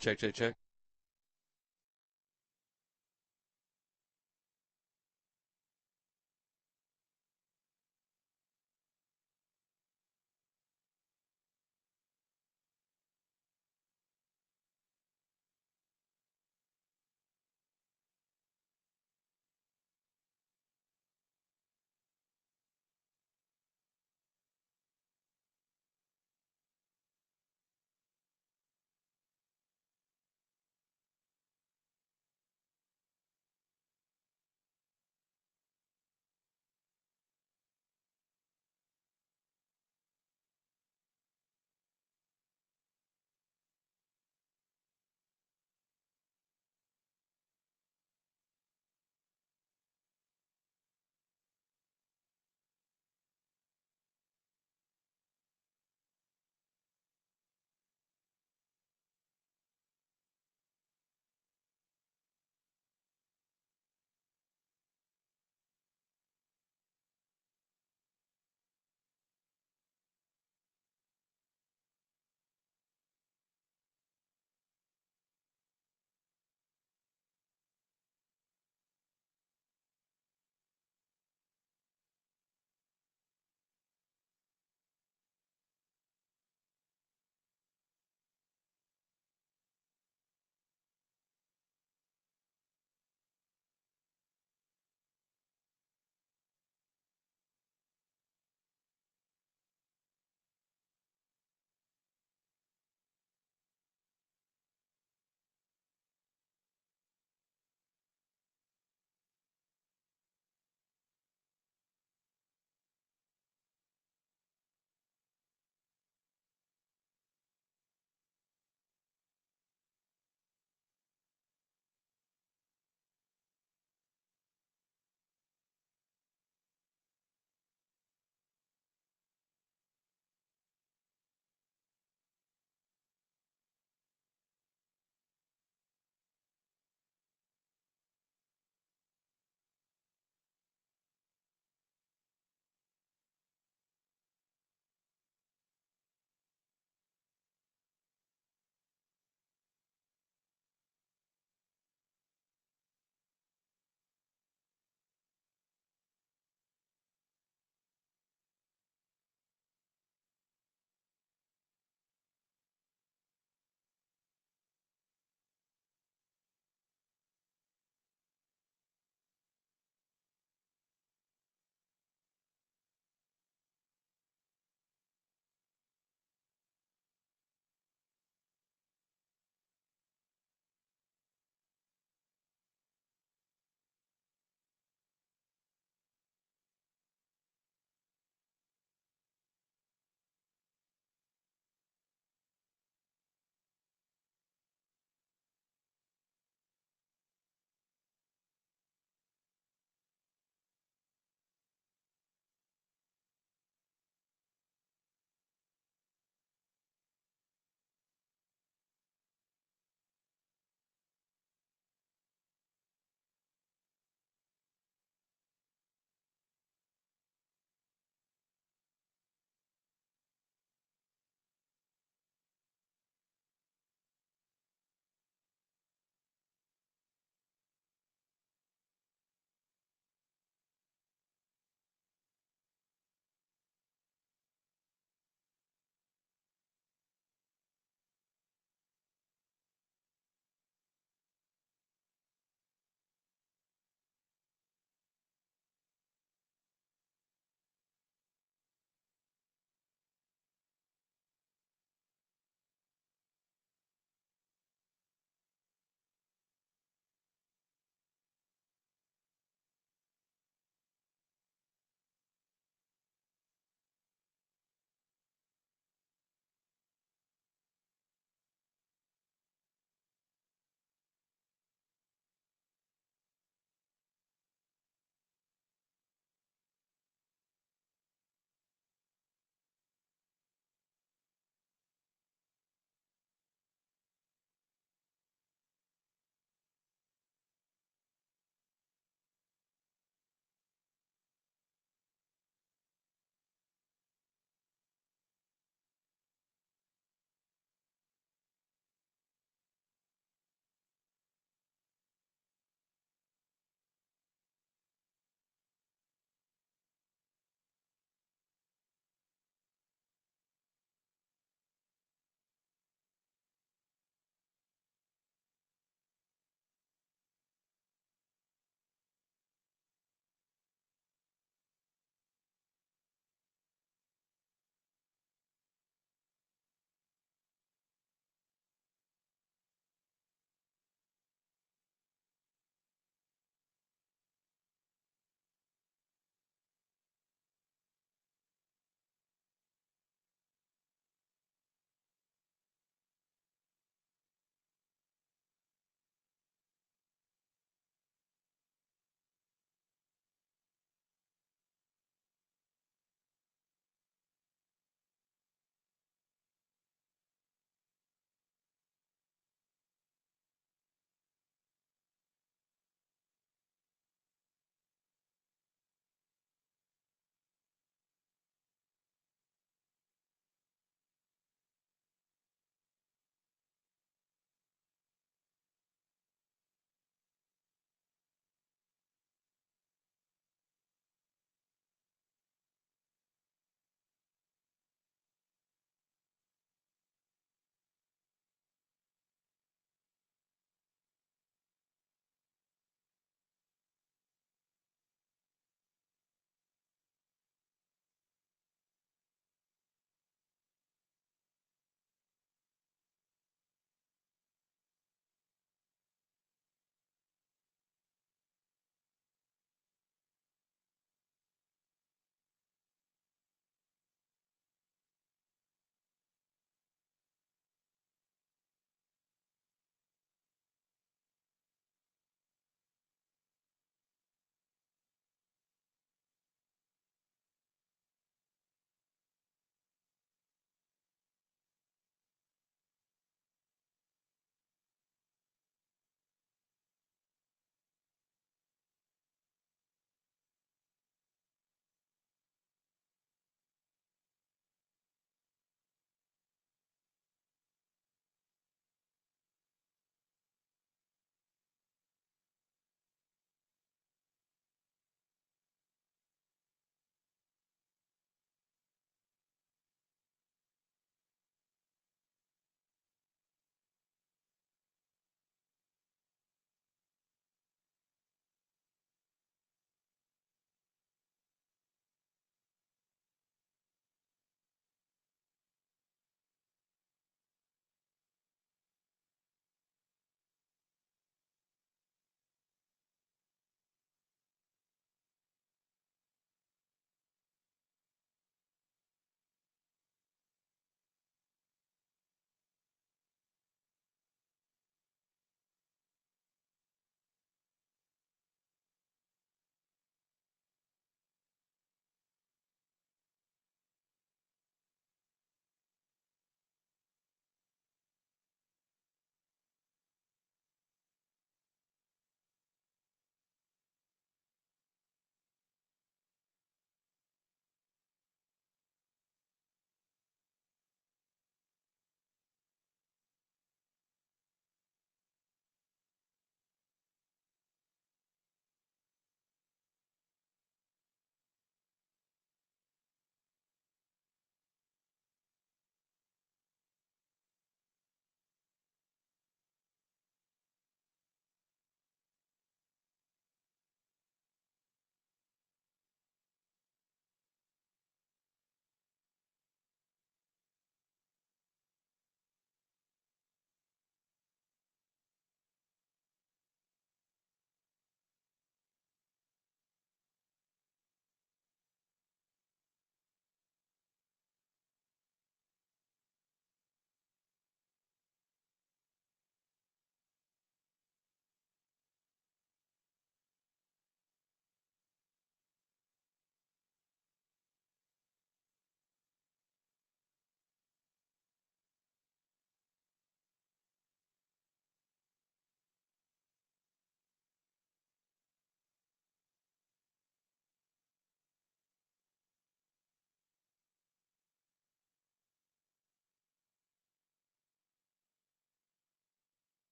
Check, check, check.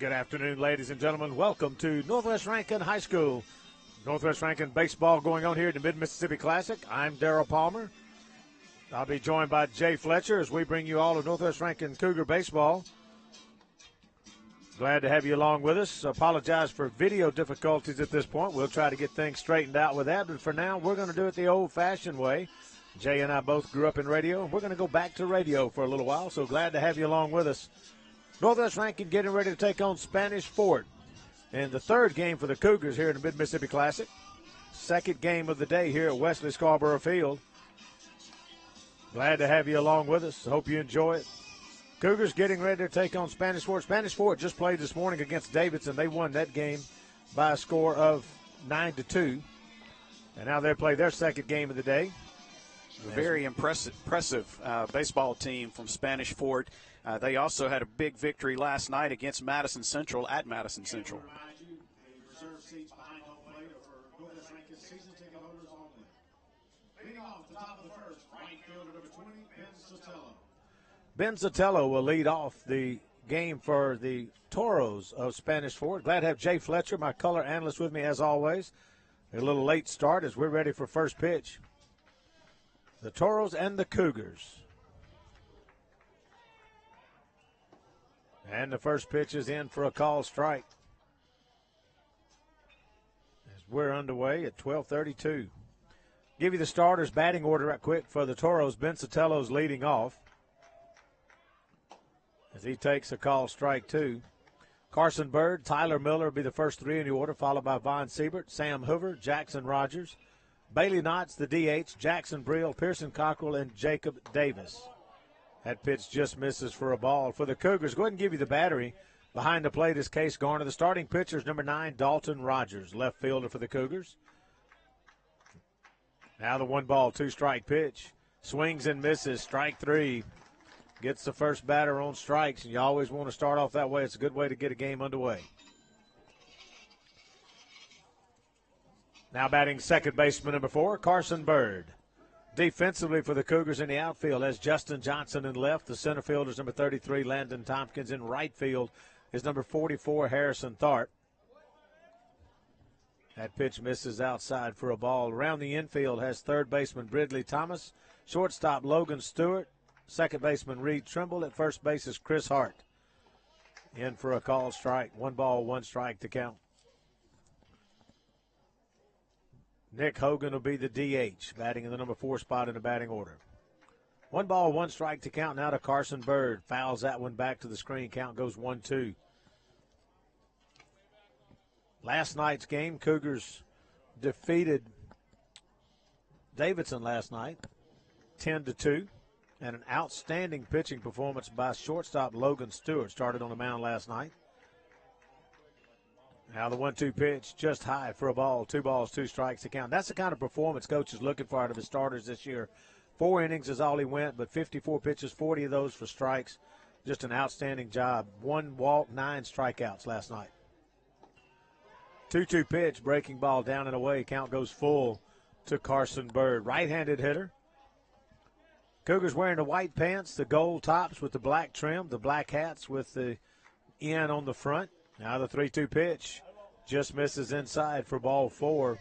Good afternoon, ladies and gentlemen. Welcome to Northwest Rankin High School. Northwest Rankin baseball going on here at the Mid-Mississippi Classic. I'm Darryl Palmer. I'll be joined by Jay Fletcher as we bring you all of Northwest Rankin Cougar baseball. Glad to have you along with us. Apologize for video difficulties at this point. We'll try to get things straightened out with that, but for now, we're going to do it the old-fashioned way. Jay and I both grew up in radio, and we're going to go back to radio for a little while, so glad to have you along with us. Northwest Rankin getting ready to take on Spanish Fort in the third game for the Cougars here in the Mid-Mississippi Classic. Second game of the day here at Wesley Scarborough Field. Glad to have you along with us. Hope you enjoy it. Cougars getting ready to take on Spanish Fort. Spanish Fort just played this morning against Davidson. They won that game by a score of 9-2. And now they play their second game of the day. A very impressive baseball team from Spanish Fort. They also had a big victory last night against Madison Central at Madison Central. Ben Sotelo will lead off the game for the Toros of Spanish Fort. Glad to have Jay Fletcher, my color analyst, with me as always. A little late start as we're ready for first pitch. The Toros and the Cougars. And the first pitch is in for a call strike. As we're underway at 12:32. Give you the starters batting order right quick for the Toros. Ben Sotelo's leading off as he takes a call strike two. Carson Bird, Tyler Miller will be the first three in the order, followed by Von Siebert, Sam Hoover, Jackson Rogers, Bailey Knotts, the DH, Jackson Brill, Pearson Cockrell, and Jacob Davis. That pitch just misses for a ball. For the Cougars, go ahead and give you the battery. Behind the plate is Case Garner. The starting pitcher is number 9, Dalton Rogers, left fielder for the Cougars. Now the 1-ball, 2-strike pitch. Swings and misses, strike three. Gets the first batter on strikes, and you always want to start off that way. It's a good way to get a game underway. Now batting second baseman number 4, Carson Bird. Defensively for the Cougars in the outfield as Justin Johnson in left. The center fielder is number 33, Landon Tompkins. In right field is number 44, Harrison Thorpe. That pitch misses outside for a ball. Around the infield has third baseman Bridley Thomas, shortstop Logan Stewart, second baseman Reed Trimble. At first base is Chris Hart. In for a call strike. 1-ball, 1-strike to count. Nick Hogan will be the DH, batting in the number 4 spot in the batting order. 1-ball, 1-strike to count now to Carson Bird. Fouls that one back to the screen. Count goes 1-2. Last night's game, Cougars defeated Davidson last night, 10-2. And an outstanding pitching performance by shortstop Logan Stewart. Started on the mound last night. Now the 1-2 pitch, just high for a ball. 2 balls, 2 strikes to count. That's the kind of performance coach is looking for out of his starters this year. 4 innings is all he went, but 54 pitches, 40 of those for strikes. Just an outstanding job. 1 walk, 9 strikeouts last night. 2-2 pitch, breaking ball down and away. Count goes full to Carson Bird. Right-handed hitter. Cougars wearing the white pants, the gold tops with the black trim, the black hats with the N on the front. Now the 3-2 pitch just misses inside for ball 4.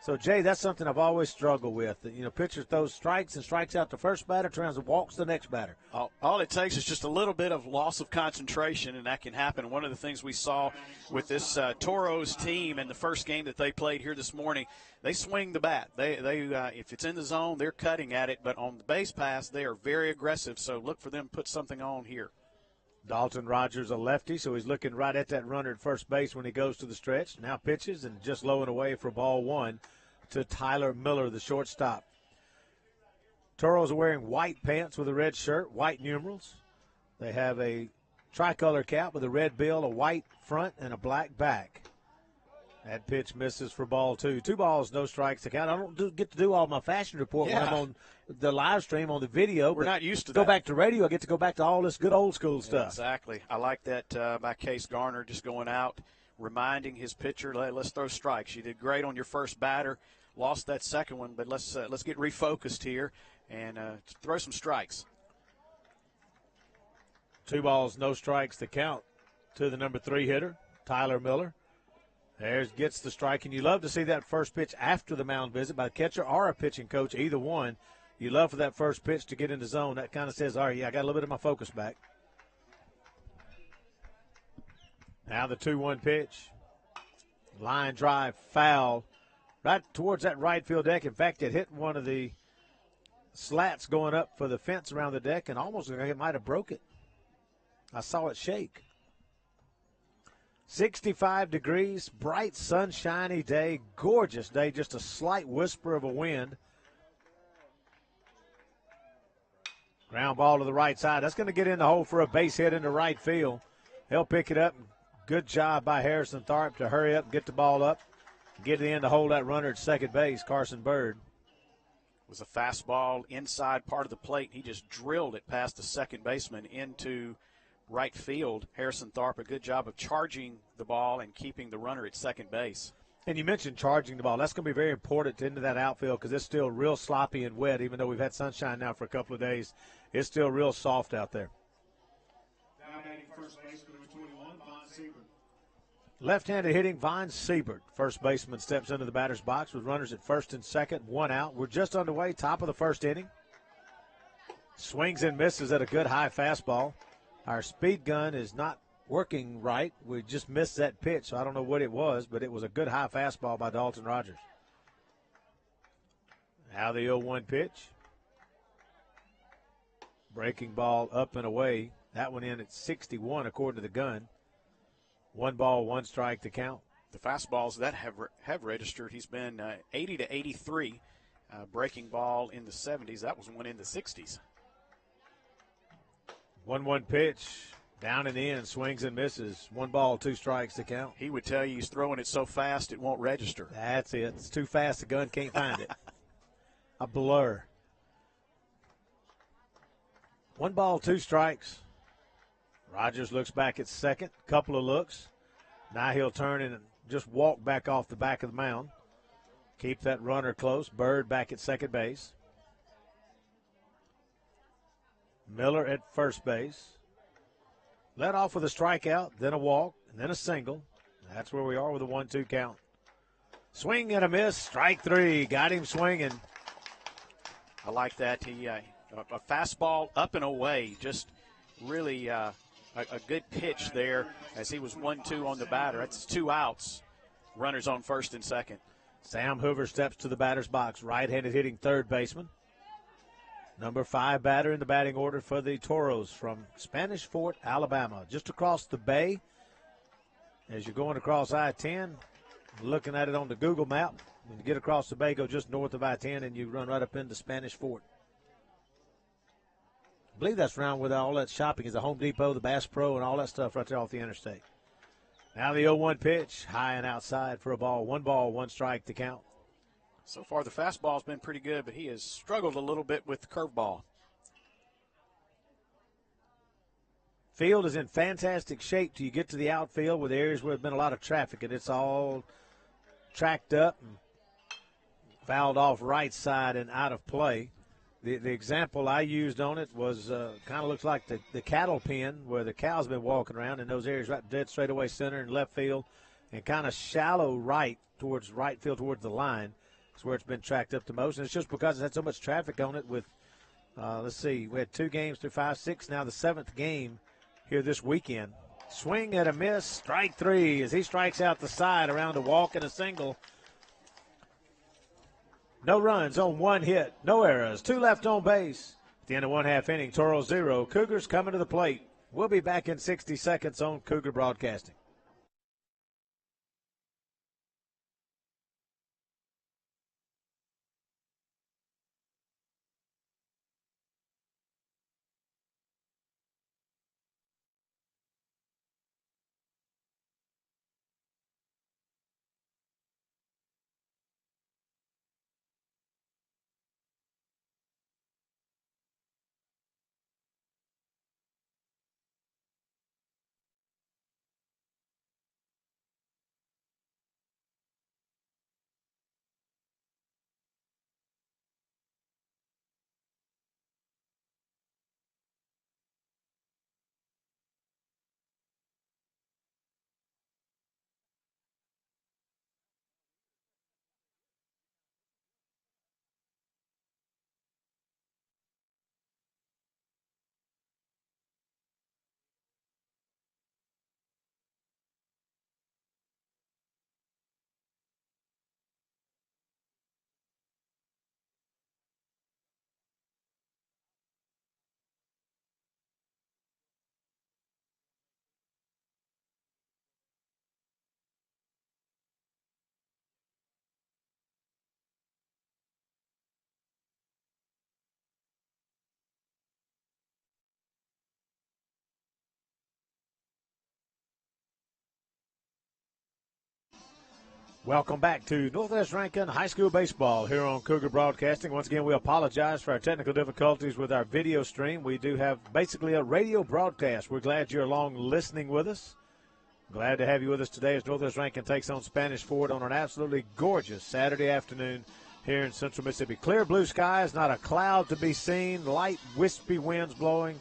So, Jay, that's something I've always struggled with. You know, pitcher throws strikes and strikes out the first batter, turns and walks the next batter. All it takes is just a little bit of loss of concentration, and that can happen. One of the things we saw with this Toros team in the first game that they played here this morning, they swing the bat. They if it's in the zone, they're cutting at it. But on the base pass, they are very aggressive. So look for them to put something on here. Dalton Rogers, a lefty, so he's looking right at that runner at first base when he goes to the stretch. Now pitches and just low and away for ball 1 to Tyler Miller, the shortstop. Toros are wearing white pants with a red shirt, white numerals. They have a tricolor cap with a red bill, a white front, and a black back. That pitch misses for ball 2. 2 balls, no strikes to count. I don't get to do all my fashion report when I'm on the live stream on the video. We're not used to that. Go that. back to radio. I get to go back to all this good old school stuff. Exactly. I like that by Case Garner just going out, reminding his pitcher, let's throw strikes. You did great on your first batter. Lost that second one, but let's get refocused here and throw some strikes. 2 balls, no strikes to count to the number 3 hitter, Tyler Miller. Gets the strike, and you love to see that first pitch after the mound visit by the catcher or a pitching coach, either one. You love for that first pitch to get in the zone. That kind of says, all right, yeah, I got a little bit of my focus back. Now the 2-1 pitch. Line drive, foul, right towards that right field deck. In fact, it hit one of the slats going up for the fence around the deck and almost looked like it might have broke it. I saw it shake. 65 degrees, bright, sunshiny day, gorgeous day, just a slight whisper of a wind. Ground ball to the right side. That's going to get in the hole for a base hit into right field. They'll pick it up. Good job by Harrison Thorpe to hurry up, get the ball up, get it in to hold that runner at second base, Carson Bird. It was a fastball inside part of the plate. He just drilled it past the second baseman into right field. Harrison Thorpe, a good job of charging the ball and keeping the runner at second base. And you mentioned charging the ball. That's going to be very important into that outfield because it's still real sloppy and wet, even though we've had sunshine now for a couple of days. It's still real soft out there. Left-handed hitting, Vaughn Siebert. First baseman steps into the batter's box with runners at first and second, one out. We're just underway, top of the first inning. Swings and misses at a good high fastball. Our speed gun is not working right. We just missed that pitch, so I don't know what it was, but it was a good high fastball by Dalton Rogers. Now the 0-1 pitch. Breaking ball up and away. That one in at 61 according to the gun. 1 ball, 1 strike to count. The fastballs that have registered, he's been 80 to 83. Breaking ball in the 70s. That was one in the 60s. 1-1 pitch, down and in, swings and misses. 1 ball, 2 strikes to count. He would tell you he's throwing it so fast it won't register. That's it. It's too fast, the gun can't find it. A blur. 1 ball, 2 strikes. Rogers looks back at second, couple of looks. Now he'll turn and just walk back off the back of the mound. Keep that runner close. Bird back at second base. Miller at first base. Led off with a strikeout, then a walk, and then a single. That's where we are with a 1-2 count. Swing and a miss, strike 3. Got him swinging. I like that. He a fastball up and away. Just really a good pitch there as he was 1-2 on the batter. That's 2 outs. Runners on first and second. Sam Hoover steps to the batter's box. Right-handed hitting third baseman. Number 5 batter in the batting order for the Toros from Spanish Fort, Alabama. Just across the bay as you're going across I-10. Looking at it on the Google map. When you get across the bay, go just north of I-10 and you run right up into Spanish Fort. I believe that's around where all that shopping is, the Home Depot, the Bass Pro, and all that stuff right there off the interstate. Now the 0-1 pitch, high and outside for a ball. 1 ball, 1 strike to count. So far the fastball's been pretty good, but he has struggled a little bit with the curveball. Field is in fantastic shape till you get to the outfield with areas where there's been a lot of traffic, and it's all tracked up and fouled off right side and out of play. The example I used on it was kind of looks like the cattle pen where the cows been walking around in those areas right dead straightaway center and left field and kind of shallow right towards right field towards the line. That's where it's been tracked up the most. And it's just because it had so much traffic on it with, let's see, we had 2 games through 5, 6, now the 7th game here this weekend. Swing and a miss, strike 3 as he strikes out the side around a walk and a single. No runs on 1 hit, no errors, 2 left on base. At the end of 1/2 inning, Toros 0. Cougars coming to the plate. We'll be back in 60 seconds on Cougar Broadcasting. Welcome back to Northwest Rankin High School Baseball here on Cougar Broadcasting. Once again, we apologize for our technical difficulties with our video stream. We do have basically a radio broadcast. We're glad you're along listening with us. Glad to have you with us today as Northwest Rankin takes on Spanish Fort on an absolutely gorgeous Saturday afternoon here in Central Mississippi. Clear blue skies, not a cloud to be seen, light wispy winds blowing.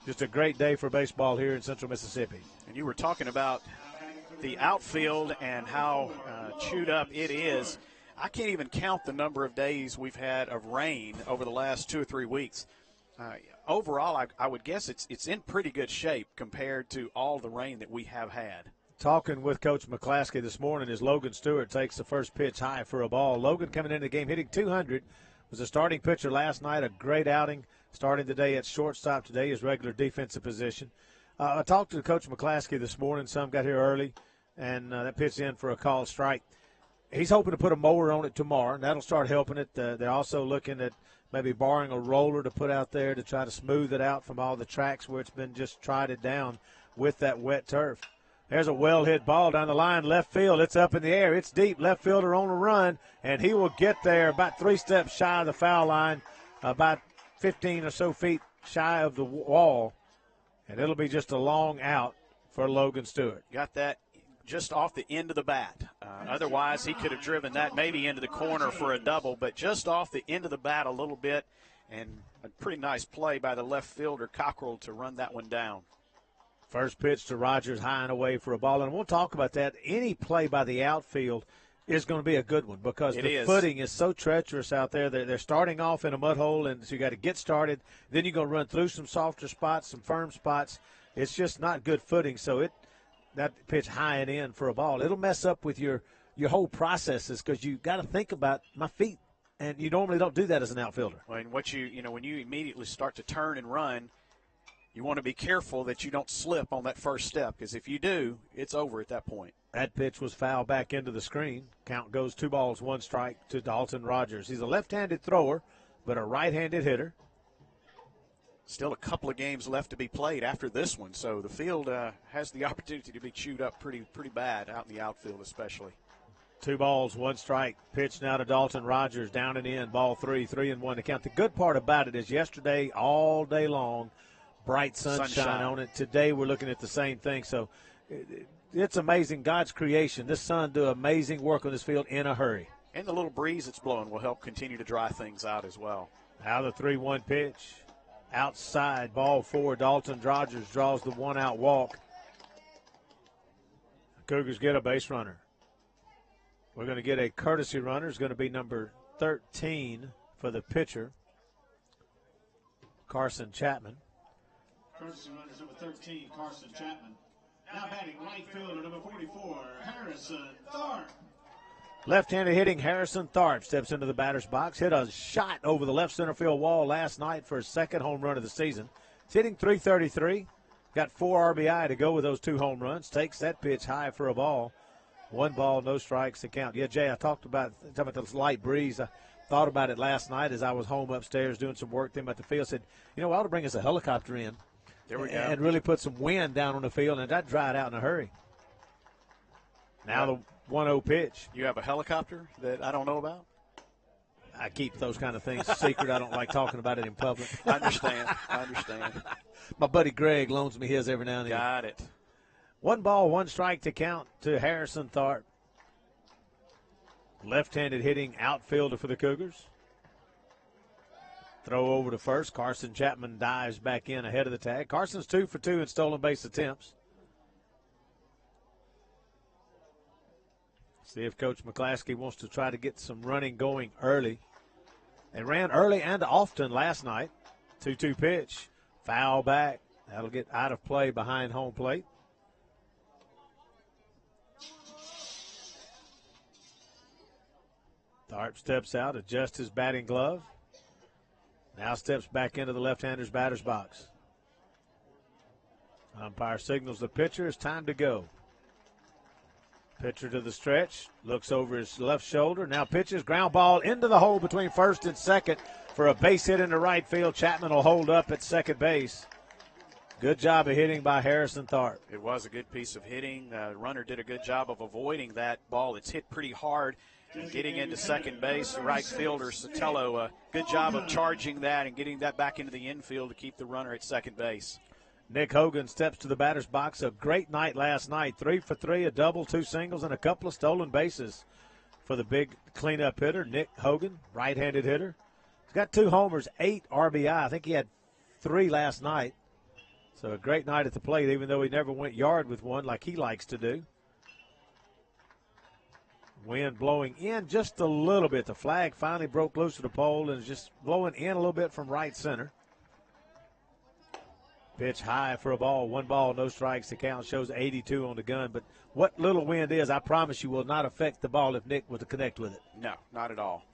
Just a great day for baseball here in Central Mississippi. And you were talking about the outfield and how chewed up it is. I can't even count the number of days we've had of rain over the last 2 or 3 weeks. Overall, I would guess it's in pretty good shape compared to all the rain that we have had. Talking with Coach McClaskey this morning as Logan Stewart takes the first pitch high for a ball. Logan coming into the game hitting 200, was a starting pitcher last night, a great outing. Starting today at shortstop today, his regular defensive position. I talked to Coach McClaskey this morning. Some got here early, and that pitch in for a called strike. He's hoping to put a mower on it tomorrow, and that'll start helping it. They're also looking at maybe borrowing a roller to put out there to try to smooth it out from all the tracks where it's been just trodden down with that wet turf. There's a well-hit ball down the line, left field. It's up in the air. It's deep. Left fielder on a run, and he will get there about 3 steps shy of the foul line, about 15 or so feet shy of the wall, and it'll be just a long out for Logan Stewart. Got that just off the end of the bat. Otherwise, he could have driven that maybe into the corner for a double, but just off the end of the bat a little bit, and a pretty nice play by the left fielder, Cockrell, to run that one down. First pitch to Rogers, high and away for a ball, and we'll talk about that. Any play by the outfield is going to be a good one because footing is so treacherous out there. They're starting off in a mud hole, and so you got to get started. Then you're going to run through some softer spots, some firm spots. It's just not good footing, so that pitch high and in for a ball, it'll mess up with your whole processes because you got to think about my feet, and you normally don't do that as an outfielder. Well, and when you immediately start to turn and run, you want to be careful that you don't slip on that first step because if you do, it's over at that point. That pitch was fouled back into the screen. Count goes 2 balls, 1 strike to Dalton Rogers. He's a left-handed thrower, but a right-handed hitter. Still a couple of games left to be played after this one, so the field has the opportunity to be chewed up pretty bad out in the outfield especially. 2 balls, 1 strike. Pitch now to Dalton Rogers, down and in, ball 3, 3-1 to count. The good part about it is yesterday, all day long, bright sunshine on it. Today we're looking at the same thing, so it's amazing, God's creation. This sun do amazing work on this field in a hurry. And the little breeze it's blowing will help continue to dry things out as well. Now the 3-1 pitch. Outside, ball 4. Dalton Rogers draws the 1-out walk. The Cougars get a base runner. We're going to get a courtesy runner. It's going to be number 13 for the pitcher, Carson Chapman. Courtesy runners number 13, Carson Chapman. Now batting right fielder number 44, Harrison Thorpe. Left-handed hitting Harrison Thorpe steps into the batter's box. Hit a shot over the left center field wall last night for his 2nd home run of the season. He's hitting .333. Got 4 RBI to go with those 2 home runs. Takes that pitch high for a ball. 1 ball, no strikes to count. Yeah, Jay, I talked about this light breeze. I thought about it last night as I was home upstairs doing some work then at the field. Said, we ought to bring us a helicopter in. There we go. And really put some wind down on the field, and that dried out in a hurry. Now the 1-0 pitch. You have a helicopter that I don't know about? I keep those kind of things secret. I don't like talking about it in public. I understand. My buddy Greg loans me his every now and then. Got it. 1 ball, 1 strike to count to Harrison Thorpe. Left-handed hitting outfielder for the Cougars. Throw over to first. Carson Chapman dives back in ahead of the tag. Carson's 2 for 2 in stolen base attempts. See if Coach McClaskey wants to try to get some running going early. They ran early and often last night. 2-2 pitch. Foul back. That'll get out of play behind home plate. Thorpe steps out, adjusts his batting glove. Now steps back into the left-hander's batter's box. Umpire signals the pitcher. It's time to go. Pitcher to the stretch. Looks over his left shoulder. Now pitches. Ground ball into the hole between first and second for a base hit into right field. Chapman will hold up at second base. Good job of hitting by Harrison Thorpe. It was a good piece of hitting. The runner did a good job of avoiding that ball. It's hit pretty hard. And getting into second base, right fielder Sotelo, good job of charging that and getting that back into the infield to keep the runner at second base. Nick Hogan steps to the batter's box. A great night last night. 3 for 3, a double, 2 singles, and a couple of stolen bases for the big cleanup hitter, Nick Hogan, right-handed hitter. He's got 2 homers, 8 RBI. I think he had 3 last night. So a great night at the plate, even though he never went yard with one like he likes to do. Wind blowing in just a little bit. The flag finally broke loose of the pole and is just blowing in a little bit from right center. Pitch high for a ball. 1 ball, no strikes. The count shows 82 on the gun. But what little wind is, I promise you, will not affect the ball if Nick were to connect with it. No, not at all.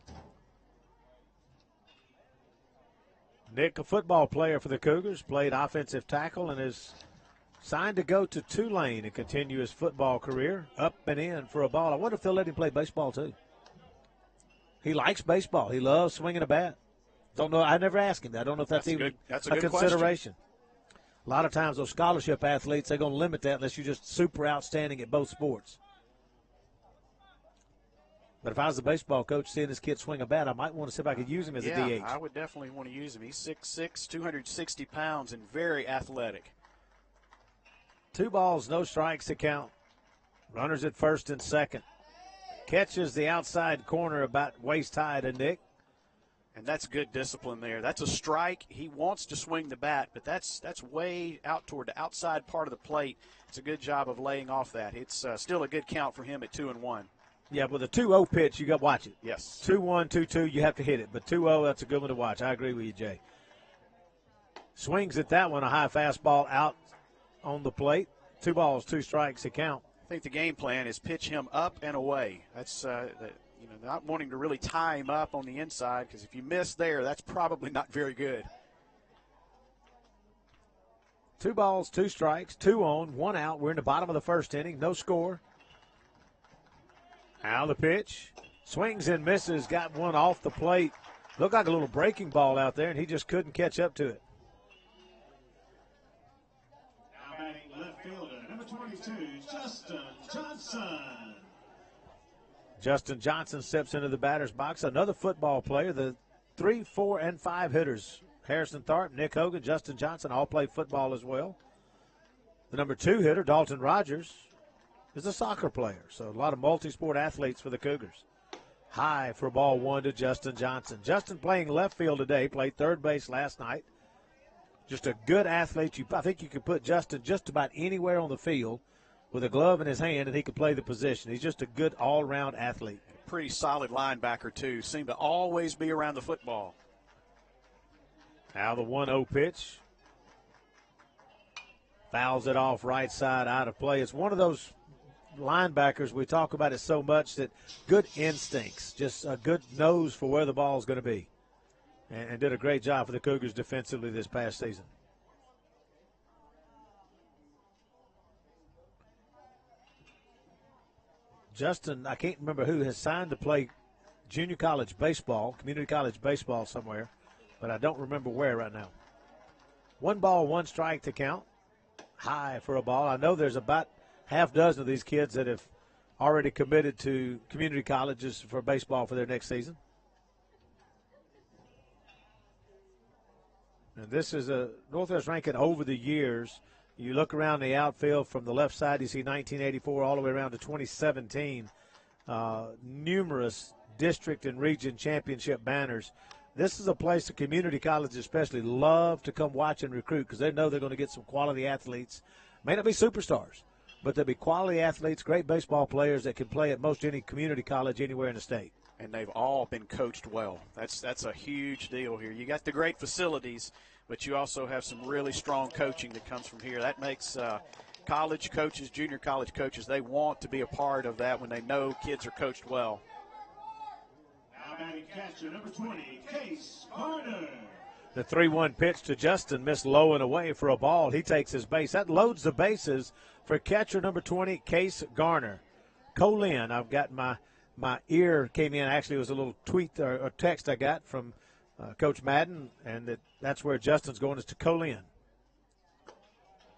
Nick, a football player for the Cougars, played offensive tackle and is signed to go to Tulane and continue his football career. Up and in for a ball. I wonder if they'll let him play baseball too. He likes baseball. He loves swinging a bat. Don't know. I never asked him that. I don't know if that's even a consideration. Question. A lot of times those scholarship athletes, they're going to limit that unless you're just super outstanding at both sports. But if I was a baseball coach seeing this kid swing a bat, I might want to see if I could use him as a DH. I would definitely want to use him. He's 6'6", 260 pounds, and very athletic. 2 balls, no strikes to count. Runners at first and second. Catches the outside corner about waist high to Nick. And that's good discipline there. That's a strike. He wants to swing the bat, but that's way out toward the outside part of the plate. It's a good job of laying off that. It's still a good count for him at 2-1. Yeah, with a 2-0 pitch, you got to watch it. Yes. 2-1, 2-2, you have to hit it. But 2-0, that's a good one to watch. I agree with you, Jay. Swings at that one, a high fastball out on the plate. 2 balls, 2 strikes to count. I think the game plan is pitch him up and away. That's not wanting to really tie him up on the inside, because if you miss there, that's probably not very good. 2 balls, 2 strikes, 2 on, 1 out. We're in the bottom of the first inning. No score. Now the pitch. Swings and misses. Got one off the plate. Looked like a little breaking ball out there, and he just couldn't catch up to it. Now batting left fielder, number 22, Justin Johnson. Justin Johnson steps into the batter's box. Another football player. The 3, 4, and 5 hitters. Harrison Thorpe, Nick Hogan, Justin Johnson all play football as well. The number 2 hitter, Dalton Rogers, is a soccer player. So a lot of multi-sport athletes for the Cougars. High for ball 1 to Justin Johnson. Justin playing left field today, played third base last night. Just a good athlete. I think you could put Justin just about anywhere on the field with a glove in his hand, and he could play the position. He's just a good all-around athlete. Pretty solid linebacker, too. Seemed to always be around the football. Now the 1-0 pitch. Fouls it off right side, out of play. It's one of those linebackers, we talk about it so much, that good instincts, just a good nose for where the ball is going to be. And did a great job for the Cougars defensively this past season. Justin, I can't remember who, has signed to play junior college baseball, community college baseball somewhere, but I don't remember where right now. 1 ball, 1 strike to count. High for a ball. I know there's about half dozen of these kids that have already committed to community colleges for baseball for their next season. And this is a Northwest Rankin over the years. You look around the outfield from the left side, you see 1984 all the way around to 2017. Numerous district and region championship banners. This is a place that community colleges especially love to come watch and recruit because they know they're going to get some quality athletes. May not be superstars, but they'll be quality athletes, great baseball players that can play at most any community college anywhere in the state. And they've all been coached well. That's a huge deal here. You got the great facilities, but you also have some really strong coaching that comes from here. That makes college coaches, junior college coaches, they want to be a part of that when they know kids are coached well. Now batting catcher, number 20, Case Garner. The 3-1 pitch to Justin missed low and away for a ball. He takes his base. That loads the bases for catcher number 20, Case Garner. Colin, I've got my ear came in. Actually, it was a little tweet or text I got from Coach Madden, and that's where Justin's going, is to Colin.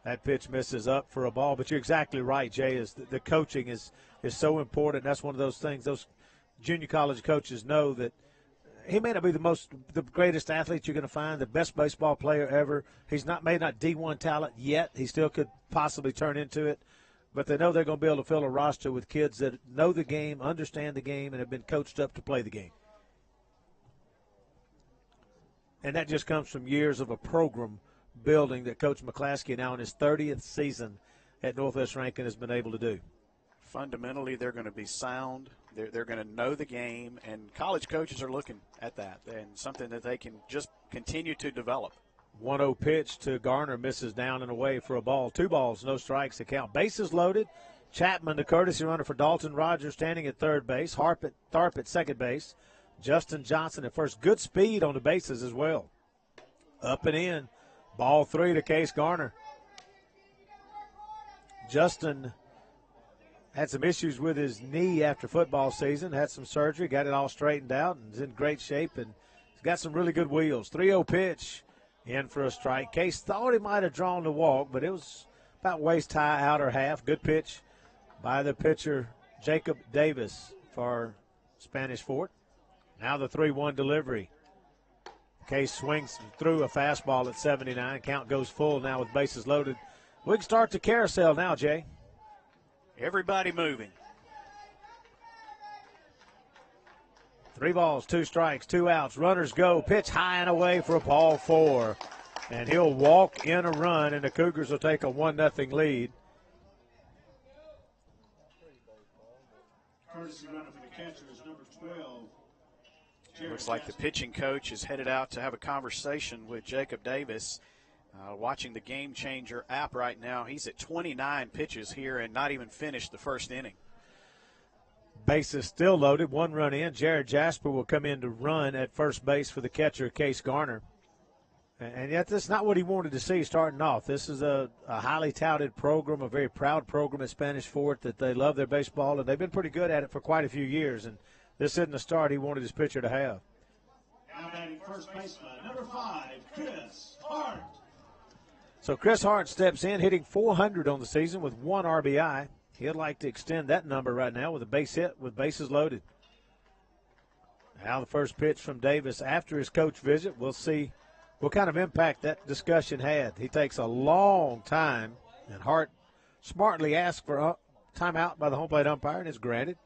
That pitch misses up for a ball. But you're exactly right, Jay, is the coaching is so important. That's one of those things. Those junior college coaches know that he may not be the greatest athlete you're going to find, the best baseball player ever. He's may not D1 talent yet. He still could possibly turn into it. But they know they're going to be able to fill a roster with kids that know the game, understand the game, and have been coached up to play the game. And that just comes from years of a program building that Coach McClaskey now in his 30th season at Northwest Rankin has been able to do. Fundamentally, they're going to be sound. They're going to know the game, and college coaches are looking at that and something that they can just continue to develop. 1-0 pitch to Garner, misses down and away for a ball. 2 balls, no strikes to count. Bases loaded. Chapman, the courtesy runner for Dalton Rogers, standing at third base. Thorpe at second base. Justin Johnson at first. Good speed on the bases as well. Up and in. Ball 3 to Case Garner. Justin had some issues with his knee after football season, had some surgery, got it all straightened out, and is in great shape, and he's got some really good wheels. 3-0 pitch, in for a strike. Case thought he might have drawn the walk, but it was about waist high, outer half. Good pitch by the pitcher, Jacob Davis, for Spanish Fort. Now the 3-1 delivery. Case swings through a fastball at 79. Count goes full now with bases loaded. We can start the carousel now, Jay. Everybody moving. 3 balls, 2 strikes, 2 outs. Runners go. Pitch high and away for ball 4. And he'll walk in a run, and the Cougars will take a 1-0 lead. Courtesy runner for the catcher is number 12. Looks like the pitching coach is headed out to have a conversation with Jacob Davis. Watching the Game Changer app right now, he's at 29 pitches here and not even finished the first inning. Bases still loaded, 1 run in. Jared Jasper will come in to run at first base for the catcher, Case Garner. And yet that's not what he wanted to see starting off. This is a highly touted program, a very proud program at Spanish Fort that they love their baseball, and they've been pretty good at it for quite a few years. And this isn't the start he wanted his pitcher to have. Now batting first baseman, number 5, Chris Hart. So Chris Hart steps in, hitting .400 on the season with 1 RBI. He'd like to extend that number right now with a base hit with bases loaded. Now the first pitch from Davis after his coach visit. We'll see what kind of impact that discussion had. He takes a long time, and Hart smartly asked for a timeout by the home plate umpire, and is granted.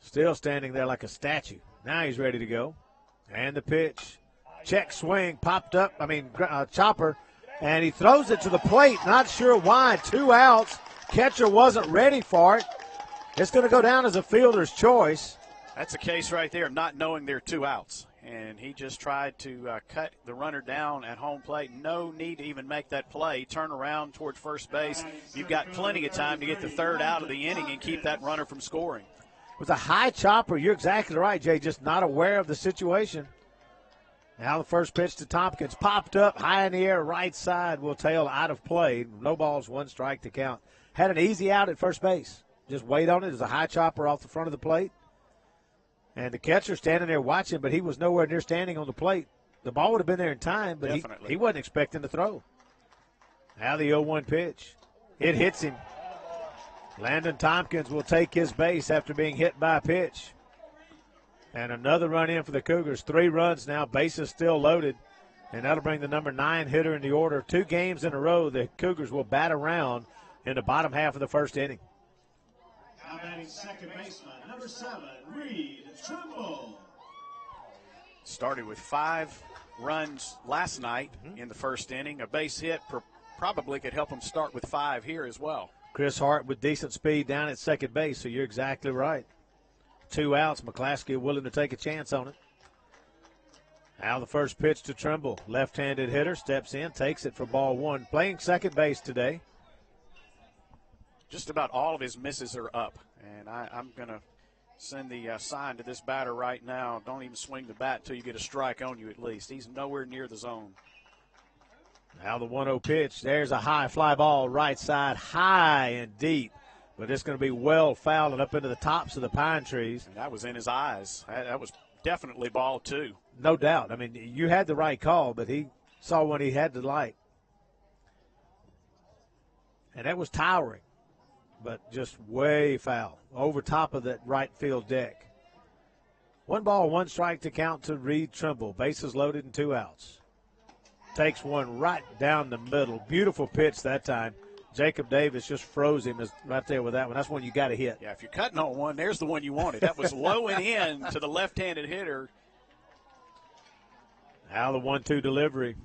Still standing there like a statue. Now he's ready to go. And the pitch. Check swing, popped up, chopper, and he throws it to the plate. Not sure why. 2 outs. Catcher wasn't ready for it. It's going to go down as a fielder's choice. That's a case right there of not knowing there are 2 outs. And he just tried to cut the runner down at home plate. No need to even make that play. Turn around towards first base. You've got plenty of time to get the 3rd out of the inning and keep that runner from scoring. It was a high chopper. You're exactly right, Jay. Just not aware of the situation. Now the first pitch to Tompkins. Popped up high in the air, right side, will tail out of play. No balls, 1 strike to count. Had an easy out at first base. Just wait on it. There's a high chopper off the front of the plate. And the catcher standing there watching, but he was nowhere near standing on the plate. The ball would have been there in time, but he wasn't expecting to throw. Now the 0-1 pitch. It hits him. Landon Tompkins will take his base after being hit by a pitch. And another run in for the Cougars. 3 runs now, bases still loaded. And that'll bring the number 9 hitter in the order. 2 games in a row, the Cougars will bat around in the bottom half of the first inning. Now batting second baseman, number 7, Reed Trimble. Started with 5 runs last night in the first inning. A base hit probably could help him start with 5 here as well. Chris Hart with decent speed down at second base, so you're exactly right. 2 outs. McClaskey willing to take a chance on it. Now the first pitch to Trimble. Left-handed hitter steps in, takes it for ball 1. Playing second base today. Just about all of his misses are up. And I'm going to send the sign to this batter right now. Don't even swing the bat until you get a strike on you at least. He's nowhere near the zone. Now the 1-0 pitch. There's a high fly ball right side, high and deep. But it's going to be well fouled and up into the tops of the pine trees. And that was in his eyes. That was definitely ball 2. No doubt. You had the right call, but he Saw one he had to like. And that was towering, but just way foul, over top of that right field deck. 1 ball, 1 strike to count to Reed Trimble. Bases loaded and 2 outs. Takes one right down the middle. Beautiful pitch that time. Jacob Davis just froze him right there with that one. That's one you got to hit. Yeah, if you're cutting on one, there's the one you wanted. That was low and in to the left-handed hitter. Now the 1-2 delivery.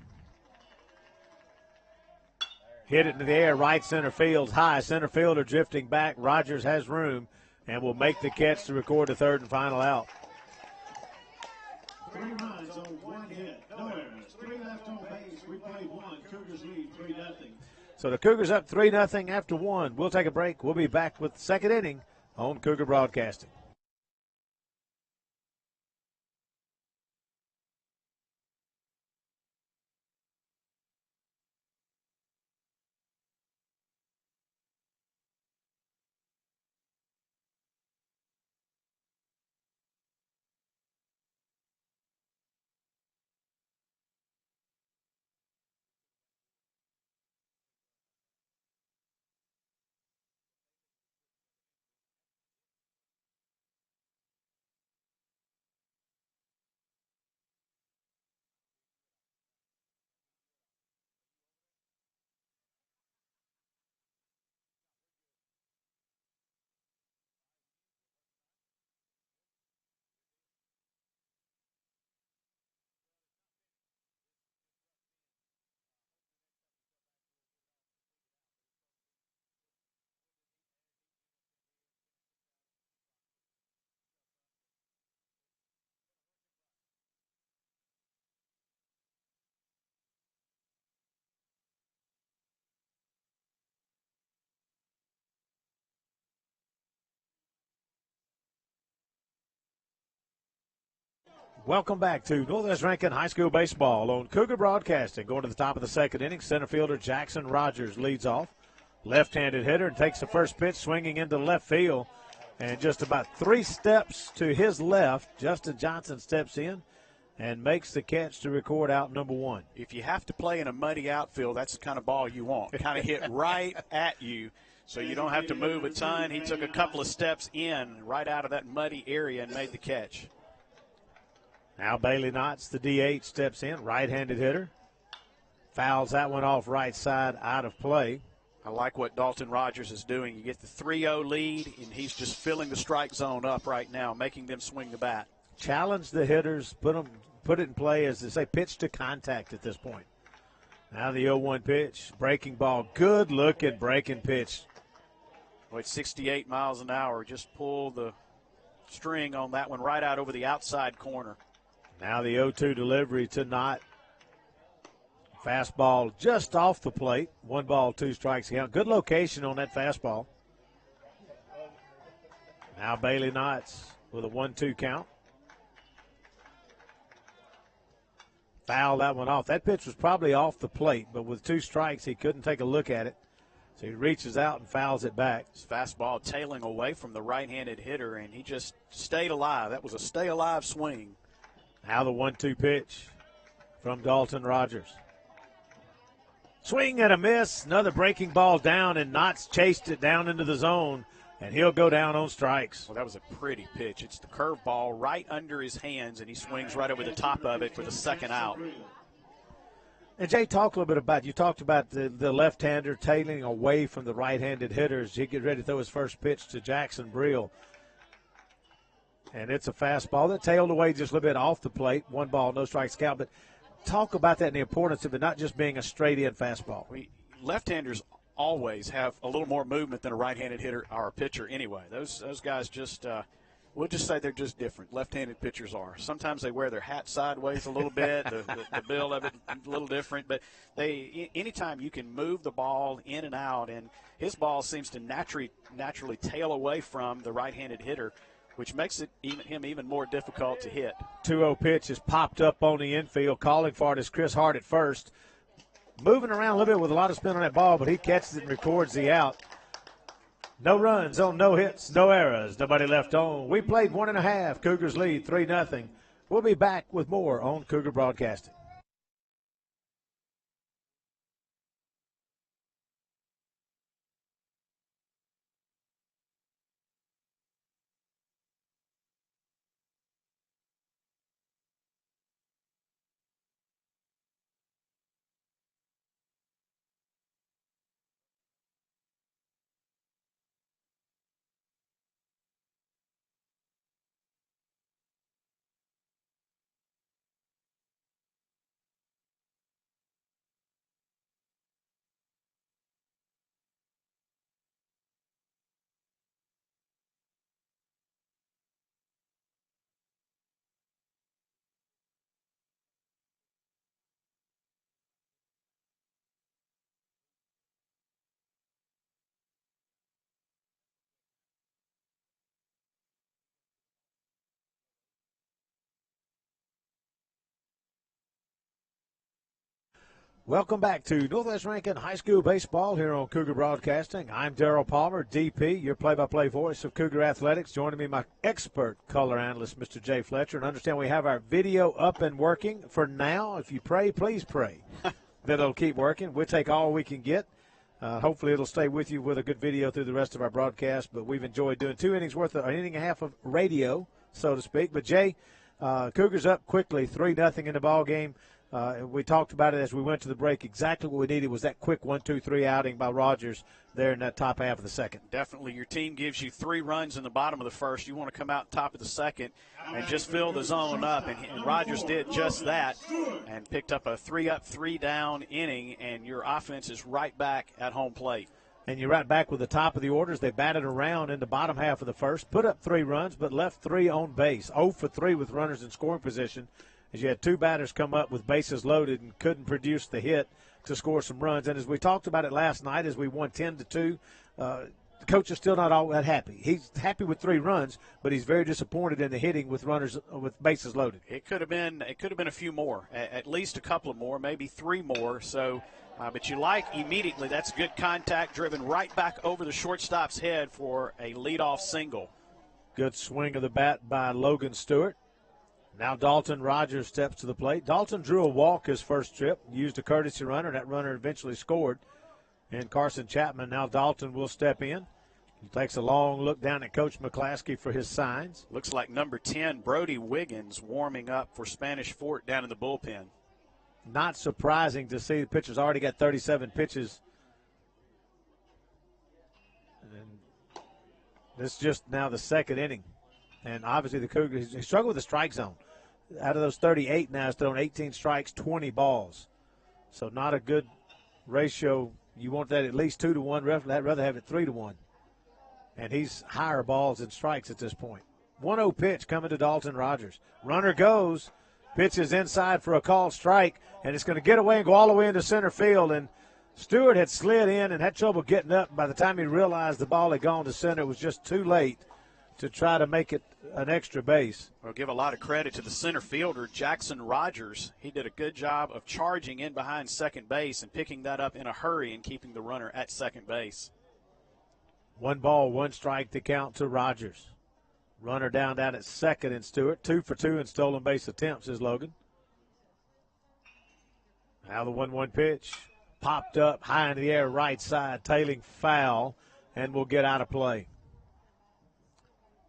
Hit it into the air, right center field, high. Center fielder drifting back. Rogers has room and will make the catch to record the 3rd and final out. 3 runs on 1 hit, no errors. 3 left on base. We played 1. Cougars lead 3-0. So the Cougars up 3-0 after 1. We'll take a break. We'll be back with the 2nd inning on Cougar Broadcasting. Welcome back to Northwest Rankin High School Baseball on Cougar Broadcasting. Going to the top of the 2nd inning, center fielder Jackson Rogers leads off. Left-handed hitter and takes the first pitch, swinging into left field. And just about 3 steps to his left, Justin Johnson steps in and makes the catch to record out number 1. If you have to play in a muddy outfield, that's the kind of ball you want. Kind of hit right at you, so you don't have to move a ton. He took a couple of steps in right out of that muddy area and made the catch. Now Bailey Knotts, the DH, steps in, right-handed hitter. Fouls that one off right side, out of play. I like what Dalton Rogers is doing. You get the 3-0 lead, and he's just filling the strike zone up right now, making them swing the bat. Challenge the hitters, put it in play, as they say, pitch to contact at this point. Now the 0-1 pitch, breaking ball, good-looking breaking pitch. Well, it's 68 miles an hour. Just pull the string on that one right out over the outside corner. Now the 0-2 delivery to Knott. Fastball just off the plate. 1 ball, 2 strikes count. Good location on that fastball. Now Bailey Knotts with a 1-2 count. Foul that one off. That pitch was probably off the plate, but with 2 strikes, he couldn't take a look at it. So he reaches out and fouls it back. His fastball tailing away from the right-handed hitter, and he just stayed alive. That was a stay-alive swing. Now the 1-2 pitch from Dalton Rogers. Swing and a miss. Another breaking ball down, and Knotts chased it down into the zone, and he'll go down on strikes. Well, that was a pretty pitch. It's the curveball right under his hands, and he swings right over the top of it for the 2nd out. And Jay, talk a little bit about, you talked about the left-hander tailing away from the right-handed hitters. He gets ready to throw his first pitch to Jackson Brill. And it's a fastball that tailed away just a little bit off the plate. 1 ball, no strikes count. But talk about that and the importance of it not just being a straight-in fastball. Left-handers always have a little more movement than a right-handed hitter or a pitcher anyway. Those guys just we'll just say they're just different. Left-handed pitchers are. Sometimes they wear their hat sideways a little bit, the build of it a little different. But anytime you can move the ball in and out, and his ball seems to naturally tail away from the right-handed hitter, which makes him even more difficult to hit. 2-0 pitch is popped up on the infield. Calling for it is Chris Hart at first. Moving around a little bit with a lot of spin on that ball, but he catches it and records the out. No runs on no hits, no errors, nobody left on. We played 1.5. Cougars lead 3-0. We'll be back with more on Cougar Broadcasting. Welcome back to Northwest Rankin High School Baseball here on Cougar Broadcasting. I'm Darryl Palmer, DP, your play-by-play voice of Cougar Athletics. Joining me, my expert color analyst, Mr. Jay Fletcher. And understand we have our video up and working for now. If you pray, please pray that it'll keep working. We'll take all we can get. Hopefully it'll stay with you with a good video through the rest of our broadcast. But we've enjoyed doing 2 innings worth of an inning and a half of radio, so to speak. But, Jay, Cougars up quickly, 3-0 in the ball game. We talked about it as we went to the break. Exactly what we needed was that quick 1-2-3 outing by Rogers there in that top half of the second. Definitely. Your team gives you 3 runs in the bottom of the first. You want to come out top of the second and just fill the zone up. And Rogers did just that and picked up a 3-up, 3-down inning, and your offense is right back at home plate. And you're right back with the top of the orders. They batted around in the bottom half of the first, put up 3 runs, but left 3 on base. 0 for 3 with runners in scoring position, as you had 2 batters come up with bases loaded and couldn't produce the hit to score some runs. And as we talked about it last night, as we won 10-2, the coach is still not all that happy. He's happy with 3 runs, but he's very disappointed in the hitting with runners with bases loaded. It could have been a few more, at least a couple of more, maybe 3 more. So, but you like immediately that's good contact driven right back over the shortstop's head for a leadoff single. Good swing of the bat by Logan Stewart. Now Dalton Rogers steps to the plate. Dalton drew a walk his first trip, used a courtesy runner. That runner eventually scored. And Carson Chapman, now Dalton will step in. He takes a long look down at Coach McClaskey for his signs. Looks like number 10, Brody Wiggins, warming up for Spanish Fort down in the bullpen. Not surprising to see the pitcher's already got 37 pitches. And this is just now the second inning. And obviously the Cougars, he struggled with the strike zone. Out of those 38 now, he's thrown 18 strikes, 20 balls. So not a good ratio. You want that at least 2-1. I'd rather have it 3-1. And he's higher balls than strikes at this point. 1-0 pitch coming to Dalton Rogers. Runner goes, pitches inside for a called strike, and it's going to get away and go all the way into center field. And Stewart had slid in and had trouble getting up. By the time he realized the ball had gone to center, it was just too late to try to make it an extra base. We'll give a lot of credit to the center fielder, Jackson Rogers. He did a good job of charging in behind second base and picking that up in a hurry and keeping the runner at second base. 1 ball, 1 strike to count to Rogers. Runner down at second in Stewart. 2 for 2 in stolen base attempts is Logan. Now the 1-1 pitch. Popped up high in the air right side, tailing foul, and will get out of play.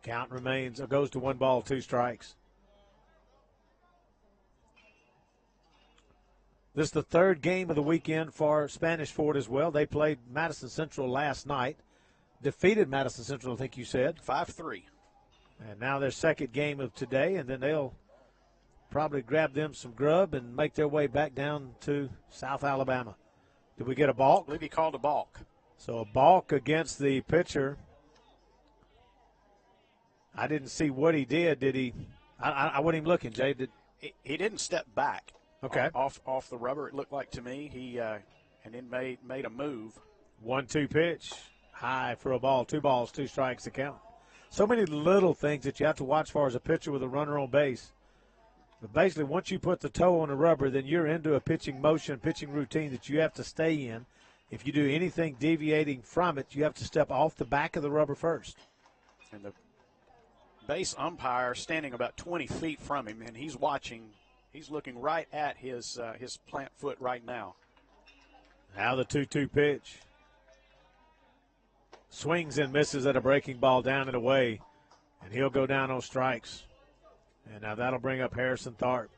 Count remains, or goes to 1 ball, 2 strikes. This is the 3rd game of the weekend for Spanish Fort as well. They played Madison Central last night. Defeated Madison Central, I think you said. 5-3. And now their 2nd game of today, and then they'll probably grab them some grub and make their way back down to South Alabama. Did we get a balk? I believe he called a balk. So a balk against the pitcher. I didn't see what he did. Did he? I wasn't even looking, Jay. He didn't step back. Okay. Off the rubber, it looked like to me. He and then made a move. 1-2 pitch, high for a ball. 2 balls, 2 strikes to count. So many little things that you have to watch for as a pitcher with a runner on base. But basically, once you put the toe on the rubber, then you're into a pitching motion, pitching routine that you have to stay in. If you do anything deviating from it, you have to step off the back of the rubber first. And the base umpire standing about 20 feet from him, and he's watching. He's looking right at his plant foot right now. Now the 2-2 pitch. Swings and misses at a breaking ball down and away, and he'll go down on strikes. And now that'll bring up Harrison Thorpe.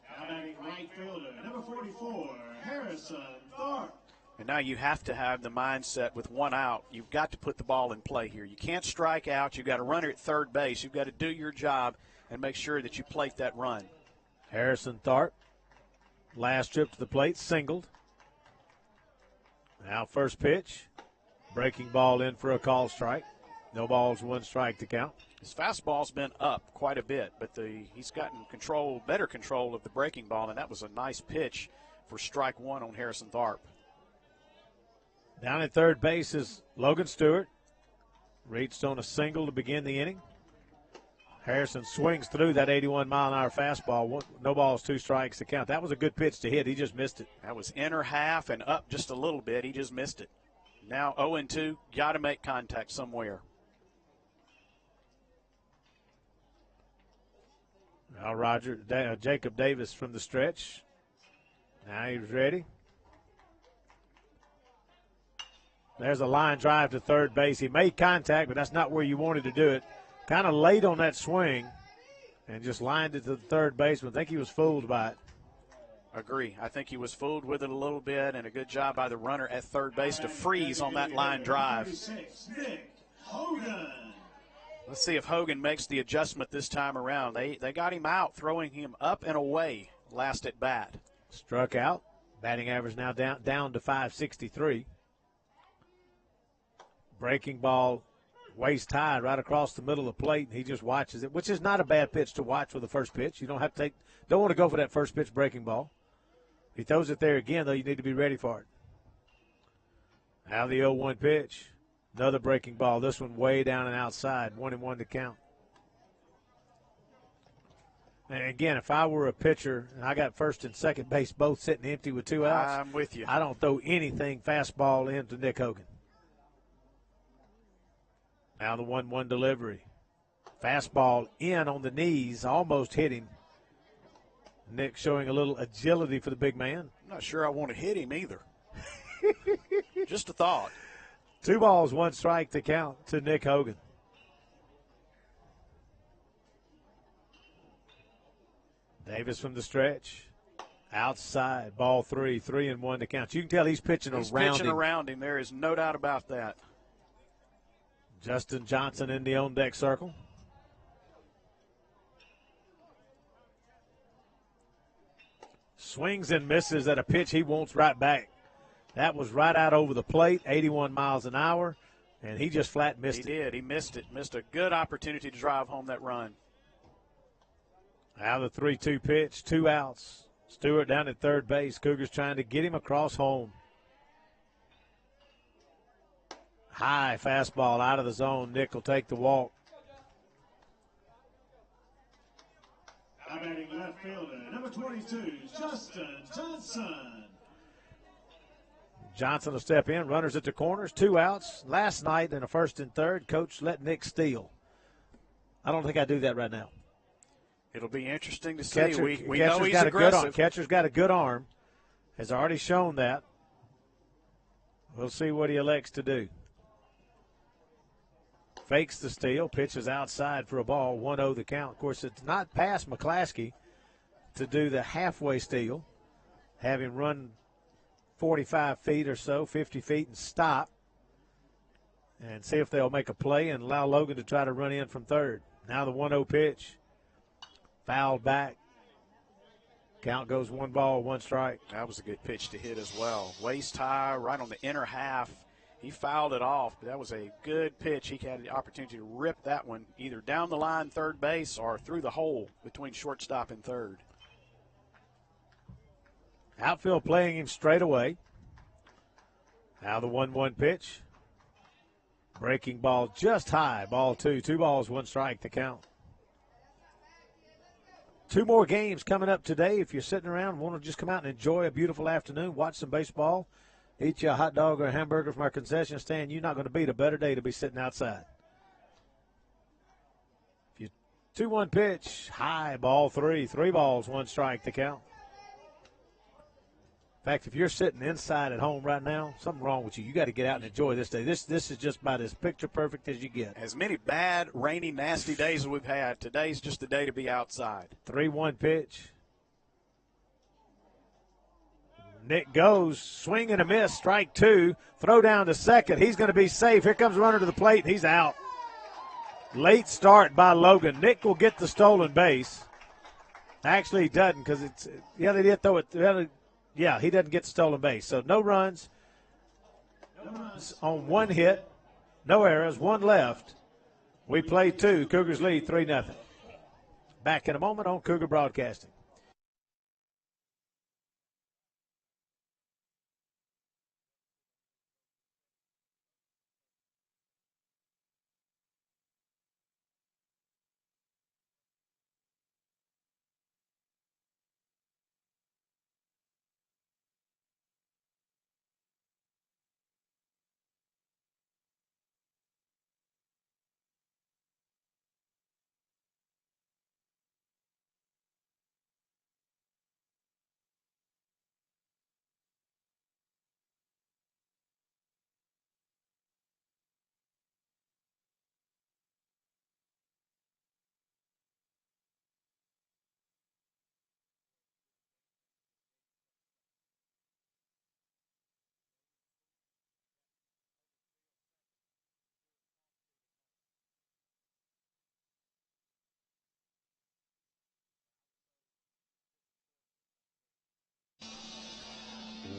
Now batting right fielder, number 44, Harrison Thorpe. And now you have to have the mindset with 1 out. You've got to put the ball in play here. You can't strike out. You've got a runner at third base. You've got to do your job and make sure that you plate that run. Harrison Thorpe, last trip to the plate, singled. Now first pitch. Breaking ball in for a call strike. No balls, 1 strike to count. His fastball's been up quite a bit, but he's gotten better control of the breaking ball, and that was a nice pitch for strike 1 on Harrison Thorpe. Down at third base is Logan Stewart. Reached on a single to begin the inning. Harrison swings through that 81-mile-an-hour fastball. No balls, 2 strikes to count. That was a good pitch to hit. He just missed it. That was inner half and up just a little bit. He just missed it. Now 0-2. Got to make contact somewhere. Now Jacob Davis from the stretch. Now he's ready. There's a line drive to third base. He made contact, but that's not where you wanted to do it. Kind of late on that swing and just lined it to the third baseman. I think he was fooled by it. Agree. I think he was fooled with it a little bit, and a good job by the runner at third base to freeze on that line drive. Let's see if Hogan makes the adjustment this time around. They got him out, throwing him up and away last at bat. Struck out. Batting average now down to 563. Breaking ball waist high right across the middle of the plate, and he just watches it, which is not a bad pitch to watch for the first pitch. You don't want to go for that first pitch breaking ball. If he throws it there again, though, you need to be ready for it. Now the 0-1 pitch. Another breaking ball. This one way down and outside. 1-1 to count. And again, if I were a pitcher and I got first and second base both sitting empty with 2 outs, I'm with you. I don't throw anything fastball into Nick Hogan. Now the 1-1 delivery. Fastball in on the knees, almost hit him. Nick showing a little agility for the big man. I'm not sure I want to hit him either. Just a thought. 2 balls, 1 strike to count to Nick Hogan. Davis from the stretch. Outside, ball 3, 3-1 to count. You can tell he's pitching around him. There is no doubt about that. Justin Johnson in the on-deck circle. Swings and misses at a pitch he wants right back. That was right out over the plate, 81 miles an hour, and he just flat missed it. He did. He missed it. Missed a good opportunity to drive home that run. Now the 3-2 pitch, 2 outs. Stewart down at third base. Cougars trying to get him across home. High fastball out of the zone. Nick will take the walk. Now batting left fielder, number 22, Justin Johnson. Johnson will step in. Runners at the corners. 2 outs. Last night in a first and third, coach let Nick steal. I don't think I do that right now. It'll be interesting to see. Catcher, we know he's got aggressive. Catcher's got a good arm. Has already shown that. We'll see what he elects to do. Fakes the steal, pitches outside for a ball, 1-0 the count. Of course, it's not past McClaskey to do the halfway steal, have him run 45 feet or so, 50 feet, and stop, and see if they'll make a play and allow Logan to try to run in from third. Now the 1-0 pitch, fouled back. Count goes 1 ball, 1 strike. That was a good pitch to hit as well. Waist high, right on the inner half. He fouled it off, but that was a good pitch. He had the opportunity to rip that one either down the line third base or through the hole between shortstop and third. Outfield playing him straight away. Now the 1-1 pitch. Breaking ball just high. Ball 2. 2 balls, 1 strike to count. 2 more games coming up today. If you're sitting around and want to just come out and enjoy a beautiful afternoon, watch some baseball, eat you a hot dog or a hamburger from our concession stand, you're not going to beat a better day to be sitting outside. 2-1 pitch, high, ball 3. 3 balls, 1 strike to count. In fact, if you're sitting inside at home right now, something wrong with you. You got to get out and enjoy this day. This is just about as picture perfect as you get. As many bad, rainy, nasty days as we've had, today's just the day to be outside. 3-1 pitch. Nick goes, swing and a miss, strike 2. Throw down to second. He's going to be safe. Here comes runner to the plate, and he's out. Late start by Logan. Nick will get the stolen base. Actually, he doesn't because it's – they did throw it – he doesn't get the stolen base. So no runs on 1 hit, no errors, 1 left. We played 2. Cougars lead 3-0. Back in a moment on Cougar Broadcasting.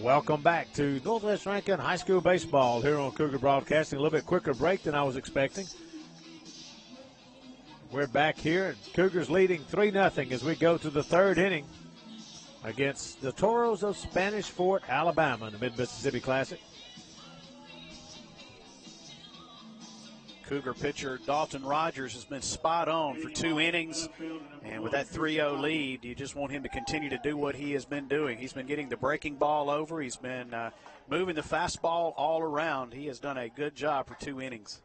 Welcome back to Northwest Rankin High School Baseball here on Cougar Broadcasting. A little bit quicker break than I was expecting. We're back here, and Cougars leading 3-0 as we go to the third inning against the Toros of Spanish Fort, Alabama in the Mid-Mississippi Classic. Cougar pitcher Dalton Rogers has been spot on for 2 innings, and with that 3-0 lead, you just want him to continue to do what he has been doing. He's been getting the breaking ball over. He's been moving the fastball all around. He has done a good job for 2 innings.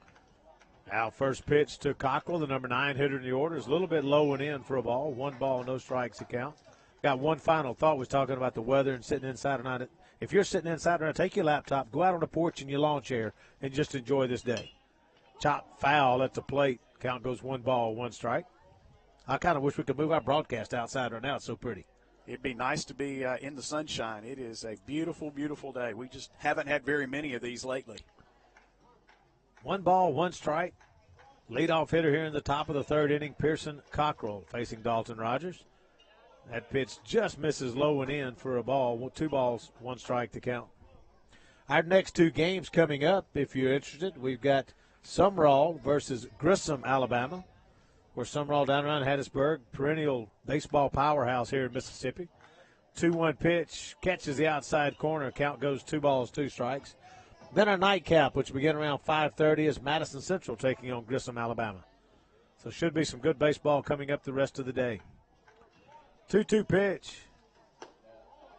Now first pitch to Cockrell, the number 9 hitter in the order, is a little bit low and in for a ball. 1 ball, no strikes to count. Got one final thought. Was talking about the weather and sitting inside or not. If you're sitting inside or not, take your laptop, go out on the porch in your lawn chair, and just enjoy this day. Chop foul at the plate. Count goes 1 ball, 1 strike. I kind of wish we could move our broadcast outside right now. It's so pretty. It'd be nice to be in the sunshine. It is a beautiful, beautiful day. We just haven't had very many of these lately. 1 ball, 1 strike. Leadoff hitter here in the top of the third inning, Pearson Cockrell facing Dalton Rogers. That pitch just misses low and in for a ball. 2 balls, 1 strike to count. Our next 2 games coming up, if you're interested, we've got Sumrall versus Grissom, Alabama. Where Sumrall down around Hattiesburg, perennial baseball powerhouse here in Mississippi. 2-1 pitch, catches the outside corner. Count goes 2 balls, 2 strikes. Then our nightcap, which begin around 5:30, is Madison Central taking on Grissom, Alabama. So should be some good baseball coming up the rest of the day. 2-2 pitch.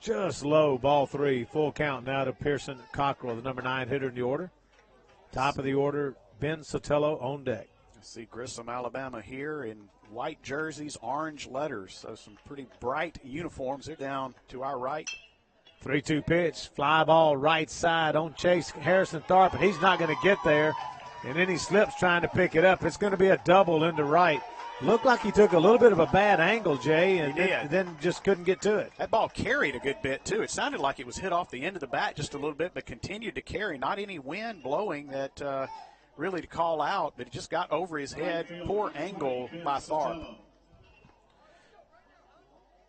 Just low, ball 3. Full count now to Pearson Cockrell, the number 9 hitter in the order. Top of the order, Ben Sotelo on deck. See Grissom, Alabama here in white jerseys, orange letters. So some pretty bright uniforms. They're down to our right. 3-2 pitch, fly ball right side on Chase Harrison Thorpe, and he's not going to get there. And then he slips trying to pick it up. It's going to be a double into right. Looked like he took a little bit of a bad angle, Jay, and then just couldn't get to it. That ball carried a good bit, too. It sounded like it was hit off the end of the bat just a little bit, but continued to carry. Not any wind blowing that really to call out, but it just got over his head. Poor angle by Thorpe.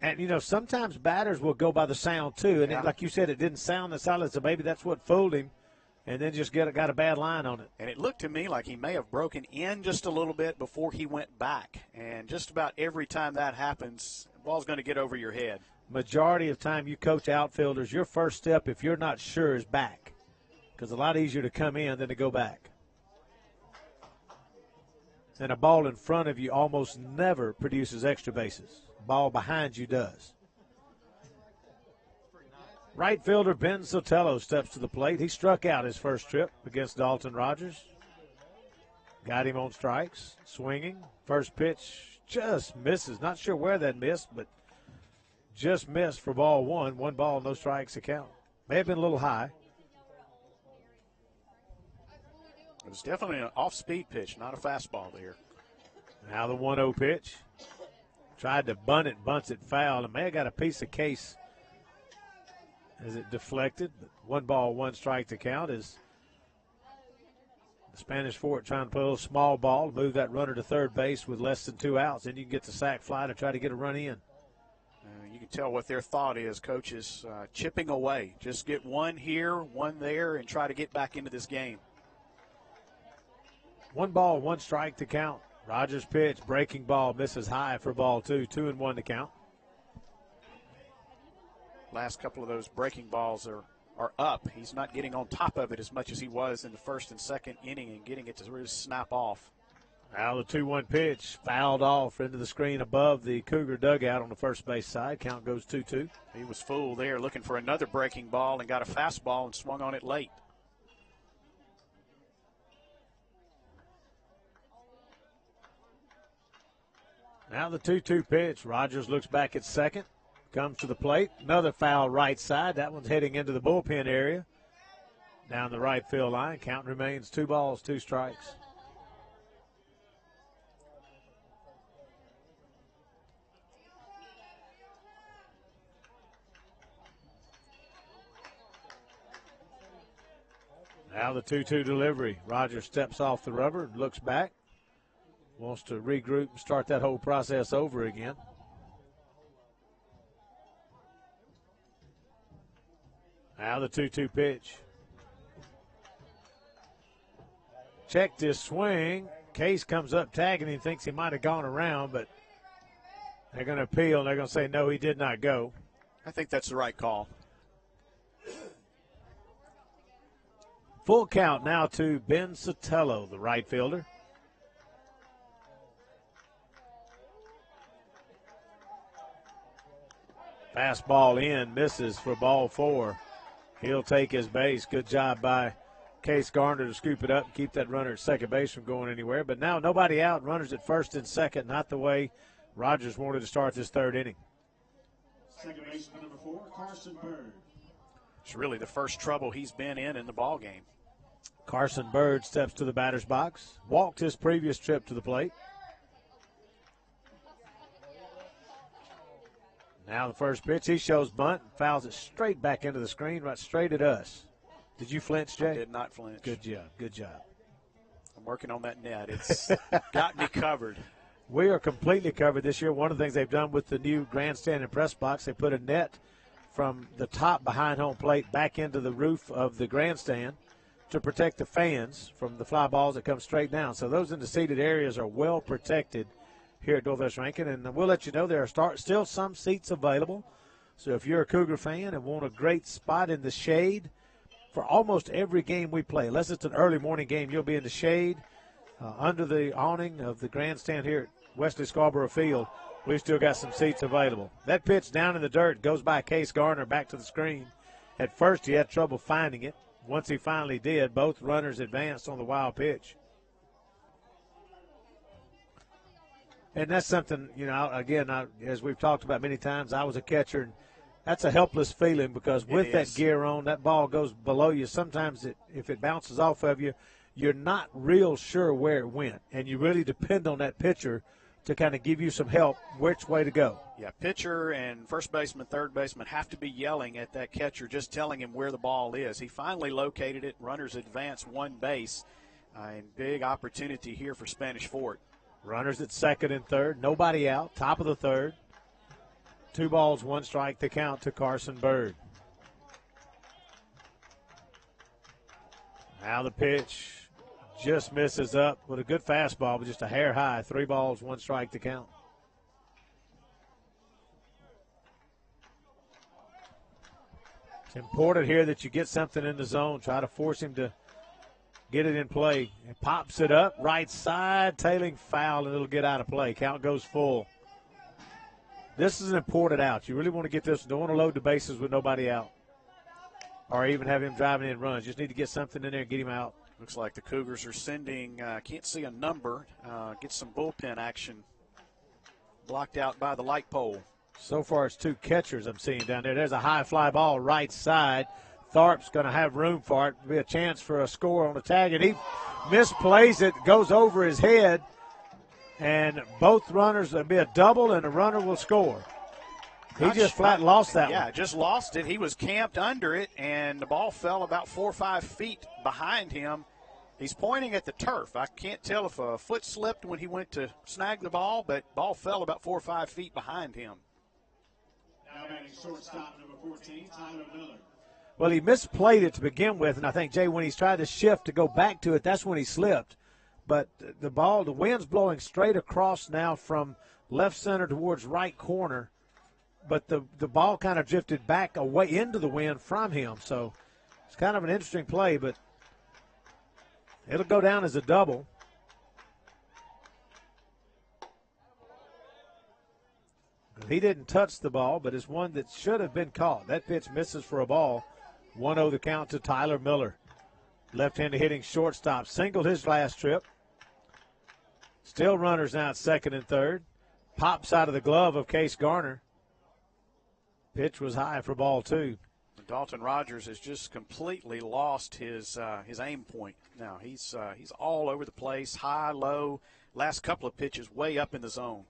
And, you know, sometimes batters will go by the sound, too. And like you said, it didn't sound as solid, so maybe that's what fooled him. And then just got a bad line on it. And it looked to me like he may have broken in just a little bit before he went back. And just about every time that happens, the ball's going to get over your head. Majority of time you coach outfielders, your first step, if you're not sure, is back. Because it's a lot easier to come in than to go back. And a ball in front of you almost never produces extra bases. Ball behind you does. Right fielder Ben Sotelo steps to the plate. He struck out his first trip against Dalton Rogers. Got him on strikes, swinging. First pitch just misses. Not sure where that missed, but just missed for ball 1. 1 ball, no strikes to count. May have been a little high. It was definitely an off-speed pitch, not a fastball there. Now the 1-0 pitch. Tried to bunt it, bunts it foul, and may have got a piece of case as it deflected. But 1 ball, 1 strike to count as the Spanish Fort trying to put a little small ball to move that runner to third base with less than 2 outs. Then you can get the sac fly to try to get a run in. You can tell what their thought is, coaches, chipping away. Just get 1 here, 1 there, and try to get back into this game. 1 ball, 1 strike to count. Rogers pitch, breaking ball, misses high for ball 2. 2-1 to count. Last couple of those breaking balls are up. He's not getting on top of it as much as he was in the first and second inning and getting it to really snap off. Now the 2-1 pitch, fouled off into the screen above the Cougar dugout on the first base side. Count goes 2-2. He was fooled there looking for another breaking ball and got a fastball and swung on it late. Now the 2-2 pitch. Rogers looks back at second. Comes to the plate. Another foul right side. That one's heading into the bullpen area. Down the right field line. Count remains 2 balls, 2 strikes. Now the 2-2 delivery. Rogers steps off the rubber, looks back. Wants to regroup and start that whole process over again. Now the 2-2 pitch. Checked his swing. Case comes up tagging him, thinks he might have gone around, but they're going to appeal, and they're going to say, no, he did not go. I think that's the right call. Full count now to Ben Sotelo, the right fielder. Fastball in, misses for ball 4. He'll take his base. Good job by Case Garner to scoop it up and keep that runner at second base from going anywhere. But now nobody out, runners at first and second, not the way Rogers wanted to start this third inning. Second baseman number 4, Carson Bird. It's really the first trouble he's been in the ball game. Carson Bird steps to the batter's box, walked his previous trip to the plate. Now the first pitch, he shows bunt, fouls it straight back into the screen, right straight at us. Did you flinch, Jay? I did not flinch. Good job, good job. I'm working on that net. It's got me covered. We are completely covered this year. One of the things they've done with the new grandstand and press box, they put a net from the top behind home plate back into the roof of the grandstand to protect the fans from the fly balls that come straight down. So those in the seated areas are well protected here at Northwest Rankin. And we'll let you know there are still some seats available. So if you're a Cougar fan and want a great spot in the shade for almost every game we play, unless it's an early morning game, you'll be in the shade under the awning of the grandstand here at Wesley Scarborough Field. We've still got some seats available. That pitch down in the dirt goes by Case Garner back to the screen. At first he had trouble finding it. Once he finally did, both runners advanced on the wild pitch. And that's something, again, as we've talked about many times, I was a catcher, and that's a helpless feeling because with that gear on, that ball goes below you. Sometimes if it bounces off of you, you're not real sure where it went, and you really depend on that pitcher to kind of give you some help which way to go. Yeah, pitcher and first baseman, third baseman have to be yelling at that catcher, just telling him where the ball is. He finally located it. Runners advance one base, and big opportunity here for Spanish Fort. Runners at second and third, nobody out, top of the third. 2 balls, 1 strike to count to Carson Bird. Now the pitch just misses up with a good fastball, but just a hair high. 3 balls, 1 strike to count. It's important here that you get something in the zone. Try to force him to get it in play. It pops it up, right side, tailing foul, and it'll get out of play. Count goes full. This is an important out. You really want to get this. Don't want to load the bases with nobody out or even have him driving in runs. Just need to get something in there and get him out. Looks like the Cougars are sending, can't see a number, get some bullpen action blocked out by the light pole. So far it's 2 catchers I'm seeing down there. There's a high fly ball right side. Thorpe's going to have room for it. Be a chance for a score on the tag, and he misplays it, goes over his head, and both runners, it'll be a double, and the runner will score. He just flat lost that one. Yeah, just lost it. He was camped under it, and the ball fell about 4 or 5 feet behind him. He's pointing at the turf. I can't tell if a foot slipped when he went to snag the ball, but ball fell about 4 or 5 feet behind him. Now batting shortstop number 14, Tyler Miller. Well, he misplayed it to begin with, and I think, Jay, when he's tried to shift to go back to it, that's when he slipped. But the wind's blowing straight across now from left center towards right corner. But the ball kind of drifted back away into the wind from him. So it's kind of an interesting play, but it'll go down as a double. He didn't touch the ball, but it's one that should have been caught. That pitch misses for a ball. 1-0 the count to Tyler Miller. Left-handed hitting shortstop. Singled his last trip. Still runners now at second and third. Pops out of the glove of Case Garner. Pitch was high for ball 2. Dalton Rogers has just completely lost his aim point. Now he's all over the place, high, low. Last couple of pitches way up in the zone.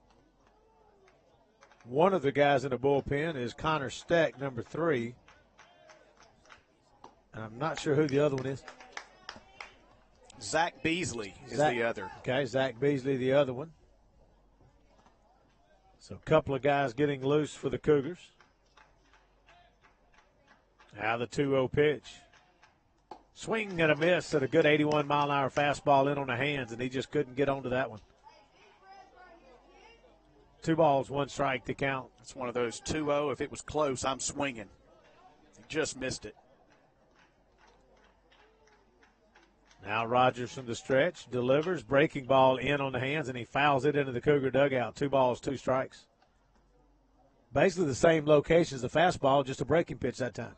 One of the guys in the bullpen is Connor Steck, number 3. I'm not sure who the other one is. Zach Beasley is the other. Okay, Zach Beasley, the other one. So a couple of guys getting loose for the Cougars. Now the 2-0 pitch. Swing and a miss at a good 81-mile-an-hour fastball in on the hands, and he just couldn't get onto that one. 2 balls, 1 strike to count. It's one of those 2-0. If it was close, I'm swinging. He just missed it. Now Rogers from the stretch delivers. Breaking ball in on the hands, and he fouls it into the Cougar dugout. 2 balls, 2 strikes. Basically the same location as the fastball, just a breaking pitch that time.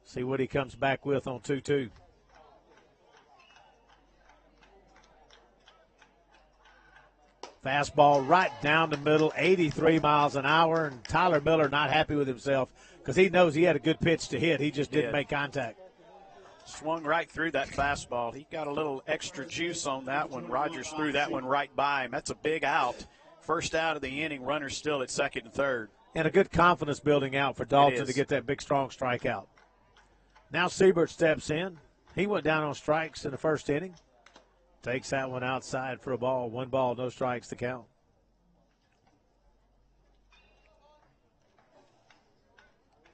See what he comes back with on 2-2. Fastball right down the middle, 83 miles an hour, and Tyler Miller not happy with himself because he knows he had a good pitch to hit. He just didn't make contact. Swung right through that fastball. He got a little extra juice on that one. Rogers threw that one right by him. That's a big out. First out of the inning, runners still at second and third. And a good confidence building out for Dalton to get that big, strong strikeout. Now Siebert steps in. He went down on strikes in the first inning. Takes that one outside for a ball. 1 ball, no strikes to count.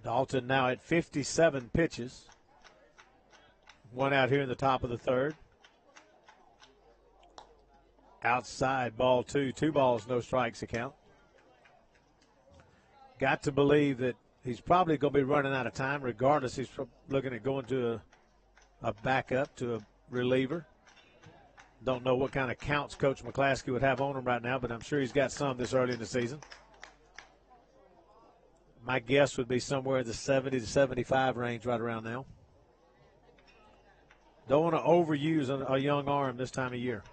Dalton now at 57 pitches. 1 out here in the top of the third. Outside, ball 2. 2 balls, no strikes to count. Got to believe that he's probably going to be running out of time. Regardless, he's looking at going to a backup, to a reliever. Don't know what kind of counts Coach McClaskey would have on him right now, but I'm sure he's got some this early in the season. My guess would be somewhere in the 70 to 75 range right around now. Don't want to overuse a young arm this time of year.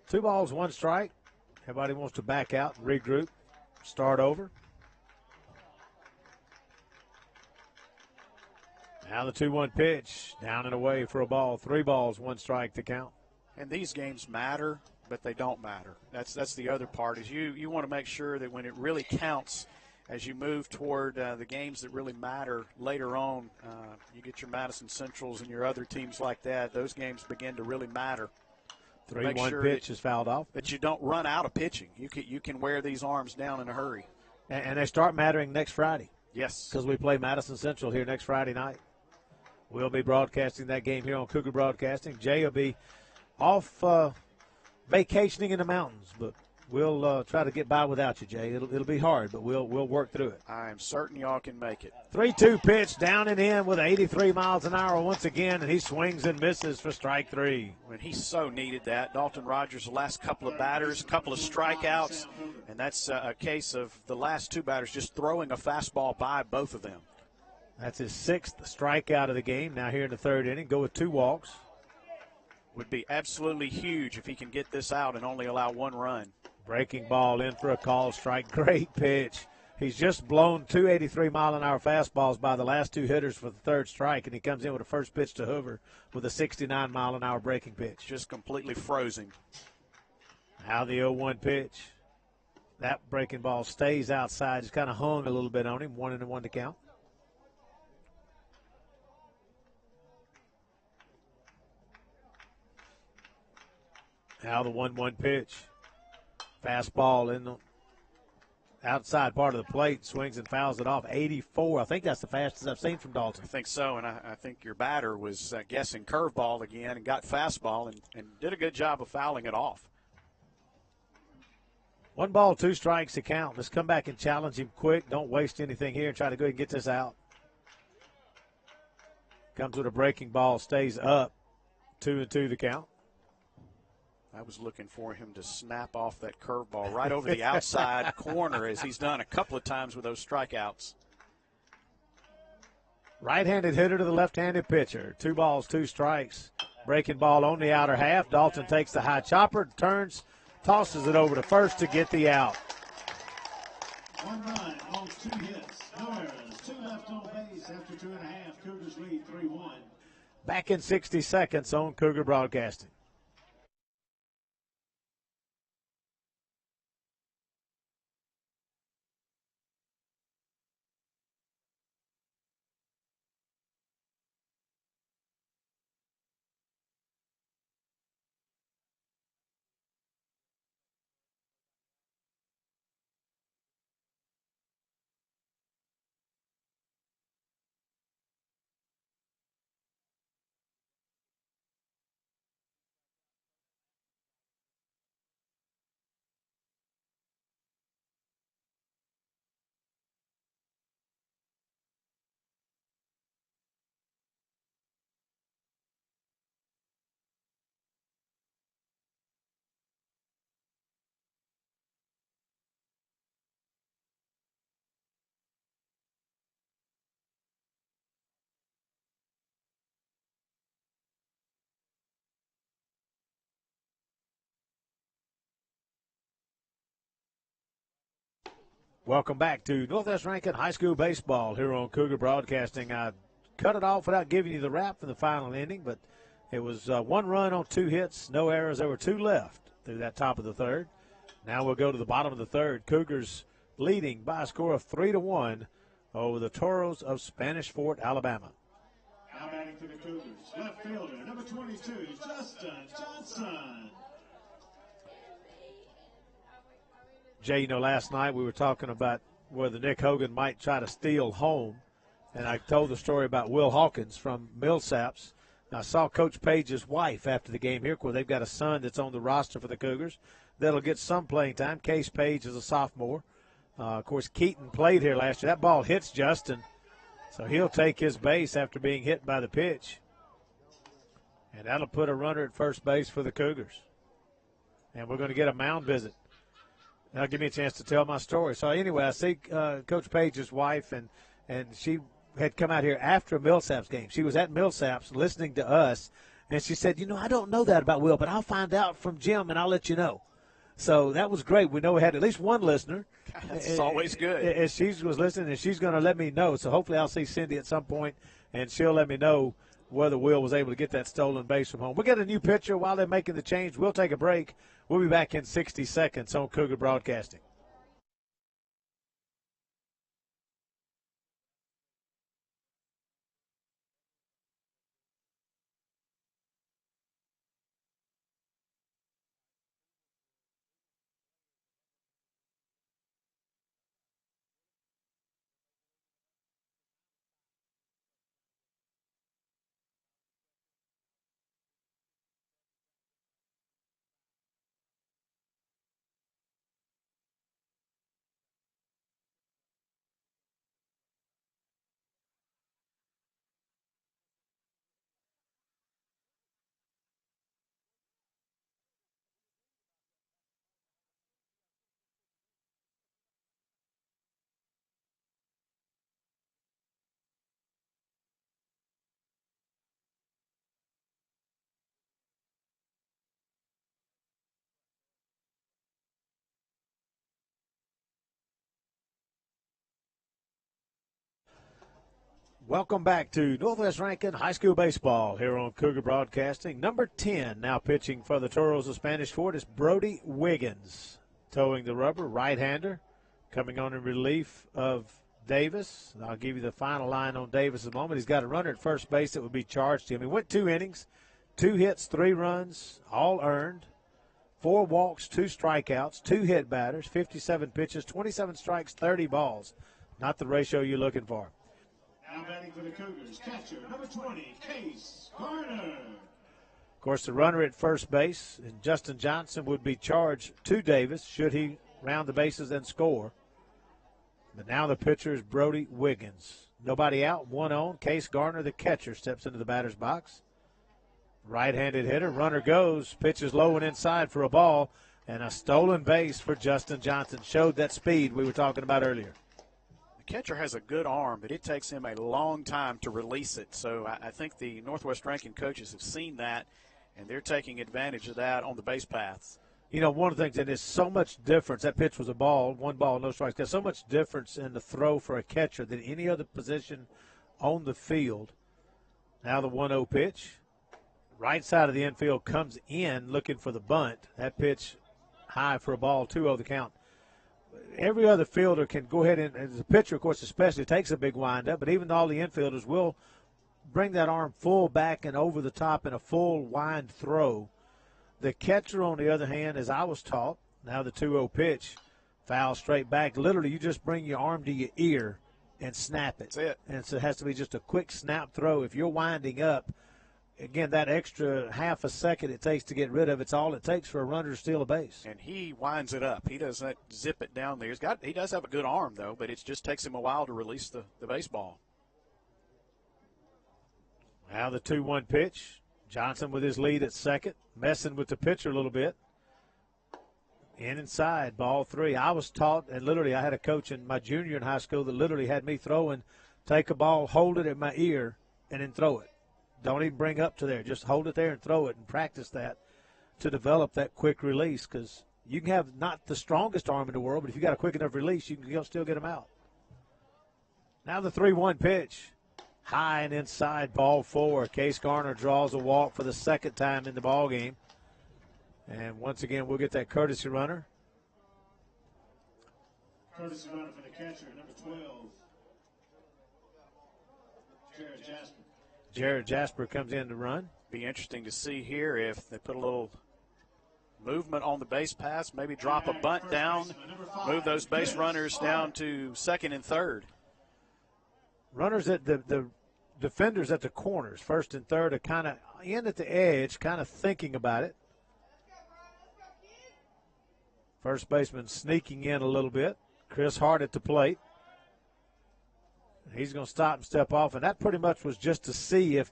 2 balls, 1 strike. Everybody wants to back out and regroup, start over. Now the 2-1 pitch, down and away for a ball. 3 balls, 1 strike to count. And these games matter, but they don't matter. That's the other part, is you want to make sure that when it really counts, as you move toward the games that really matter later on, you get your Madison Centrals and your other teams like that, those games begin to really matter. 3-1 pitch is fouled off. That you don't run out of pitching. You can wear these arms down in a hurry. And they start mattering next Friday. Yes. Because we play Madison Central here next Friday night. We'll be broadcasting that game here on Cougar Broadcasting. Jay will be off vacationing in the mountains, but we'll try to get by without you, Jay. It'll be hard, but we'll work through it. I am certain y'all can make it. 3-2 pitch down and in with 83 miles an hour once again, and he swings and misses for strike 3. When he so needed that. Dalton Rogers, the last couple of batters, couple of strikeouts, and that's a case of the last 2 batters just throwing a fastball by both of them. That's his 6th strikeout of the game. Now here in the 3rd inning, go with 2 walks. Would be absolutely huge if he can get this out and only allow 1 run. Breaking ball in for a call strike. Great pitch. He's just blown 2 83-mile-an-hour fastballs by the last 2 hitters for the 3rd strike, and he comes in with a first pitch to Hoover with a 69-mile-an-hour breaking pitch. Just completely frozen. Now the 0-1 pitch. That breaking ball stays outside. Just kind of hung a little bit on him. 1-1 to count. Now the 1-1 pitch. Fastball in the outside part of the plate, swings and fouls it off. 84. I think that's the fastest I've seen from Dalton. I think so, and I think your batter was guessing curveball again and got fastball and did a good job of fouling it off. 1 ball, 2 strikes to count. Let's come back and challenge him quick. Don't waste anything here and try to go ahead and get this out. Comes with a breaking ball, stays up. 2-2 the count. I was looking for him to snap off that curveball right over the outside corner, as he's done a couple of times with those strikeouts. Right-handed hitter to the left-handed pitcher. 2 balls, 2 strikes. Breaking ball on the outer half. Dalton takes the high chopper, turns, tosses it over to first to get the out. 1 run on 2 hits, no errors, 2 left on base after 2.5. Cougars lead 3-1. Back in 60 seconds on Cougar Broadcasting. Welcome back to Northwest Rankin High School Baseball here on Cougar Broadcasting. I cut it off without giving you the wrap for the final inning, but it was 1 run on 2 hits, no errors. There were 2 left through that top of the third. Now we'll go to the bottom of the third. Cougars leading by a score of 3-1 over the Toros of Spanish Fort, Alabama. Now batting for the Cougars, left fielder, number 22, Justin Johnson. Jay, last night we were talking about whether Nick Hogan might try to steal home, and I told the story about Will Hawkins from Millsaps. I saw Coach Page's wife after the game here. Of course, they've got a son that's on the roster for the Cougars that'll get some playing time. Case Page is a sophomore. Of course, Keaton played here last year. That ball hits Justin, so he'll take his base after being hit by the pitch. And that'll put a runner at first base for the Cougars. And we're going to get a mound visit. That'll give me a chance to tell my story. So anyway, I see Coach Page's wife, and she had come out here after a Millsaps game. She was at Millsaps listening to us, and she said, I don't know that about Will, but I'll find out from Jim, and I'll let you know. So that was great. We know we had at least one listener. That's always good. And she was listening, and she's going to let me know. So hopefully I'll see Cindy at some point, and she'll let me know whether Will was able to get that stolen base from home. We'll get a new pitcher while they're making the change. We'll take a break. We'll be back in 60 seconds on Cougar Broadcasting. Welcome back to Northwest Rankin High School Baseball here on Cougar Broadcasting. Number 10 now pitching for the Toros of Spanish Fort is Brody Wiggins. Towing the rubber, right-hander, coming on in relief of Davis. And I'll give you the final line on Davis in a moment. He's got a runner at first base that would be charged to him. He went 2 innings, 2 hits, 3 runs, all earned, 4 walks, 2 strikeouts, 2 hit batters, 57 pitches, 27 strikes, 30 balls. Not the ratio you're looking for. Now batting for the Cougars, catcher, number 20, Case Garner. Of course, the runner at first base, and Justin Johnson, would be charged to Davis should he round the bases and score. But now the pitcher is Brody Wiggins. Nobody out, 1 on. Case Garner, the catcher, steps into the batter's box. Right-handed hitter, runner goes, pitches low and inside for a ball, and a stolen base for Justin Johnson. Showed that speed we were talking about earlier. Catcher has a good arm, but it takes him a long time to release it. So I think the Northwest Rankin coaches have seen that, and they're taking advantage of that on the base paths. One of the things, and there's so much difference. That pitch was a ball, 1 ball, no strikes. There's so much difference in the throw for a catcher than any other position on the field. Now the 1-0 pitch. Right side of the infield comes in looking for the bunt. That pitch high for a ball, 2-0 the count. Every other fielder can go ahead and the pitcher, of course, especially takes a big windup, but even all the infielders will bring that arm full back and over the top in a full wind throw. The catcher, on the other hand, as I was taught, now the 2-0 pitch, foul straight back. Literally, you just bring your arm to your ear and snap it. That's it. And so it has to be just a quick snap throw. If you're winding up, again, that extra half a second it takes to get rid of it's all it takes for a runner to steal a base. And he winds it up. He doesn't zip it down there. He does have a good arm, though, but it just takes him a while to release the baseball. Now the 2-1 pitch. Johnson with his lead at second, messing with the pitcher a little bit. Inside, ball 3. I was taught, and literally I had a coach in my junior in high school that literally had me throwing, take a ball, hold it at my ear, and then throw it. Don't even bring up to there. Just hold it there and throw it and practice that to develop that quick release because You can have not the strongest arm in the world, but if you got a quick enough release, you can still get them out. Now the 3-1 pitch. High and inside, ball 4. Case Garner draws a walk for the second time in the ball game. And once again, we'll get that courtesy runner. Courtesy runner for the catcher, number 12, Jared Jasper. Jared Jasper comes in to run. Be interesting to see here if they put a little movement on the base pass, maybe drop a bunt down, move those base runners down to second and third. Runners at the defenders at the corners, first and third, are kind of in at the edge, kind of thinking about it. First baseman sneaking in a little bit. Chris Hart at the plate. He's going to stop and step off, and that pretty much was just to see if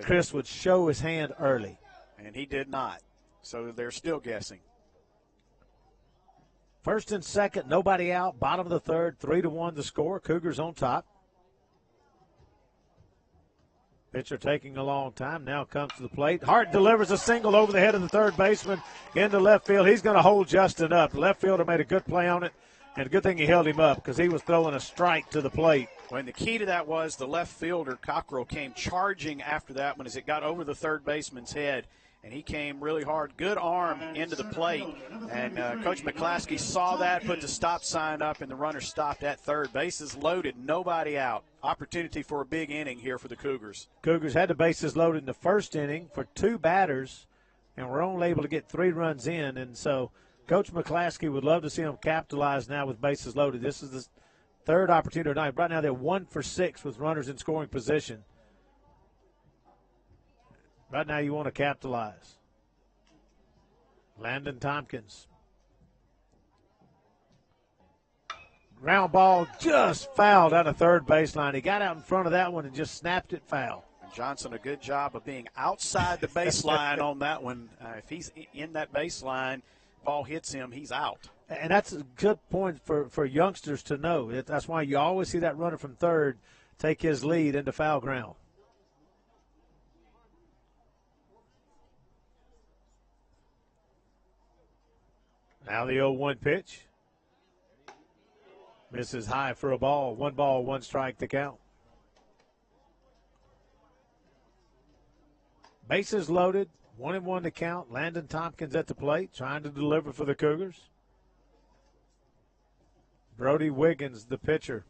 Chris would show his hand early. And he did not. So they're still guessing. First and second, nobody out. Bottom of the third, 3-1 the score. Cougars on top. Pitcher taking a long time. Now comes to the plate. Hart delivers a single over the head of the third baseman into left field. He's going to hold Justin up. The left fielder made a good play on it, and a good thing he held him up because he was throwing a strike to the plate. When the key to that was the left fielder, Cockrell, came charging after that one as it got over the third baseman's head, and he came really hard. Good arm into the plate, and Coach McClaskey saw that, put the stop sign up, and the runner stopped at third. Bases loaded, nobody out. Opportunity for a big inning here for the Cougars. Cougars had the bases loaded in the first inning for 2 batters, and were only able to get 3 runs in, and so Coach McClaskey would love to see them capitalize now with bases loaded. This is the third opportunity tonight. Right now they're 1 for 6 with runners in scoring position. Right now you want to capitalize. Landon Tompkins. Ground ball just fouled out of third baseline. He got out in front of that one and just snapped it foul. Johnson, a good job of being outside the baseline on that one. If he's in that baseline, ball hits him, he's out. And that's a good point for youngsters to know. That's why you always see that runner from third take his lead into foul ground. Now the 0-1 pitch. Misses high for a ball. 1 ball, 1 strike to count. Bases loaded. 1-1 to count. Landon Tompkins at the plate, trying to deliver for the Cougars. Brody Wiggins, the pitcher.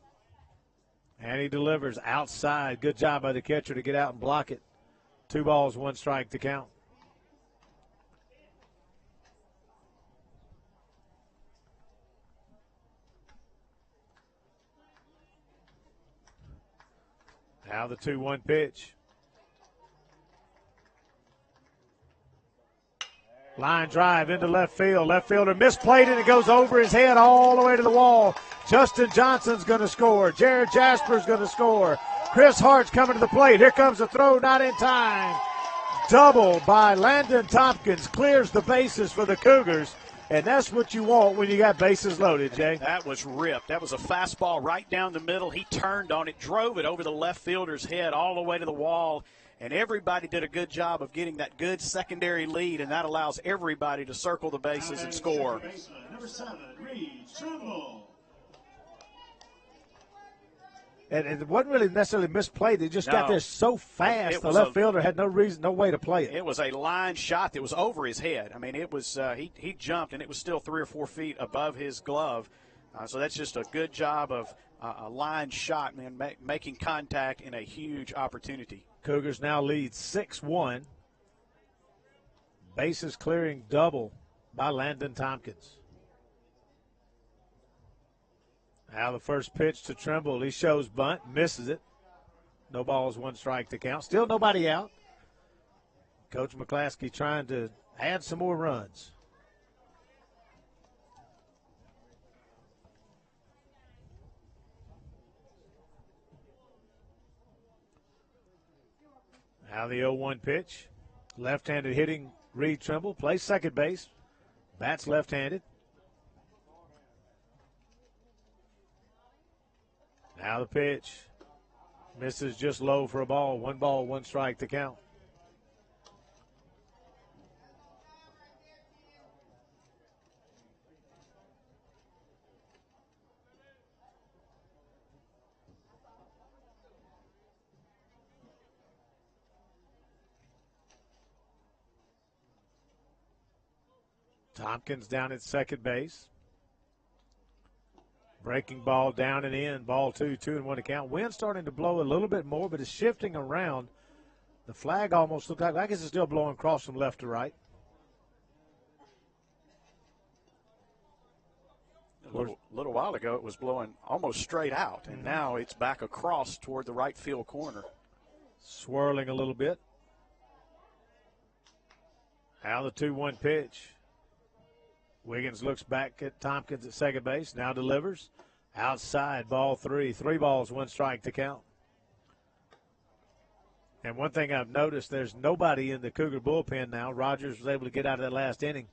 And he delivers outside. Good job by the catcher to get out and block it. 2 balls, 1 strike to count. Now the 2-1 pitch. Line drive into left field. Left fielder misplayed it. It goes over his head all the way to the wall. Justin Johnson's going to score. Jared Jasper's going to score. Chris Hart's coming to the plate. Here comes the throw, not in time. Double by Landon Tompkins clears the bases for the Cougars. And that's what you want when you got bases loaded, Jay. That was ripped. That was a fastball right down the middle. He turned on it, drove it over the left fielder's head all the way to the wall. And everybody did a good job of getting that good secondary lead, and that allows everybody to circle the bases and score. Number 7, Reed Trimble. And it wasn't really necessarily misplayed. It just got there so fast. The left fielder had no way to play it. It was a line shot that was over his head. I mean, it was he jumped, and it was still 3 or 4 feet above his glove. So that's just a good job of a line shot, man, making contact in a huge opportunity. Cougars now lead 6-1. Bases clearing double by Landon Tompkins. Now the first pitch to Trimble. He shows bunt, misses it. No balls, 1 strike to count. Still nobody out. Coach McClaskey trying to add some more runs. Now the 0-1 pitch. Left-handed hitting Reed Trimble. Plays second base. Bats left-handed. Now the pitch. Misses just low for a ball. 1 ball, 1 strike to count. Tompkins down at second base. Breaking ball down and in. Ball 2-1 to count. Wind starting to blow a little bit more, but it's shifting around. The flag almost looked like, I guess it's still blowing across from left to right. A little while ago, it was blowing almost straight out, and now it's back across toward the right field corner. Swirling a little bit. Now the 2-1 pitch. Wiggins looks back at Tompkins at second base. Now delivers. Outside, ball 3. 3 balls, 1 strike to count. And one thing I've noticed, there's nobody in the Cougar bullpen now. Rogers was able to get out of that last inning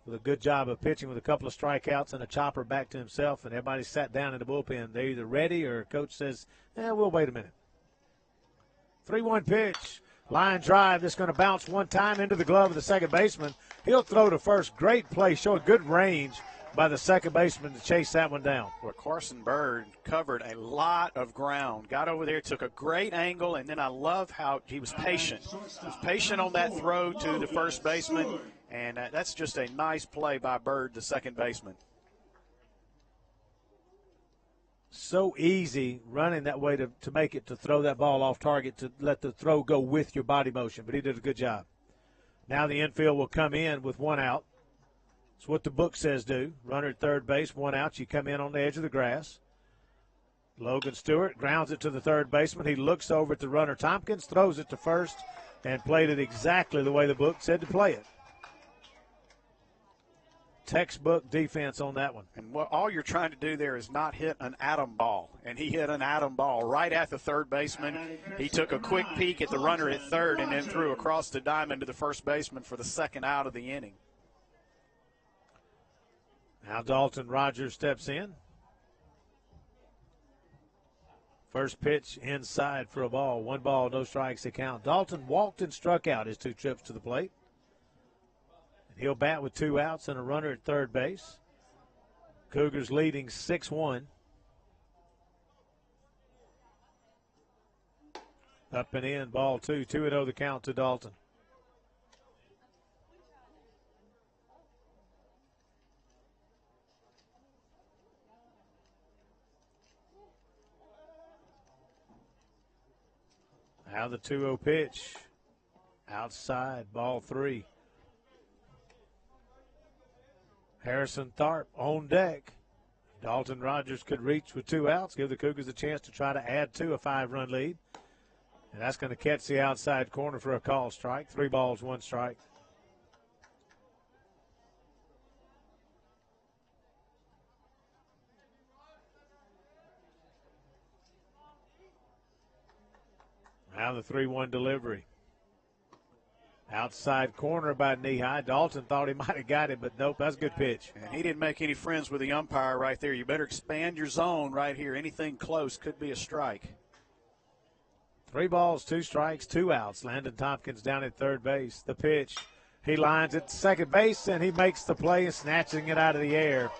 with a good job of pitching with a couple of strikeouts and a chopper back to himself, and everybody sat down in the bullpen. They're either ready or coach says, we'll wait a minute. 3-1 pitch. Line drive. That's going to bounce one time into the glove of the second baseman. He'll throw to first. Great play. Showing good range by the second baseman to chase that one down. Well, Carson Bird covered a lot of ground. Got over there, took a great angle, and then I love how he was patient. He was patient on that throw to the first baseman, and that's just a nice play by Bird, the second baseman. So easy running that way to make it, to throw that ball off target, to let the throw go with your body motion. But he did a good job. Now the infield will come in with 1 out. It's what the book says do. Runner at third base, 1 out. You come in on the edge of the grass. Logan Stewart grounds it to the third baseman. He looks over at the runner. Tompkins throws it to first and played it exactly the way the book said to play it. Textbook defense on that one. And all you're trying to do there is not hit an atom ball. And he hit an atom ball right at the third baseman. He took a quick peek at the runner at third and then threw across the diamond to the first baseman for the second out of the inning. Now Dalton Rogers steps in. First pitch inside for a ball. 1 ball, no strikes to count. Dalton walked and struck out his 2 trips to the plate. He'll bat with 2 outs and a runner at third base. Cougars leading 6-1. Up and in, ball 2. 2-0 the count to Dalton. Now the 2-0 pitch. Outside, ball 3. Harrison Thorpe on deck. Dalton Rogers could reach with 2 outs, give the Cougars a chance to try to add to a 5-run lead. And that's going to catch the outside corner for a call strike. 3 balls, 1 strike. Now the 3-1 delivery. Outside corner by knee-high. Dalton thought he might have got it, but nope, that's a good pitch. And he didn't make any friends with the umpire right there. You better expand your zone right here. Anything close could be a strike. 3 balls, 2 strikes, 2 outs. Landon Tompkins down at third base. The pitch. He lines it to second base, and he makes the play, snatching it out of the air.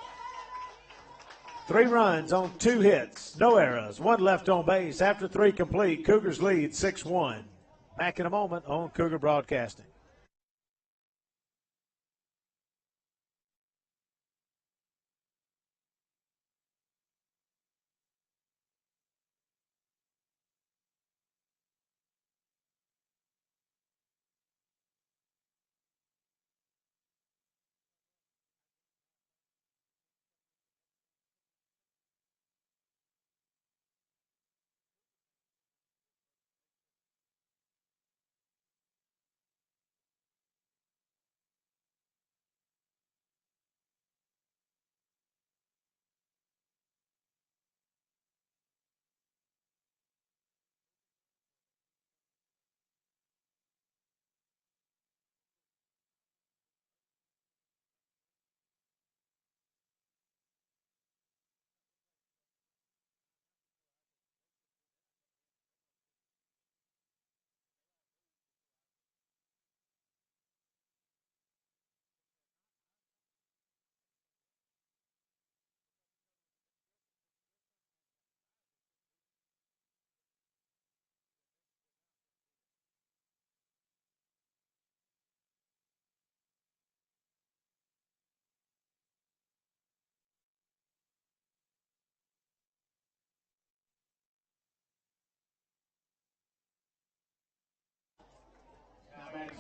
3 runs on 2 hits. No errors. 1 left on base. After 3 complete, Cougars lead 6-1. Back in a moment on Cougar Broadcasting.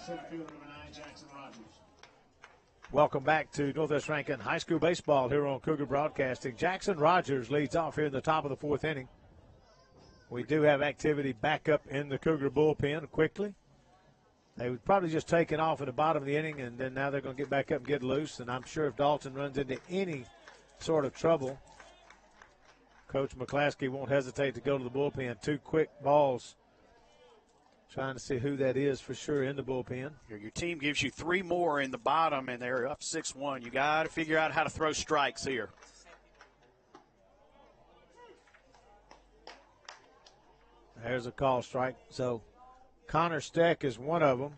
Center fielder number 9, Jackson Rogers. Welcome back to Northwest Rankin High School Baseball here on Cougar Broadcasting. Jackson Rogers leads off here in the top of the 4th inning. We do have activity back up in the Cougar bullpen quickly. They would probably just taken off at the bottom of the inning, and then now they're going to get back up and get loose. And I'm sure if Dalton runs into any sort of trouble, Coach McClaskey won't hesitate to go to the bullpen. 2 quick balls. Trying to see who that is for sure in the bullpen. Your team gives you 3 more in the bottom, and they're up 6-1. You got to figure out how to throw strikes here. There's a call strike. So Connor Steck is one of them.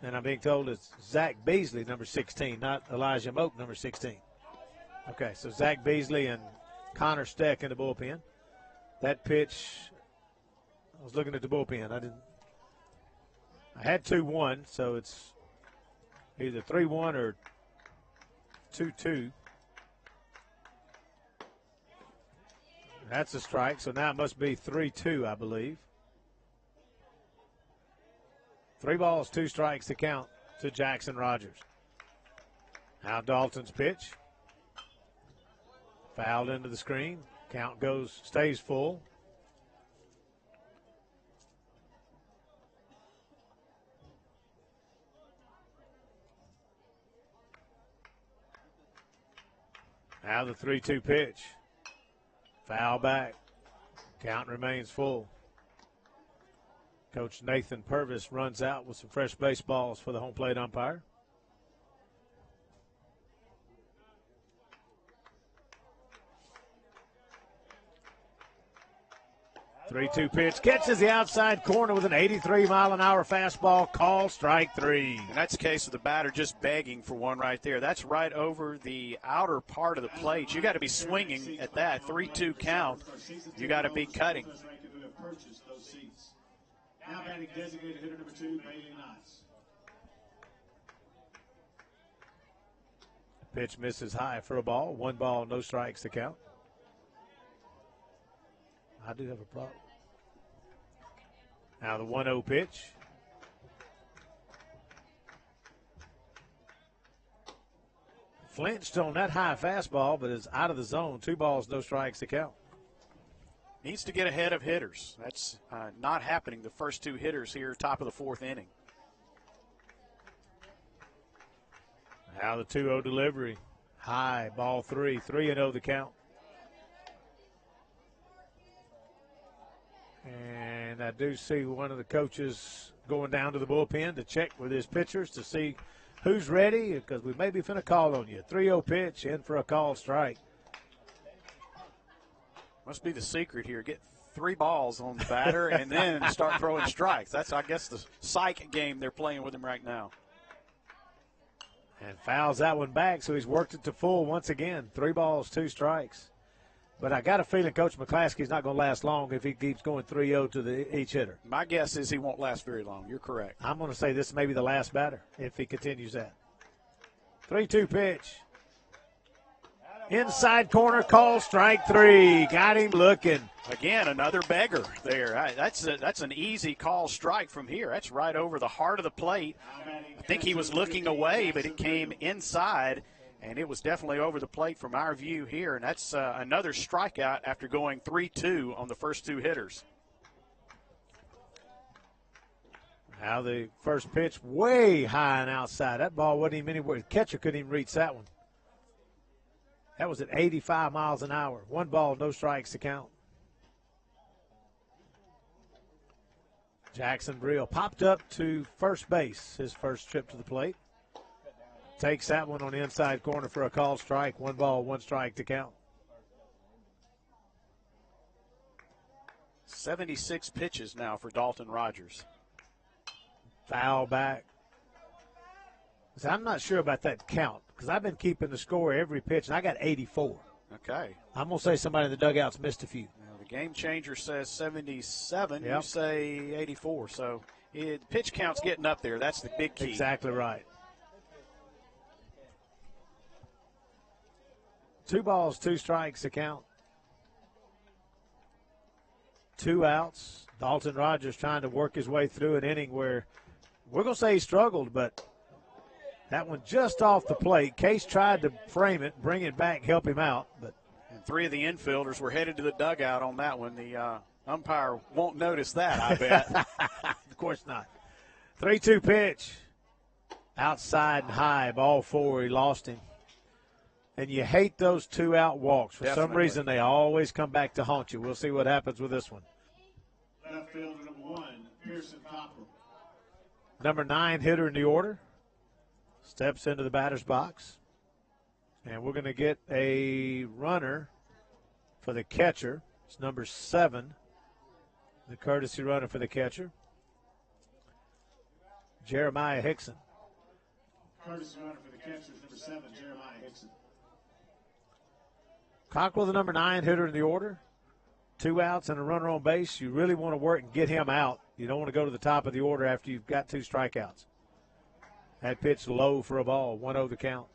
And I'm being told it's Zach Beasley, number 16, not Elijah Moak, number 16. Okay, so Zach Beasley and Connor Steck in the bullpen. That pitch, I was looking at the bullpen. I had 2-1, so it's either 3-1 or 2-2. That's a strike, so now it must be 3-2, I believe. 3 balls, 2 strikes to count to Jackson Rogers. Now Dalton's pitch. Fouled into the screen. Count stays full. Now the 3-2 pitch. Foul back. Count remains full. Coach Nathan Purvis runs out with some fresh baseballs for the home plate umpire. 3-2 pitch. Catches the outside corner with an 83-mile-an-hour fastball. Call strike 3. And that's the case of the batter just begging for one right there. That's right over the outer part of the plate. You got to be swinging at that 3-2 count. You got to be cutting. Now batting designated hitter number 2, Bailey Knotts. Pitch misses high for a ball. 1 ball, no strikes to count. I do have a problem. Now the 1-0 pitch. Flinched on that high fastball, but is out of the zone. 2 balls, no strikes to count. Needs to get ahead of hitters. That's not happening. The first 2 hitters here, top of the 4th inning. Now the 2-0 delivery. High, ball 3. 3-0 the count. And I do see one of the coaches going down to the bullpen to check with his pitchers to see who's ready, because we may be finna call on you. 3-0 pitch, in for a call strike. Must be the secret here. Get 3 balls on the batter and then start throwing strikes. That's, I guess, the psych game they're playing with him right now. And fouls that one back, so he's worked it to full once again. 3 balls, 2 strikes. But I got a feeling Coach McClaskey's not going to last long if he keeps going 3-0 to each hitter. My guess is he won't last very long. You're correct. I'm going to say this may be the last batter if he continues that. 3-2 pitch. Inside corner, call strike 3. Got him looking. Again, another beggar there. That's an easy call strike from here. That's right over the heart of the plate. I think he was looking away, but it came inside. And it was definitely over the plate from our view here. And that's another strikeout after going 3-2 on the first 2 hitters. Now the first pitch way high and outside. That ball wasn't even anywhere. The catcher couldn't even reach that one. That was at 85 miles an hour. 1 ball, no strikes to count. Jackson Brill popped up to first base, his first trip to the plate. Takes that one on the inside corner for a call strike. 1 ball, 1 strike to count. 76 pitches now for Dalton Rogers. Foul back. So I'm not sure about that count because I've been keeping the score every pitch, and I got 84. Okay. I'm going to say somebody in the dugout's missed a few. Now, the game changer says 77. Yep. You say 84. So pitch count's getting up there. That's the big key. Exactly right. 2 balls, 2 strikes to count. 2 outs. Dalton Rogers trying to work his way through an inning where we're going to say he struggled, but that one just off the plate. Case tried to frame it, bring it back, help him out. But and 3 of the infielders were headed to the dugout on that one. The umpire won't notice that, I bet. Of course not. 3-2 pitch. Outside and high, ball 4. He lost him. And you hate those 2-out walks. For some reason, they always come back to haunt you. We'll see what happens with this one. Left fielder number 1, Pearson Cockrell. Number 9 hitter in the order. Steps into the batter's box. And we're going to get a runner for the catcher. It's number 7, the courtesy runner for the catcher, Jeremiah Hickson. Courtesy runner for the catcher is number 7, Jeremiah Hickson. Cockrell, the number 9 hitter in the order. 2 outs and a runner on base. You really want to work and get him out. You don't want to go to the top of the order after you've got 2 strikeouts. That pitch low for a ball, 1-0 the count.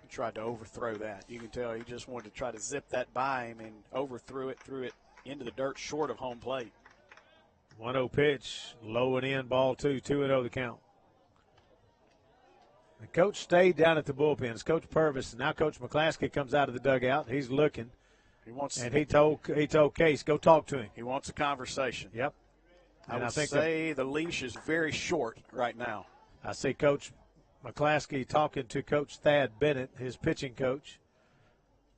He tried to overthrow that. You can tell he just wanted to try to zip that by him and overthrew it, threw it into the dirt short of home plate. 1-0 pitch, low and in, ball 2, 2-0 the count. The coach stayed down at the bullpen. It's Coach Purvis. Now Coach McClaskey comes out of the dugout. He's looking. He told Case, go talk to him. He wants a conversation. Yep. I would say the leash is very short right now. I see Coach McClaskey talking to Coach Thad Bennett, his pitching coach.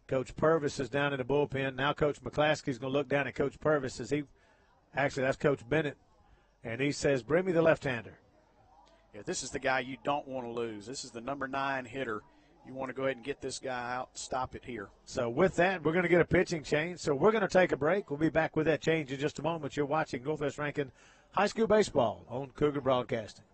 Coach Purvis is down in the bullpen. Now Coach McClaskey's going to look down at Coach Purvis that's Coach Bennett, and he says, bring me the left-hander. Yeah, this is the guy you don't want to lose. This is the number 9 hitter. You want to go ahead and get this guy out, stop it here. So with that, we're going to get a pitching change. So we're going to take a break. We'll be back with that change in just a moment. You're watching Northwest Rankin High School Baseball on Cougar Broadcasting.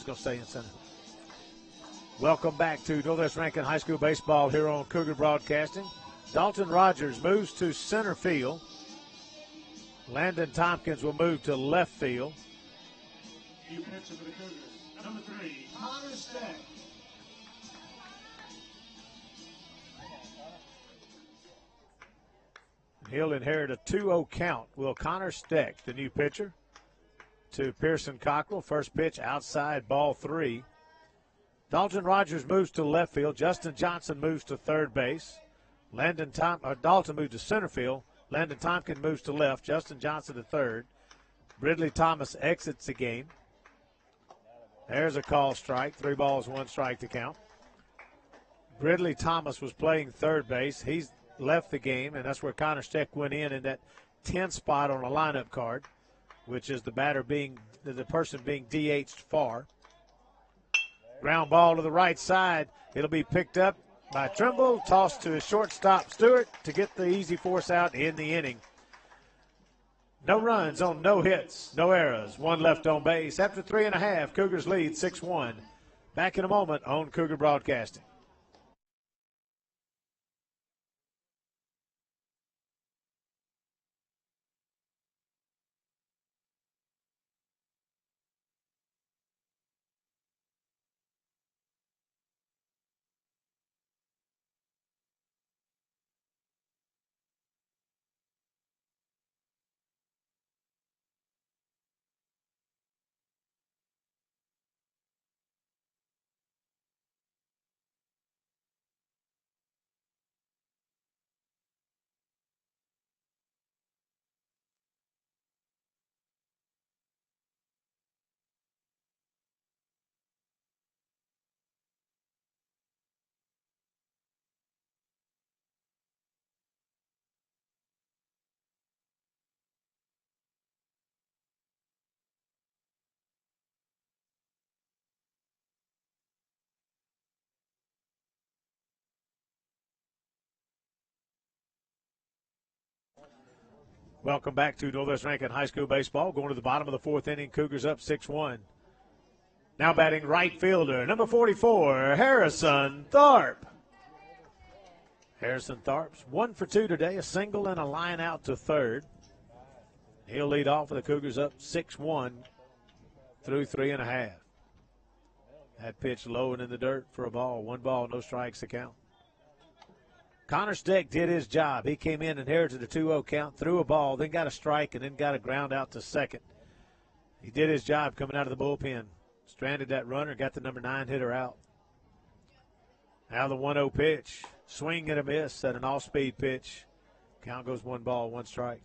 Going to stay in center. Welcome back to Northwest Rankin High School Baseball here on Cougar Broadcasting. Dalton Rogers moves to center field. Landon Tompkins will move to left field. New pitcher for the Cougars, number 3, Connor Steck. He'll inherit a 2-0 count. Will Connor Steck, the new pitcher, to Pearson Cockrell. First pitch outside, ball 3. Dalton Rogers moves to left field. Justin Johnson moves to third base. Dalton moves to center field. Landon Tompkins moves to left. Justin Johnson to third. Ridley Thomas exits the game. There's a call strike. 3 balls, 1 strike to count. Ridley Thomas was playing third base. He's left the game, and that's where Connor Steck went in that 10 spot on a lineup card. which is the person being DH'd far. Ground ball to the right side. It'll be picked up by Trimble, tossed to his shortstop Stewart to get the easy force out in the inning. No runs on no hits, no errors, one left on base. After 3.5, Cougars lead 6-1. Back in a moment on Cougar Broadcasting. Welcome back to Northwest Rankin High School baseball. Going to the bottom of the fourth inning, Cougars up 6-1. Now batting right fielder, number 44, Harrison Thorpe. Harrison Thorpe's 1 for 2 today, a single and a line out to third. He'll lead off with the Cougars up 6-1 through 3.5. That pitch low and in the dirt for a ball. 1 ball, no strikes to count. Connor Steck did his job. He came in, inherited a 2-0 count, threw a ball, then got a strike, and then got a ground out to second. He did his job coming out of the bullpen. Stranded that runner, got the number 9 hitter out. Now the 1-0 pitch. Swing and a miss at an off-speed pitch. Count goes 1 ball, 1 strike.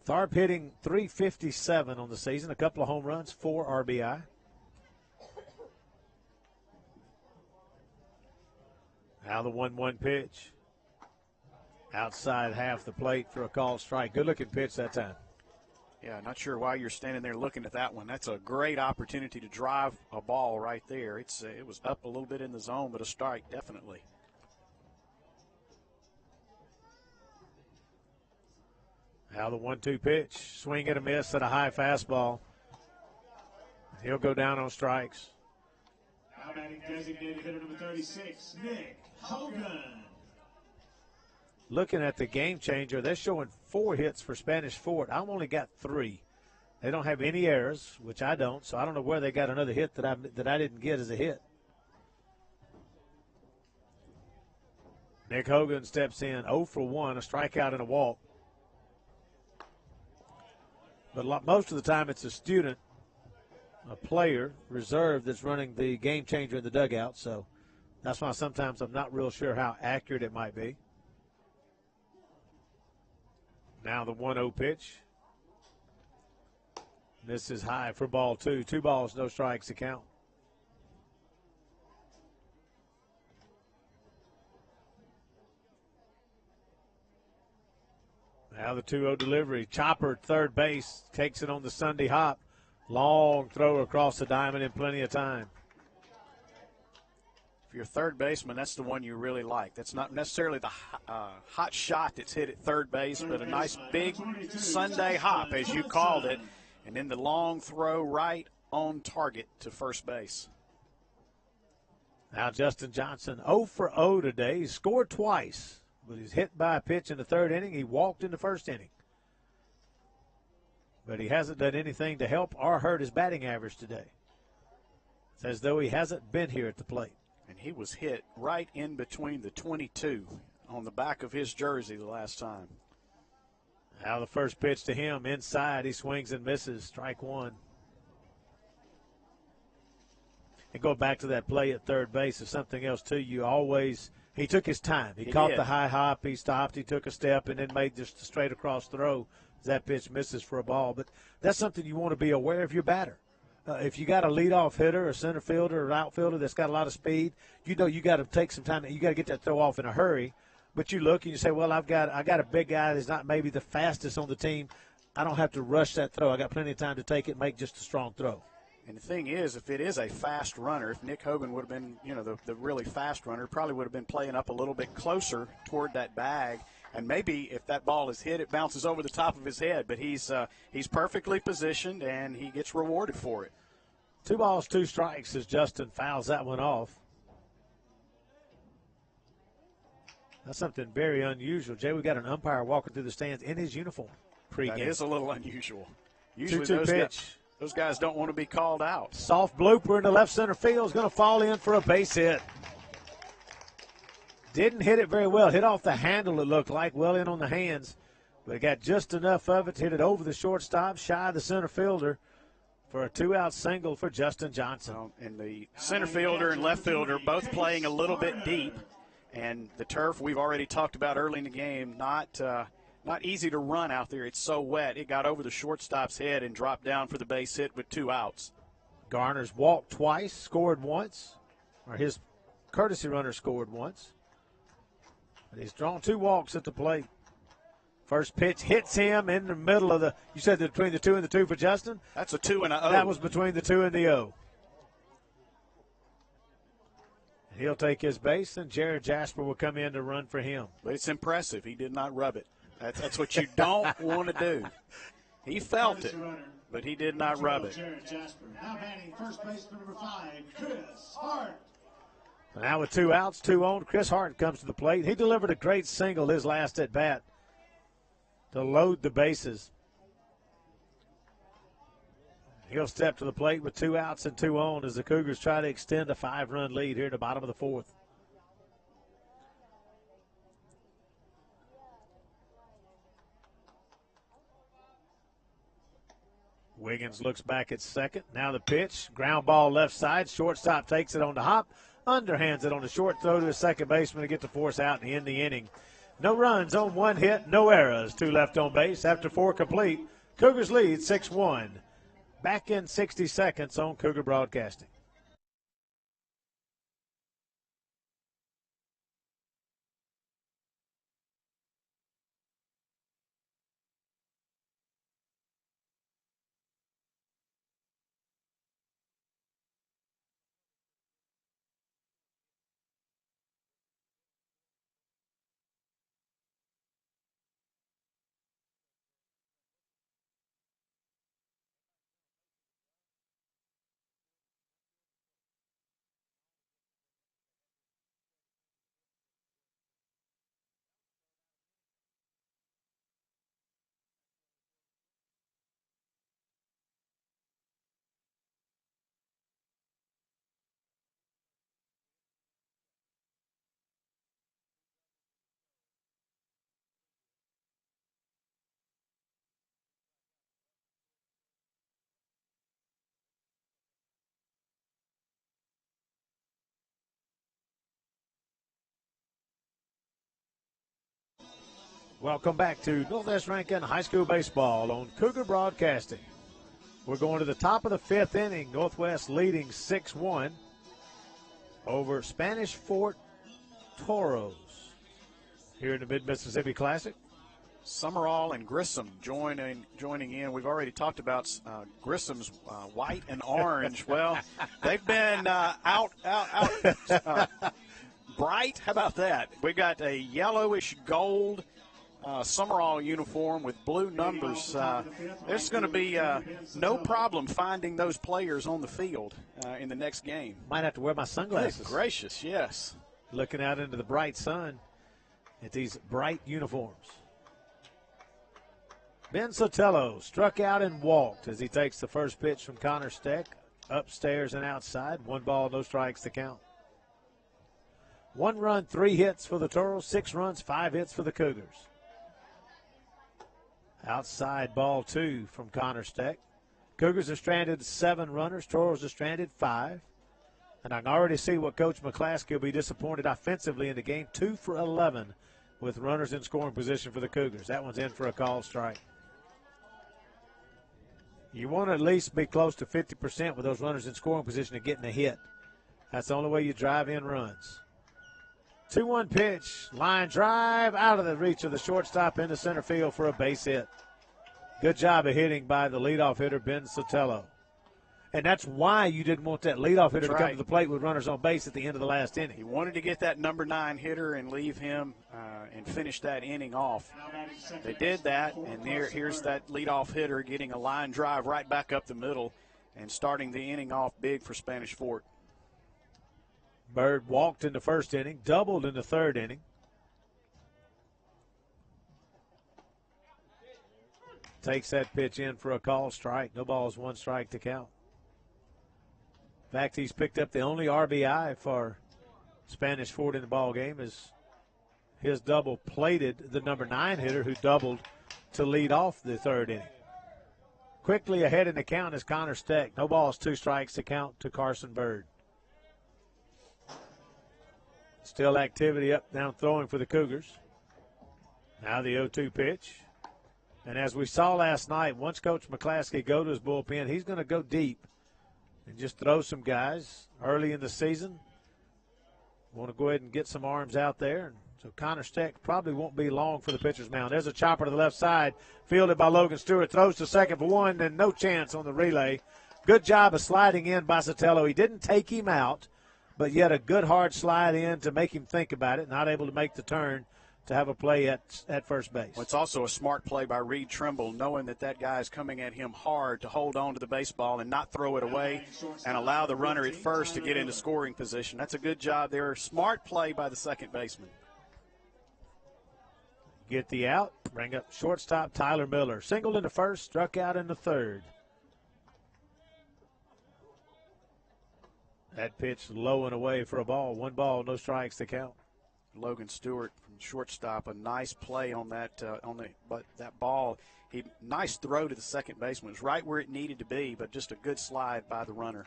Thorpe hitting .357 on the season, a couple of home runs, 4 RBI. Now the 1-1 pitch. Outside half the plate for a called strike. Good-looking pitch that time. Yeah, not sure why you're standing there looking at that one. That's a great opportunity to drive a ball right there. It was up a little bit in the zone, but a strike definitely. Now the 1-2 pitch. Swing and a miss at a high fastball. He'll go down on strikes. Now batting designated hitter number 36, Nick Hogan. Looking at the game changer, they're showing 4 hits for Spanish Fort. I've only got 3. They don't have any errors, which I don't, so I don't know where they got another hit that I didn't get as a hit. Nick Hogan steps in 0 for 1, a strikeout and a walk. But most of the time it's a student, a player, reserve that's running the game changer in the dugout, so that's why sometimes I'm not real sure how accurate it might be. Now the 1-0 pitch. This is high for ball 2. 2 balls, no strikes to count. Now the 2-0 delivery. Chopper at third base takes it on the Sunday hop. Long throw across the diamond in plenty of time. If you're a third baseman, that's the one you really like. That's not necessarily the hot shot that's hit at third base, but a nice big Sunday hop, as you called it, and then the long throw right on target to first base. Now Justin Johnson 0 for 0 today. He scored twice, but he's hit by a pitch in the third inning. He walked in the first inning. But he hasn't done anything to help or hurt his batting average today. It's as though he hasn't been here at the plate. And he was hit right in between the 22 on the back of his jersey the last time. Now the first pitch to him inside. He swings and misses. Strike 1. And go back to that play at third base is something else too. He took his time. He caught the high hop. He stopped. He took a step and then made just a straight across throw. That pitch misses for a ball. But that's something you want to be aware of your batter. If you got a leadoff hitter, a center fielder, or outfielder that's got a lot of speed, you know you got to take some time. You got to get that throw off in a hurry, But you look and you say, well, I got a big guy that's not maybe the fastest on the team. I don't have to rush that throw. I got plenty of time to take it and make just a strong throw. And the thing is, if it is a fast runner, if Nick Hogan would have been, the really fast runner, probably would have been playing up a little bit closer toward that bag. And maybe if that ball is hit, it bounces over the top of his head. But he's perfectly positioned, and he gets rewarded for it. 2 balls, 2 strikes as Justin fouls that one off. That's something very unusual. Jay, we got an umpire walking through the stands in his uniform pregame. That is a little unusual. Usually 2-2 pitch. Those guys don't want to be called out. Soft blooper in the left center field is going to fall in for a base hit. Didn't hit it very well. Hit off the handle, it looked like, well in on the hands. But it got just enough of it to hit it over the shortstop, shy of the center fielder for a 2-out single for Justin Johnson. And the center fielder and left fielder both playing a little bit deep. And the turf we've already talked about early in the game, not easy to run out there. It's so wet. It got over the shortstop's head and dropped down for the base hit with 2 outs. Garner's walked twice, scored once, or his courtesy runner scored once. But he's drawn 2 walks at the plate. First pitch hits him in the middle of you said between the 2 and the 2 for Justin? That's a 2 and a 0. That was between the 2 and the 0. He'll take his base, and Jared Jasper will come in to run for him. But it's impressive. He did not rub it. That's what you don't want to do. He felt it, but he did not rub it. Jared Jasper. Now batting first base number 5, Chris Hart. Now with 2 outs, 2 on, Chris Hart comes to the plate. He delivered a great single his last at bat to load the bases. He'll step to the plate with 2 outs and 2 on as the Cougars try to extend a 5-run lead here at the bottom of the 4th. Wiggins looks back at second. Now the pitch. Ground ball left side. Shortstop takes it on the hop. Underhands it on the short throw to his second baseman to get the force out and end the inning. No runs on 1 hit, no errors. 2 left on base after 4 complete. Cougars lead 6-1. Back in 60 seconds on Cougar Broadcasting. Welcome back to Northwest Rankin High School Baseball on Cougar Broadcasting. We're going to the top of the 5th inning. Northwest leading 6-1 over Spanish Fort Toros here in the Mid-Mississippi Classic. Summerall and Grissom joining in. We've already talked about Grissom's white and orange. Well, they've been out bright. How about that? We got a yellowish gold Summerall uniform with blue numbers. There's going to be no problem finding those players on the field in the next game. Might have to wear my sunglasses. Good gracious, yes. Looking out into the bright sun at these bright uniforms. Ben Sotelo struck out and walked as he takes the first pitch from Connor Steck. Upstairs and outside. 1 ball, no strikes to count. 1 run, 3 hits for the Toros. 6 runs, 5 hits for the Cougars. Outside ball 2 from Connor Steck. Cougars have stranded 7 runners. Toros have stranded 5. And I can already see what Coach McClaskey will be disappointed offensively in the game. 2 for 11 with runners in scoring position for the Cougars. That one's in for a called strike. You want to at least be close to 50% with those runners in scoring position and getting a hit. That's the only way you drive in runs. 2-1 pitch. Line drive out of the reach of the shortstop into center field for a base hit. Good job of hitting by the leadoff hitter, Ben Sotelo. And that's why you didn't want that leadoff hitter to come to the plate with runners on base at the end of the last inning. He wanted to get that number 9 hitter and leave him and finish that inning off. They did that, and here's that leadoff hitter getting a line drive right back up the middle and starting the inning off big for Spanish Fort. Bird walked in the first inning, doubled in the third inning. Takes that pitch in for a call strike. No balls, 1 strike to count. In fact, he's picked up the only RBI for Spanish Fort in the ball game as his double plated the number 9 hitter who doubled to lead off the third inning. Quickly ahead in the count is Connor Steck. No balls, 2 strikes to count to Carson Bird. Still activity up, down throwing for the Cougars. Now the 0-2 pitch. And as we saw last night, once Coach McClaskey go to his bullpen, he's going to go deep and just throw some guys early in the season. Want to go ahead and get some arms out there. So Connor Steck probably won't be long for the pitcher's mound. There's a chopper to the left side, fielded by Logan Stewart. Throws to second for 1, and no chance on the relay. Good job of sliding in by Sotelo. He didn't take him out, but yet a good hard slide in to make him think about it. Not able to make the turn to have a play at first base. Well, it's also a smart play by Reed Trimble, knowing that guy is coming at him hard to hold on to the baseball and not throw it away and allow the runner at first to get into scoring position. That's a good job there. Smart play by the second baseman. Get the out, bring up shortstop Tyler Miller. Singled in the first, struck out in the third. That pitch low and away for a ball. 1 ball, no strikes to count. Logan Stewart from shortstop, a nice play on that that ball. Nice throw to the second baseman. It was right where it needed to be, but just a good slide by the runner.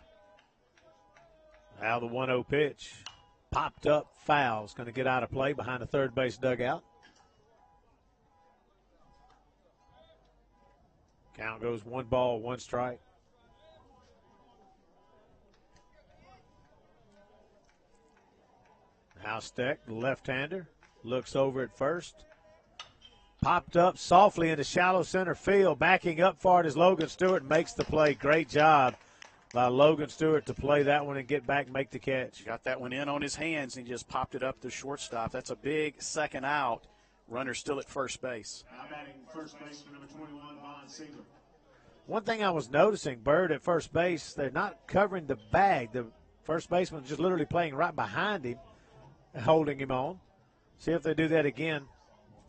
Now the 1-0 pitch. Popped up, foul. It's going to get out of play behind the third base dugout. Count goes 1 ball, 1 strike. Now Steck, the left-hander, looks over at first. Popped up softly into shallow center field. Backing up for it is Logan Stewart, makes the play. Great job by Logan Stewart to play that one and get back and make the catch. Got that one in on his hands, and he just popped it up to shortstop. That's a big second out. Runner still at first base. Now batting first baseman number 21, Vaughn Siegler. One thing I was noticing, Bird at first base, they're not covering the bag. The first baseman's just literally playing right behind him, holding him on. See if they do that again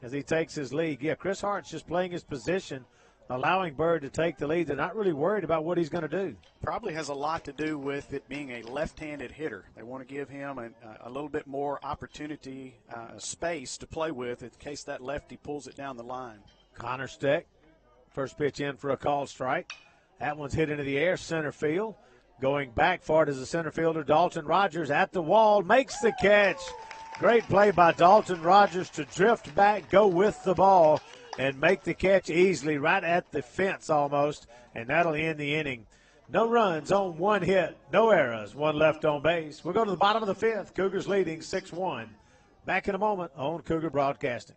as he takes his lead. Yeah, Chris Hart's just playing his position, allowing Bird to take the lead. They're not really worried about what he's going to do. Probably has a lot to do with it being a left-handed hitter. They want to give him a little bit more opportunity, space to play with in case that lefty pulls it down the line. Connor Steck, first pitch in for a called strike. That one's hit into the air, center field. Going back for it is the center fielder, Dalton Rogers, at the wall, makes the catch. Great play by Dalton Rogers to drift back, go with the ball, and make the catch easily right at the fence almost, and that'll end the inning. No runs on 1 hit, no errors, 1 left on base. We'll go to the bottom of the 5th. Cougars leading 6-1. Back in a moment on Cougar Broadcasting.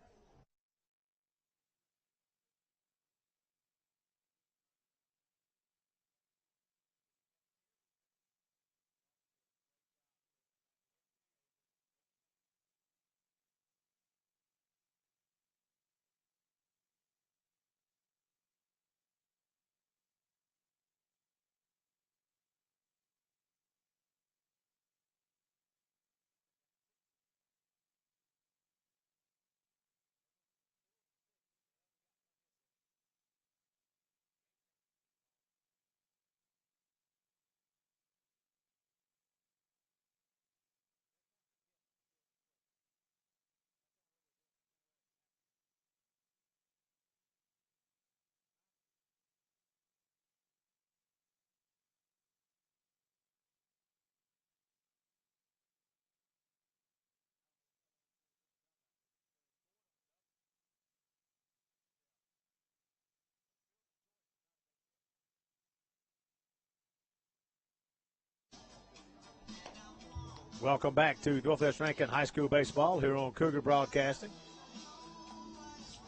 Welcome back to Northwest Rankin High School Baseball here on Cougar Broadcasting.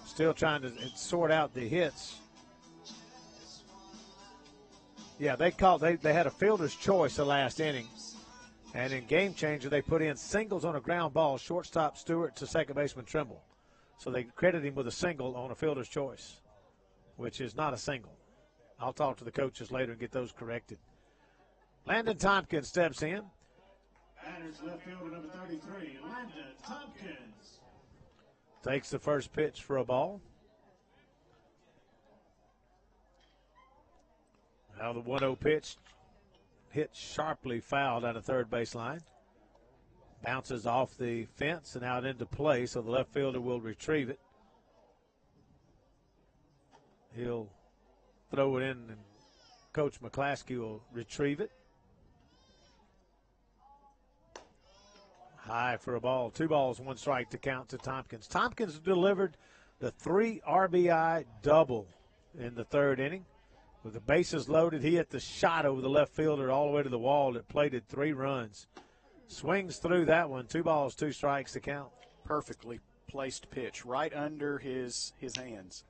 Still trying to sort out the hits. Yeah, they had a fielder's choice the last inning. And in Game Changer, they put in singles on a ground ball, shortstop Stewart to second baseman Trimble. So they credit him with a single on a fielder's choice, which is not a single. I'll talk to the coaches later and get those corrected. Landon Tompkins steps in. Batters left fielder number 33, Landon Tompkins. Takes the first pitch for a ball. Now the 1-0 pitch hit sharply fouled out of third baseline. Bounces off the fence and out into play, so the left fielder will retrieve it. He'll throw it in, and Coach McClaskey will retrieve it. High for a ball. 2 balls, 1 strike to count to Tompkins. Tompkins delivered the 3 RBI double in the third inning. With the bases loaded, he hit the shot over the left fielder all the way to the wall that plated 3 runs. Swings through that one. 2 balls, 2 strikes to count. Perfectly placed pitch right under his hands.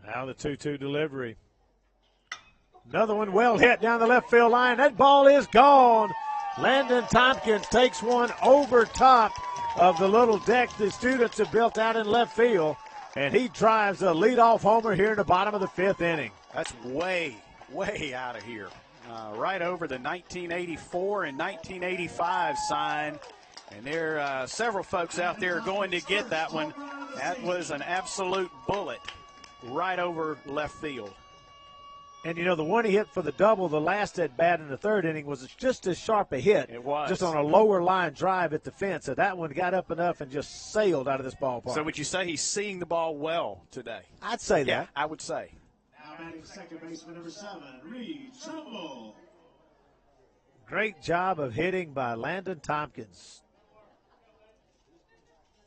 Now the 2-2 delivery. Another one well hit down the left field line. That ball is gone. Landon Tompkins takes one over top of the little deck the students have built out in left field, and he drives a leadoff homer here in the bottom of the 5th inning. That's way, way out of here. Right over the 1984 and 1985 sign. And there are several folks out there going to get that one. That was an absolute bullet right over left field. And, you know, the one he hit for the double, the last at bat in the third inning, was just as sharp a hit. It was. Just on a lower line drive at the fence. So that one got up enough and just sailed out of this ballpark. So would you say he's seeing the ball well today? I'd say Yeah, that. I would say. Now batting second baseman number 7, Reed Trimble. Great job of hitting by Landon Tompkins.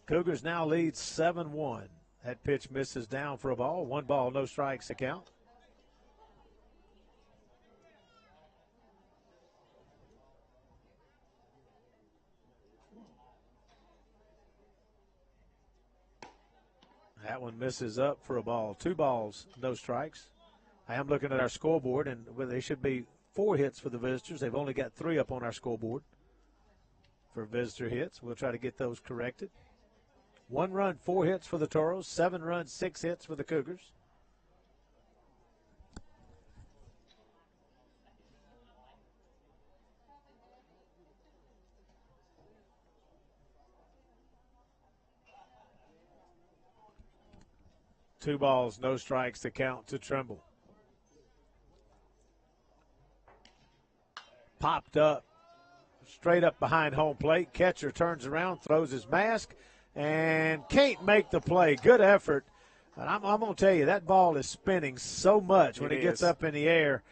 Cougars now lead 7-1. That pitch misses down for a ball. 1 ball, no strikes to count. That one misses up for a ball. 2 balls, no strikes. I am looking at our scoreboard, and they should be 4 hits for the visitors. They've only got 3 up on our scoreboard for visitor hits. We'll try to get those corrected. 1 run, 4 hits for the Toros. 7 runs, 6 hits for the Cougars. Two balls, no strikes to count to Trimble. Popped up, straight up behind home plate. Catcher turns around, throws his mask, and can't make the play. Good effort. And I'm going to tell you, that ball is spinning so much when it gets up in the air.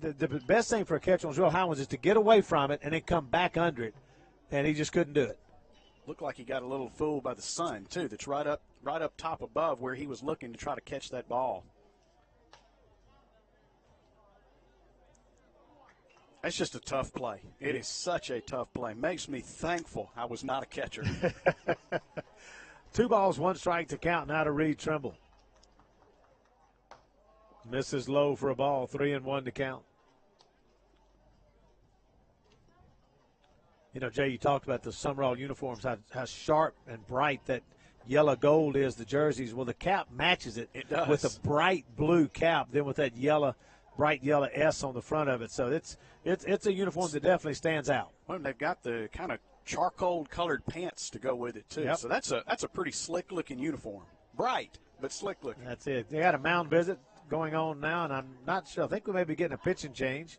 The best thing for a catcher on real high ones is to get away from it and then come back under it, and he just couldn't do it. Looked like he got a little fooled by the sun, too. That's right up top above where he was looking to try to catch that ball. That's just a tough play. It is such a tough play. Makes me thankful I was not a catcher. 2 balls, 1 strike to count now to Reed Trimble. Misses low for a ball, 3-1 to count. You know, Jay, you talked about the Summerall uniforms, how sharp and bright that yellow gold is, the jerseys. Well, the cap matches it. It does. With a bright blue cap, then with that bright yellow S on the front of it. So it's a uniform that definitely stands out. Well, they've got the kind of charcoal-colored pants to go with it, too. Yep. So that's a pretty slick-looking uniform. Bright, but slick-looking. That's it. They got a mound visit going on now, and I'm not sure. I think we may be getting a pitching change.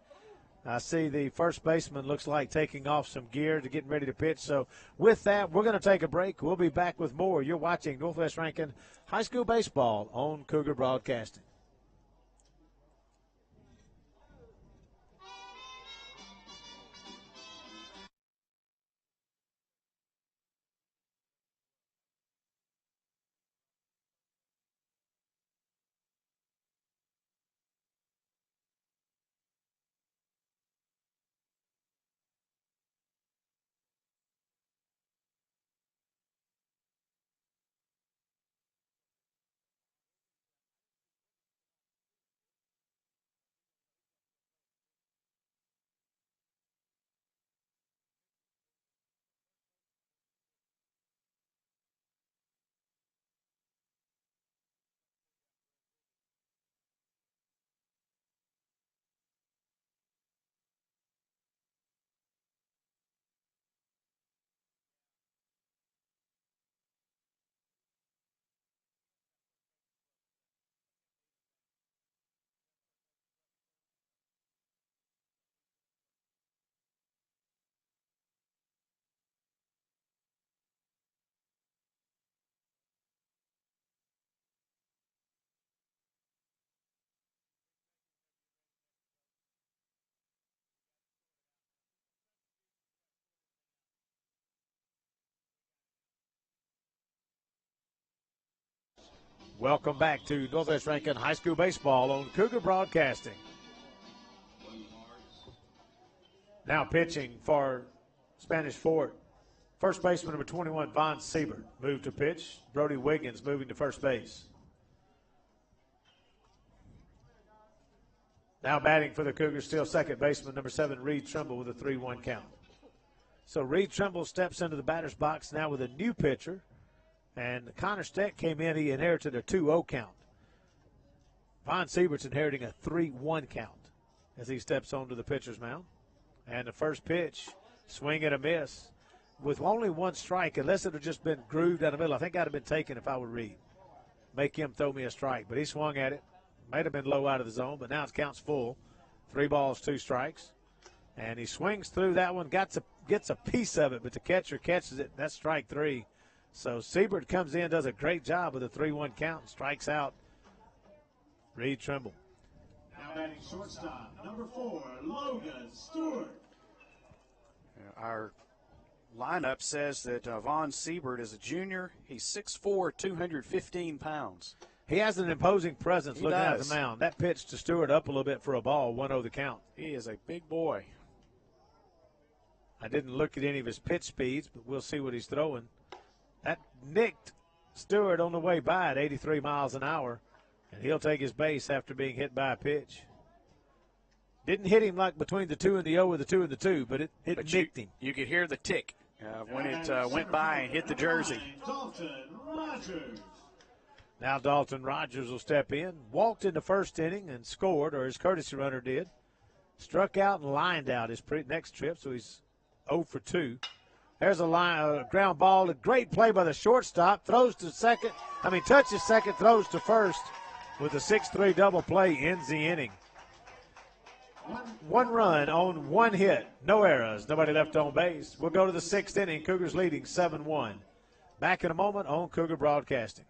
I see the first baseman looks like taking off some gear to getting ready to pitch. So with that, we're going to take a break. We'll be back with more. You're watching Northwest Rankin High School Baseball on Cougar Broadcasting. Welcome back to Northwest Rankin High School Baseball on Cougar Broadcasting. Now pitching for Spanish Fort. First baseman number 21, Von Siebert, moved to pitch. Brody Wiggins moving to first base. Now batting for the Cougars, still second baseman number 7, Reed Trimble, with a 3-1 count. So Reed Trimble steps into the batter's box now with a new pitcher. And Connor Steck came in, he inherited a 2-0 count. Von Siebert's inheriting a 3-1 count as he steps onto the pitcher's mound. And the first pitch, swing and a miss. With only one strike, unless it had just been grooved down the middle, I think I'd have been taken if I were Reed. Make him throw me a strike. But he swung at it. Might have been low out of the zone, but now it counts full. 3 balls, 2 strikes. And he swings through that one, gets a piece of it, but the catcher catches it. That's strike 3. So Siebert comes in, does a great job with a 3-1 count, and strikes out Reed Trimble. Now batting shortstop, number 4, Logan Stewart. Our lineup says that Von Siebert is a junior. He's 6'4", 215 pounds. He has an imposing presence He looking does. at the mound. That pitch to Stewart up a little bit for a ball, 1-0 the count. He is a big boy. I didn't look at any of his pitch speeds, but we'll see what he's throwing. That nicked Stewart on the way by at 83 miles an hour, and he'll take his base after being hit by a pitch. Didn't hit him like between the 2 and the 0 or the 2 and the 2, but it nicked him. You could hear the tick when it went by and hit the jersey. Dalton Rogers. Now Dalton Rogers will step in. Walked in the first inning and scored, or his courtesy runner did. Struck out and lined out his next trip, so he's 0 for 2. There's a ground ball. A great play by the shortstop. Touches second, throws to first with a 6-3 double play, ends the inning. 1 run on 1 hit. No errors. Nobody left on base. We'll go to the 6th inning. Cougars leading 7-1. Back in a moment on Cougar Broadcasting.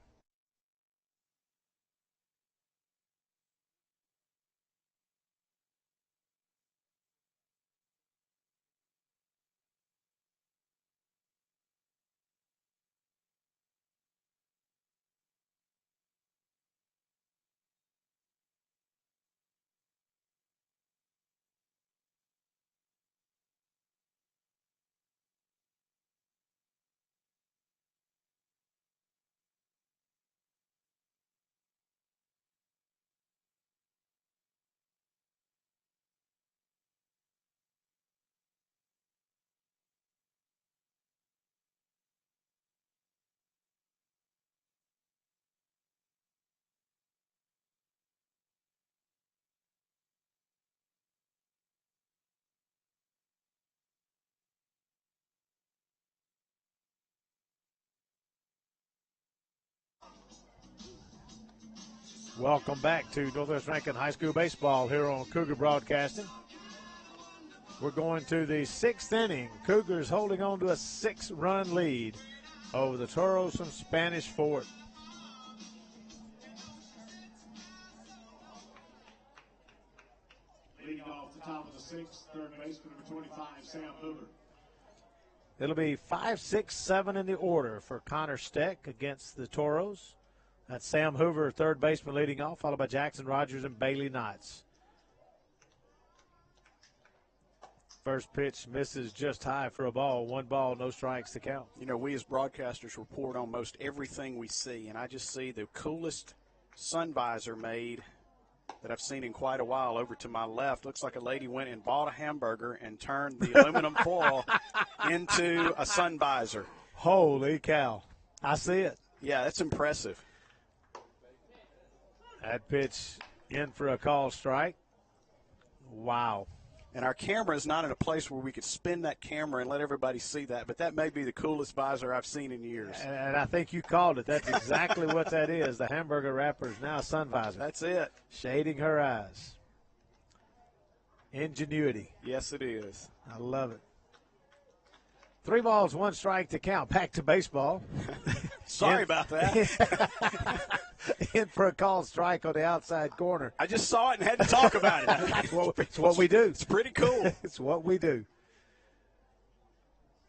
Welcome back to Northwest Rankin High School Baseball here on Cougar Broadcasting. We're going to the 6th inning. Cougars holding on to a 6-run lead over the Toros from Spanish Fort. Leading off the top of the 6th, third baseman number 25, Sam Hoover. It'll be 5, 6, 7 in the order for Connor Steck against the Toros. That's Sam Hoover, third baseman, leading off, followed by Jackson Rogers and Bailey Knotts. First pitch misses just high for a ball. 1 ball, no strikes to count. You know, we as broadcasters report on most everything we see, and I just see the coolest sun visor made that I've seen in quite a while. Over to my left, looks like a lady went and bought a hamburger and turned the aluminum foil into a sun visor. Holy cow. I see it. Yeah, that's impressive. That pitch in for a call strike. Wow. And our camera is not in a place where we could spin that camera and let everybody see that, but that may be the coolest visor I've seen in years. And I think you called it. That's exactly what that is. The hamburger wrapper is now a sun visor. That's it. Shading her eyes. Ingenuity. Yes, it is. I love it. 3 balls, 1 strike to count. Back to baseball. Sorry about that. In for a called strike on the outside corner. I just saw it and had to talk about it. It's what we do. It's pretty cool. It's what we do.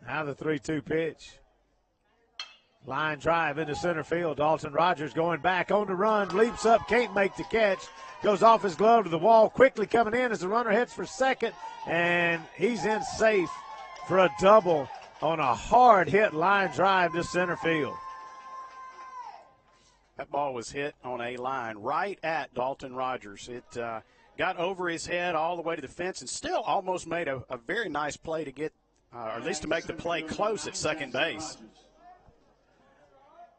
Now the 3-2 pitch. Line drive into center field. Dalton Rogers going back on the run, leaps up, can't make the catch. Goes off his glove to the wall, quickly coming in as the runner heads for second, and he's in safe for a double on a hard hit line drive to center field. That ball was hit on a line right at Dalton Rogers. It got over his head all the way to the fence and still almost made a very nice play to get, or at least to make the play close at second base.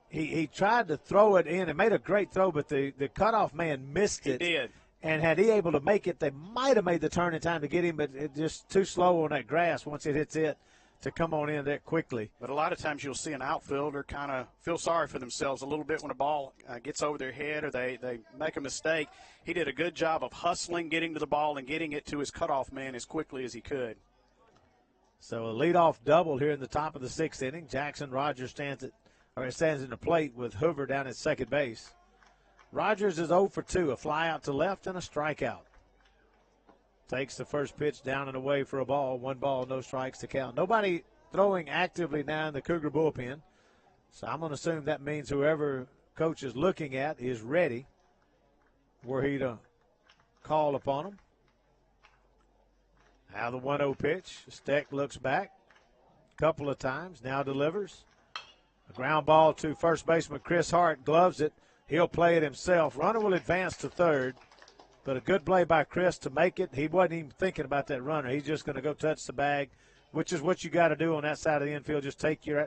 He tried to throw it in and made a great throw, but the cutoff man missed it. He did. And had he able to make it, they might have made the turn in time to get him, but it just too slow on that grass once it hits it to come on in that quickly. But a lot of times you'll see an outfielder kind of feel sorry for themselves a little bit when a ball gets over their head or they make a mistake. He did a good job of hustling, getting to the ball, and getting it to his cutoff man as quickly as he could. So a leadoff double here in the top of the sixth inning. Jackson Rogers stands in the plate with Hoover down at second base. Rogers is 0 for 2, a fly out to left and a strikeout. Takes the first pitch down and away for a ball. 1 ball, no strikes to count. Nobody throwing actively now in the Cougar bullpen. So I'm going to assume that means whoever coach is looking at is ready were he to call upon him. Now the 1-0 pitch. Steck looks back a couple of times, now delivers. A ground ball to first baseman Chris Hart, gloves it. He'll play it himself. Runner will advance to third, but a good play by Chris to make it. He wasn't even thinking about that runner. He's just going to go touch the bag, which is what you got to do on that side of the infield. Just take your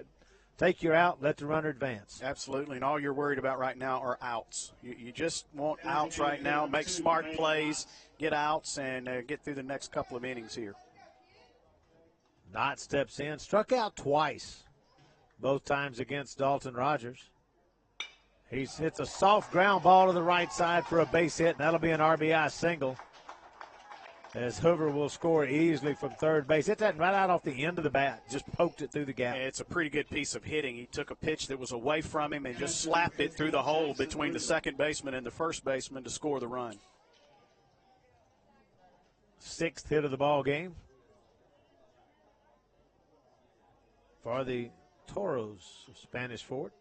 out, let the runner advance. Absolutely, and all you're worried about right now are outs. You just want outs right now, make smart plays, get outs, and get through the next couple of innings here. Knott steps in, struck out twice, both times against Dalton Rogers. He hits a soft ground ball to the right side for a base hit, and that'll be an RBI single, as Hoover will score easily from third base. Hit that right out off the end of the bat, just poked it through the gap. It's a pretty good piece of hitting. He took a pitch that was away from him and just slapped it through the hole between the second baseman and the first baseman to score the run. 6th hit of the ball game for the Toros of Spanish Fort.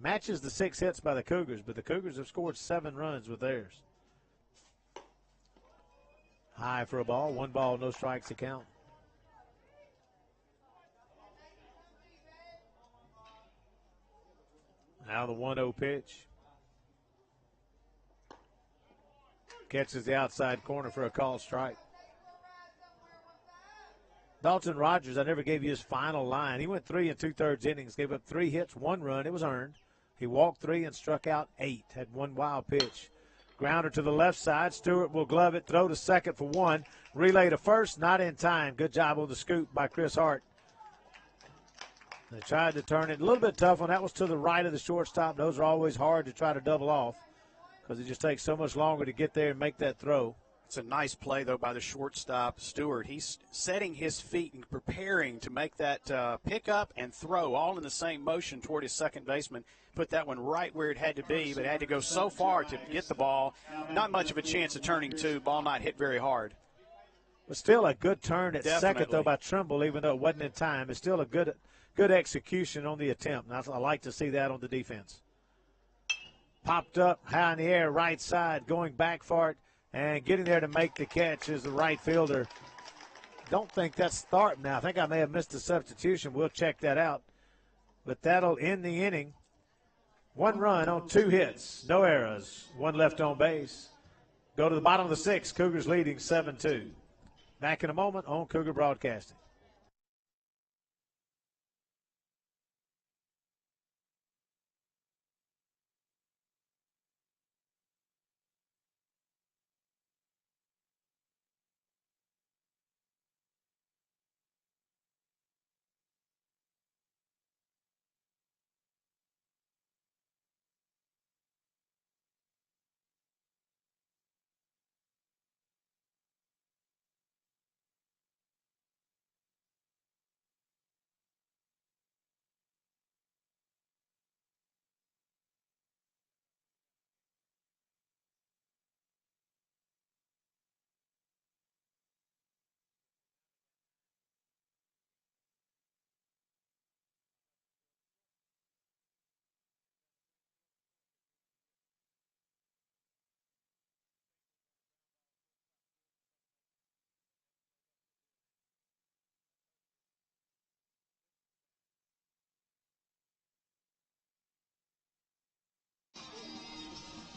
Matches the 6 hits by the Cougars, but the Cougars have scored 7 runs with theirs. High for a ball, 1 ball, no strikes to count. Now the 1-0 pitch. Catches the outside corner for a called strike. Dalton Rogers, I never gave you his final line. He went 3 2/3 innings, gave up 3 hits, 1 run. It was earned. He walked 3 and struck out 8. Had 1 wild pitch. Grounder to the left side. Stewart will glove it, throw to second for 1. Relay to first, not in time. Good job on the scoop by Chris Hart. They tried to turn it a little bit tough one. That was to the right of the shortstop. Those are always hard to try to double off because it just takes so much longer to get there and make that throw. It's a nice play, though, by the shortstop, Stewart. He's setting his feet and preparing to make that pickup and throw all in the same motion toward his second baseman. Put that one right where it had to be, but had to go so far to get the ball. Not much of a chance of turning two. Ball not hit very hard. But still a good turn at Definitely. second, though, by Trimble, even though it wasn't in time. It's still a good execution on the attempt. And I like to see that on the defense. Popped up high in the air, right side, going back for it. And getting there to make the catch is the right fielder. Don't think that's Thorpe now. I think I may have missed a substitution. We'll check that out. But that'll end the inning. 1 run on 2 hits. No errors. 1 left on base. Go to the bottom of the 6th. Cougars leading 7-2. Back in a moment on Cougar Broadcasting.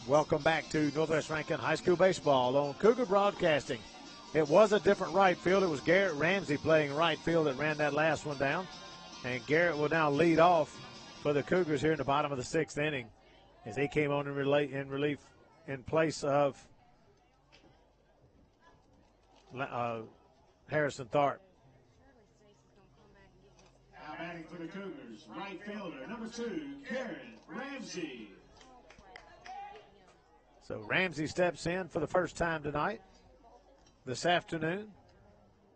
Welcome back to Northwest Rankin High School Baseball on Cougar Broadcasting. It was a different right field. It was Garrett Ramsey playing right field that ran that last one down. And Garrett will now lead off for the Cougars here in the bottom of the sixth inning as he came on in relief in place of Harrison Thorpe. Now batting for the Cougars, right fielder, number 2, Garrett Ramsey. So Ramsey steps in for the first time tonight, this afternoon.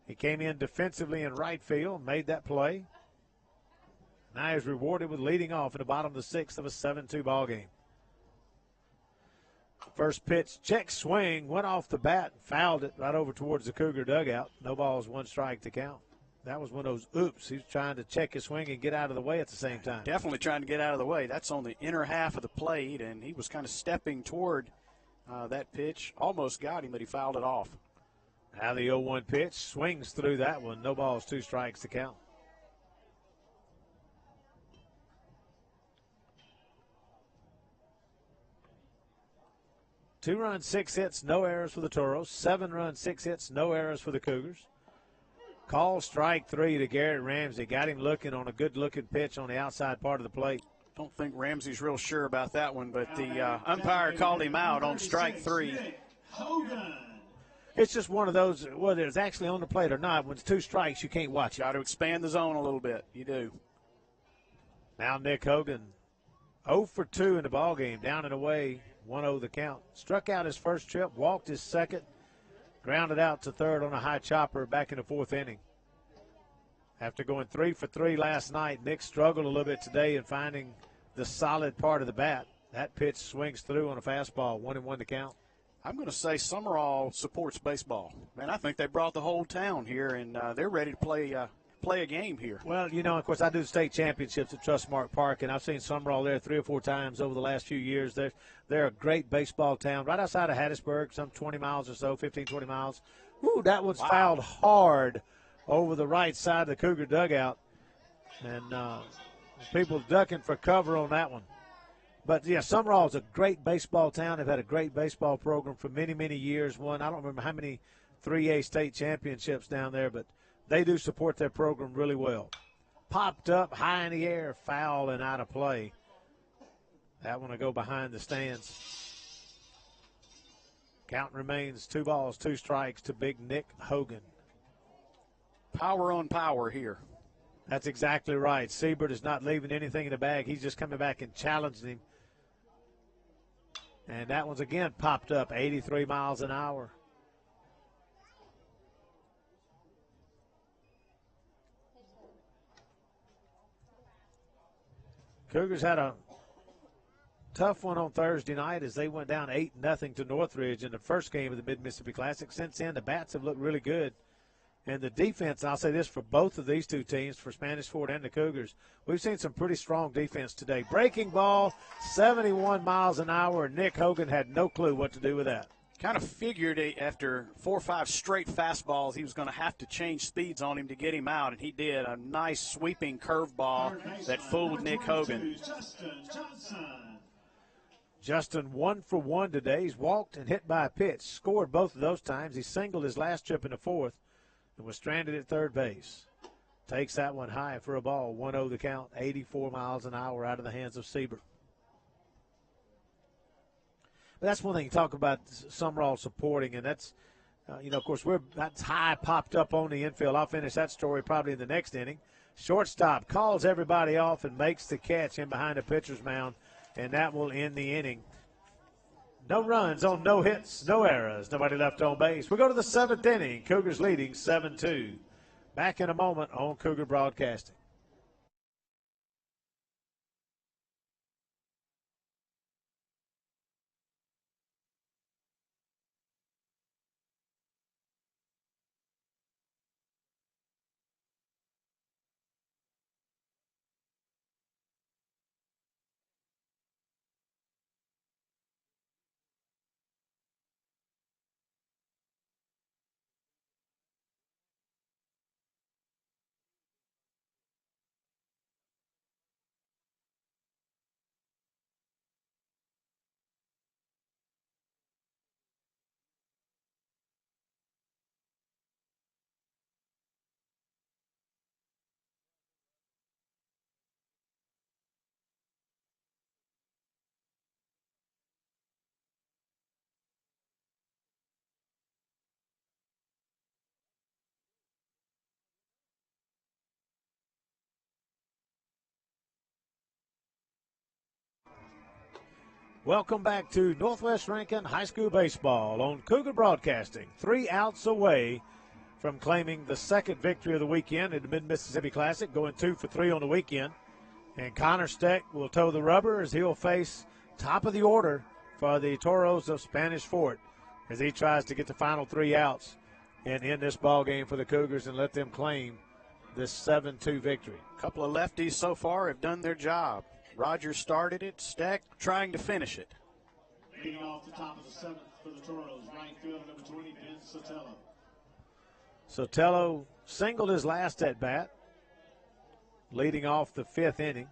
He came in defensively in right field, made that play. Now he's rewarded with leading off in the bottom of the sixth of a 7-2 ball game. First pitch, check swing, went off the bat, fouled it right over towards the Cougar dugout. No balls, 1 strike to count. That was one of those oops. He's trying to check his swing and get out of the way at the same time. Definitely trying to get out of the way. That's on the inner half of the plate, and he was kind of stepping toward that pitch. Almost got him, but he fouled it off. Now the 0-1 pitch, swings through that one. No balls, 2 strikes to count. Two-run, 6 hits, no errors for the Toros. 7-run, 6 hits, no errors for the Cougars. Call strike 3 to Garrett Ramsey. Got him looking on a good-looking pitch on the outside part of the plate. Don't think Ramsey's real sure about that one, but the umpire called him out on strike 3. It's just one of those, whether it's actually on the plate or not, when it's 2 strikes, you can't watch it. Got to expand the zone a little bit. You do. Now Nick Hogan, 0 for 2 in the ballgame, down and away, 1-0 the count. Struck out his first trip, walked his second, grounded out to third on a high chopper back in the 4th inning. After going 3 for 3 last night, Nick struggled a little bit today in finding the solid part of the bat. That pitch swings through on a fastball, 1-1 to count. I'm going to say Summerall supports baseball. Man, I think they brought the whole town here, and they're ready to play a game here. Well, you know, of course, I do state championships at Trustmark Park, and I've seen Summerall there 3 or 4 times over the last few years. They're a great baseball town right outside of Hattiesburg, some 20 miles or so, 15, 20 miles. Ooh, that one's fouled hard over the right side of the Cougar dugout, and people ducking for cover on that one. But, yeah, Summerall is a great baseball town. They've had a great baseball program for many, many years. I don't remember how many 3A state championships down there, but they do support their program really well. Popped up, high in the air, foul and out of play. That one will go behind the stands. Count remains 2 balls, 2 strikes to big Nick Hogan. Power on power here. That's exactly right. Siebert is not leaving anything in the bag. He's just coming back and challenging him. And that one's again popped up, 83 miles an hour. Cougars had a tough one on Thursday night as they went down 8-0 to Northridge in the first game of the Mid-Mississippi Classic. Since then, the bats have looked really good. And the defense, I'll say this for both of these 2 teams, for Spanish Fort and the Cougars, we've seen some pretty strong defense today. Breaking ball, 71 miles an hour, and Nick Hogan had no clue what to do with that. Kind of figured after 4 or 5 straight fastballs, he was going to have to change speeds on him to get him out, and he did. A nice sweeping curveball that fooled Nick Hogan. Justin 1 for 1 today. He's walked and hit by a pitch, scored both of those times. He singled his last trip in the 4th and was stranded at third base. Takes that one high for a ball, 1-0 the count, 84 miles an hour out of the hands of Siebert. But that's one thing you talk about Summerall supporting, and that's, of course, that's high popped up on the infield. I'll finish that story probably in the next inning. Shortstop calls everybody off and makes the catch in behind the pitcher's mound, and that will end the inning. No runs on no hits, no errors, nobody left on base. We go to the 7th inning. Cougars leading 7-2. Back in a moment on Cougar Broadcasting. Welcome back to Northwest Rankin High School Baseball on Cougar Broadcasting. 3 outs away from claiming the second victory of the weekend in the Mid-Mississippi Classic, going 2 for 3 on the weekend. And Connor Steck will toe the rubber as he'll face top of the order for the Toros of Spanish Fort as he tries to get the final 3 outs and end this ball game for the Cougars and let them claim this 7-2 victory. A couple of lefties so far have done their job. Rogers started it, Steck trying to finish it. Leading off the top of the 7th for the Toros, right fielder number 20, Ben Sotelo. Sotelo singled his last at bat, leading off the 5th inning.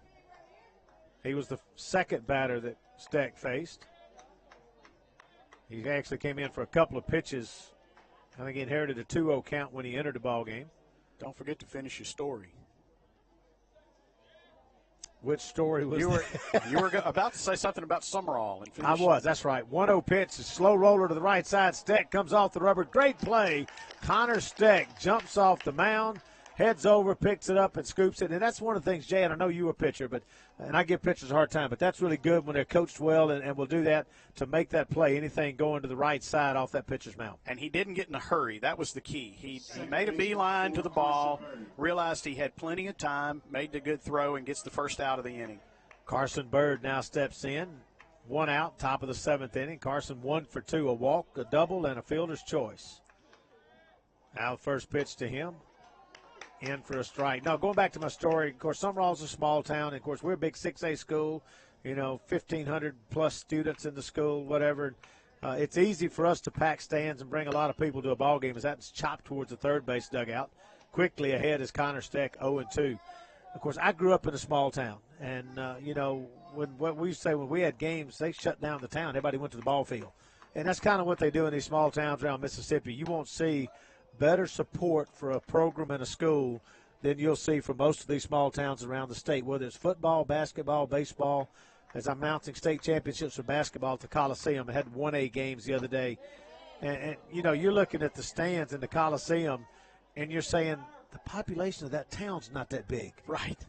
He was the second batter that Steck faced. He actually came in for a couple of pitches. I think he inherited a 2-0 count when he entered the ball game. Don't forget to finish your story. Which story was you were about to say something about Summerall. And I was, that's right. 1-0 pitch, a slow roller to the right side. Steck comes off the rubber. Great play. Connor Steck jumps off the mound, heads over, picks it up, and scoops it. And that's one of the things, Jay, and I know you were a pitcher, and I give pitchers a hard time, but that's really good when they're coached well and will do that to make that play, anything going to the right side off that pitcher's mound. And he didn't get in a hurry. That was the key. He made a beeline to the ball, realized he had plenty of time, made the good throw, and gets the first out of the inning. Carson Bird now steps in. 1 out, top of the 7th inning. Carson 1 for 2, a walk, a double, and a fielder's choice. Now the first pitch to him. In for a strike. Now, going back to my story, of course, Summerall's a small town. And of course, we're a big 6A school, 1,500-plus students in the school, whatever. It's easy for us to pack stands and bring a lot of people to a ball game as that's chopped towards the third base dugout. Quickly ahead is Connor Steck, 0-2. Of course, I grew up in a small town. And, when we had games, they shut down the town. Everybody went to the ball field. And that's kind of what they do in these small towns around Mississippi. You won't see better support for a program in a school than you'll see for most of these small towns around the state, whether it's football, basketball, baseball. As I'm announcing state championships for basketball at the Coliseum, I had 1A games the other day. And you're looking at the stands in the Coliseum, and you're saying the population of that town's not that big. Right.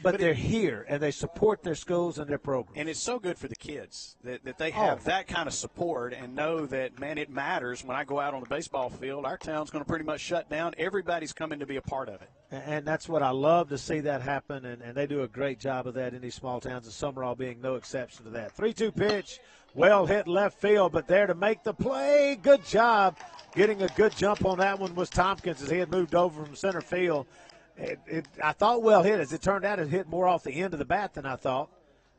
But they're here, and they support their schools and their programs. And it's so good for the kids that they have that kind of support and know that, man, it matters. When I go out on the baseball field, our town's going to pretty much shut down. Everybody's coming to be a part of it. And that's what I love to see that happen, and they do a great job of that in these small towns, and Summerall being no exception to that. 3-2 pitch, well hit left field, but there to make the play. Good job. Getting a good jump on that one was Tompkins as he had moved over from center field. I thought well hit. As it turned out, it hit more off the end of the bat than I thought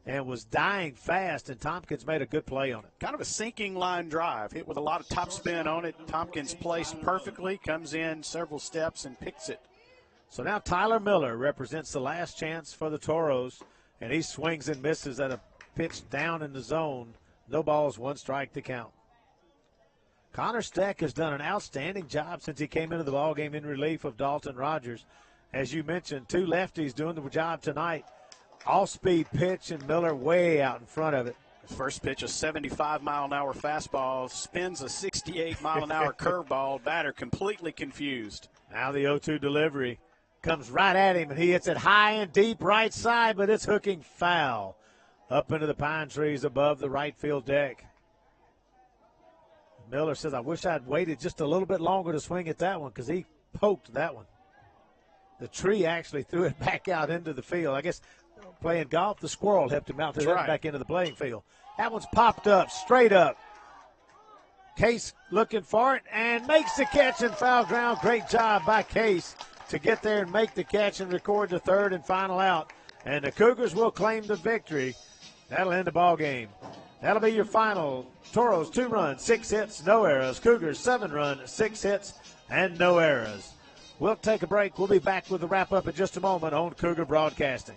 and was dying fast, and Tompkins made a good play on it. Kind of a sinking line drive, hit with a lot of top spin on it. Tompkins placed perfectly, comes in several steps and picks it. So now Tyler Miller represents the last chance for the Toros, and he swings and misses at a pitch down in the zone. No balls, 1 strike to count. Connor Steck has done an outstanding job since he came into the ballgame in relief of Dalton Rogers. As you mentioned, 2 lefties doing the job tonight. All-speed pitch, and Miller way out in front of it. First pitch, a 75-mile-an-hour fastball, spins a 68-mile-an-hour curveball. Batter completely confused. Now the 0-2 delivery comes right at him, and he hits it high and deep right side, but it's hooking foul up into the pine trees above the right field deck. Miller says, I wish I'd waited just a little bit longer to swing at that one because he poked that one. The tree actually threw it back out into the field. I guess playing golf, the squirrel helped him out to get back into the playing field. That one's popped up, straight up. Case looking for it and makes the catch in foul ground. Great job by Case to get there and make the catch and record the third and final out. And the Cougars will claim the victory. That'll end the ball game. That'll be your final. Toros 2 runs, 6 hits, no errors. Cougars 7 runs, 6 hits, and no errors. We'll take a break. We'll be back with the wrap-up in just a moment on Cougar Broadcasting.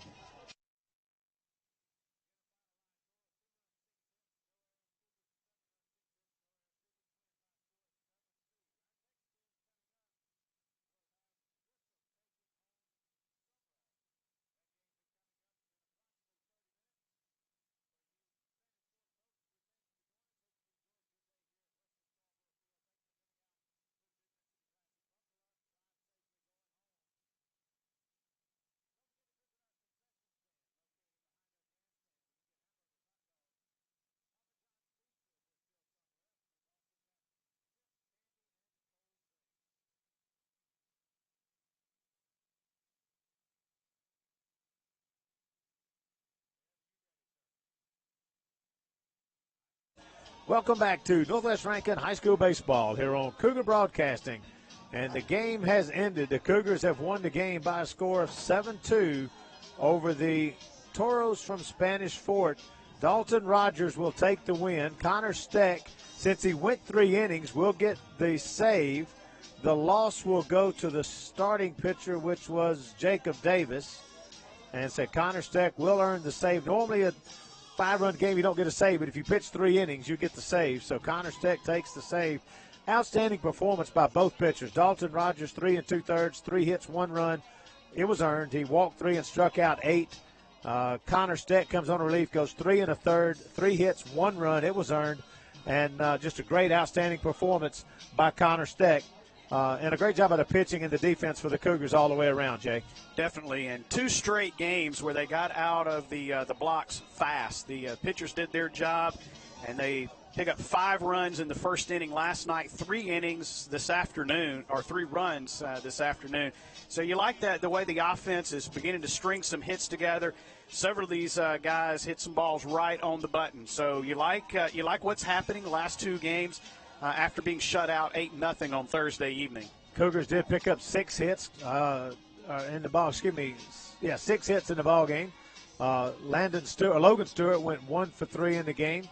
Welcome back to Northwest Rankin High School Baseball here on Cougar Broadcasting. And the game has ended. The Cougars have won the game by a score of 7-2 over the Toros from Spanish Fort. Dalton Rogers will take the win. Connor Steck, since he went 3 innings, will get the save. The loss will go to the starting pitcher, which was Jacob Davis. And so Connor Steck will earn the save. Normally a 5-run game, you don't get a save, but if you pitch 3 innings, you get the save. So Connor Steck takes the save. Outstanding performance by both pitchers. Dalton Rogers, 3 2/3, 3 hits, 1 run. It was earned. He walked 3 and struck out 8. Connor Steck comes on relief, goes 3 1/3, 3 hits, 1 run. It was earned. And just a great, outstanding performance by Connor Steck. And a great job of the pitching and the defense for the Cougars all the way around, Jay. Definitely, and 2 straight games where they got out of the blocks fast. The pitchers did their job, and they pick up 5 runs in the first inning last night, 3 innings this afternoon, or 3 runs this afternoon. So you like that, the way the offense is beginning to string some hits together. Several of these guys hit some balls right on the button. So you like what's happening the last 2 games after being shut out 8-0 on Thursday evening. Cougars did pick up 6 hits in the ball. 6 hits in the ball game. Logan Stewart went 1 for 3 in the game.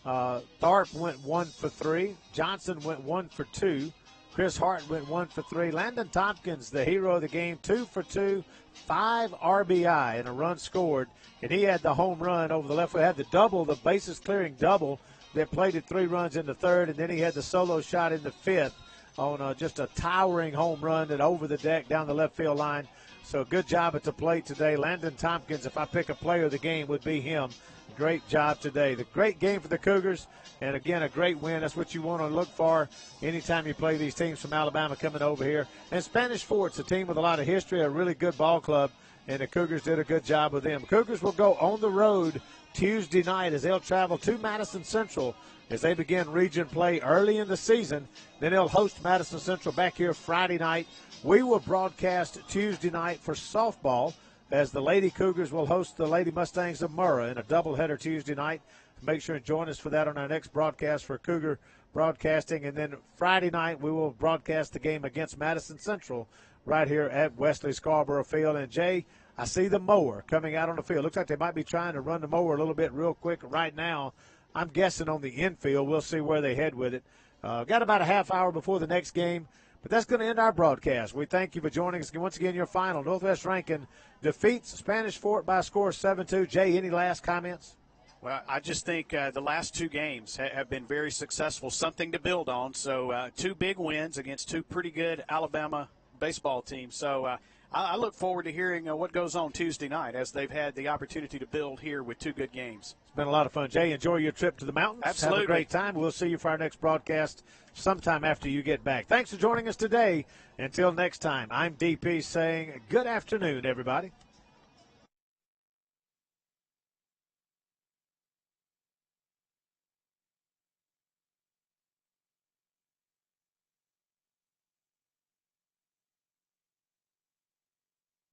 Thorpe went 1 for 3. Johnson went 1 for 2. Chris Hart went 1 for 3. Landon Tompkins, the hero of the game, 2 for 2, 5 RBI and a run scored. And he had the home run over the left field. Had the double, the bases clearing double that plated 3 runs in the third, and then he had the solo shot in the 5th on just a towering home run that over the deck down the left field line. So good job at the plate today. Landon Tompkins, if I pick a player of the game, would be him. Great job today. The great game for the Cougars, and again, a great win. That's what you want to look for anytime you play these teams from Alabama coming over here. And Spanish Fort's a team with a lot of history, a really good ball club, and the Cougars did a good job with them. Cougars will go on the road Tuesday night as they'll travel to Madison Central as they begin region play early in the season. Then they'll host Madison Central back here Friday night. We will broadcast Tuesday night for softball as the Lady Cougars will host the Lady Mustangs of Murrah in a doubleheader Tuesday night. Make sure and join us for that on our next broadcast for Cougar Broadcasting. And then Friday night we will broadcast the game against Madison Central right here at Wesley Scarborough Field. And, Jay, I see the mower coming out on the field. Looks like they might be trying to run the mower a little bit real quick right now. I'm guessing on the infield. We'll see where they head with it. Got about a half hour before the next game. But that's going to end our broadcast. We thank you for joining us. Once again, your final. Northwest Rankin defeats Spanish Fort by a score of 7-2. Jay, any last comments? Well, I just think the last 2 games have been very successful, something to build on. So 2 big wins against 2 pretty good Alabama baseball teams. So I look forward to hearing what goes on Tuesday night as they've had the opportunity to build here with 2 good games. It's been a lot of fun. Jay, enjoy your trip to the mountains. Absolutely. Have a great time. We'll see you for our next broadcast sometime after you get back. Thanks for joining us today. Until next time, I'm DP saying good afternoon, everybody.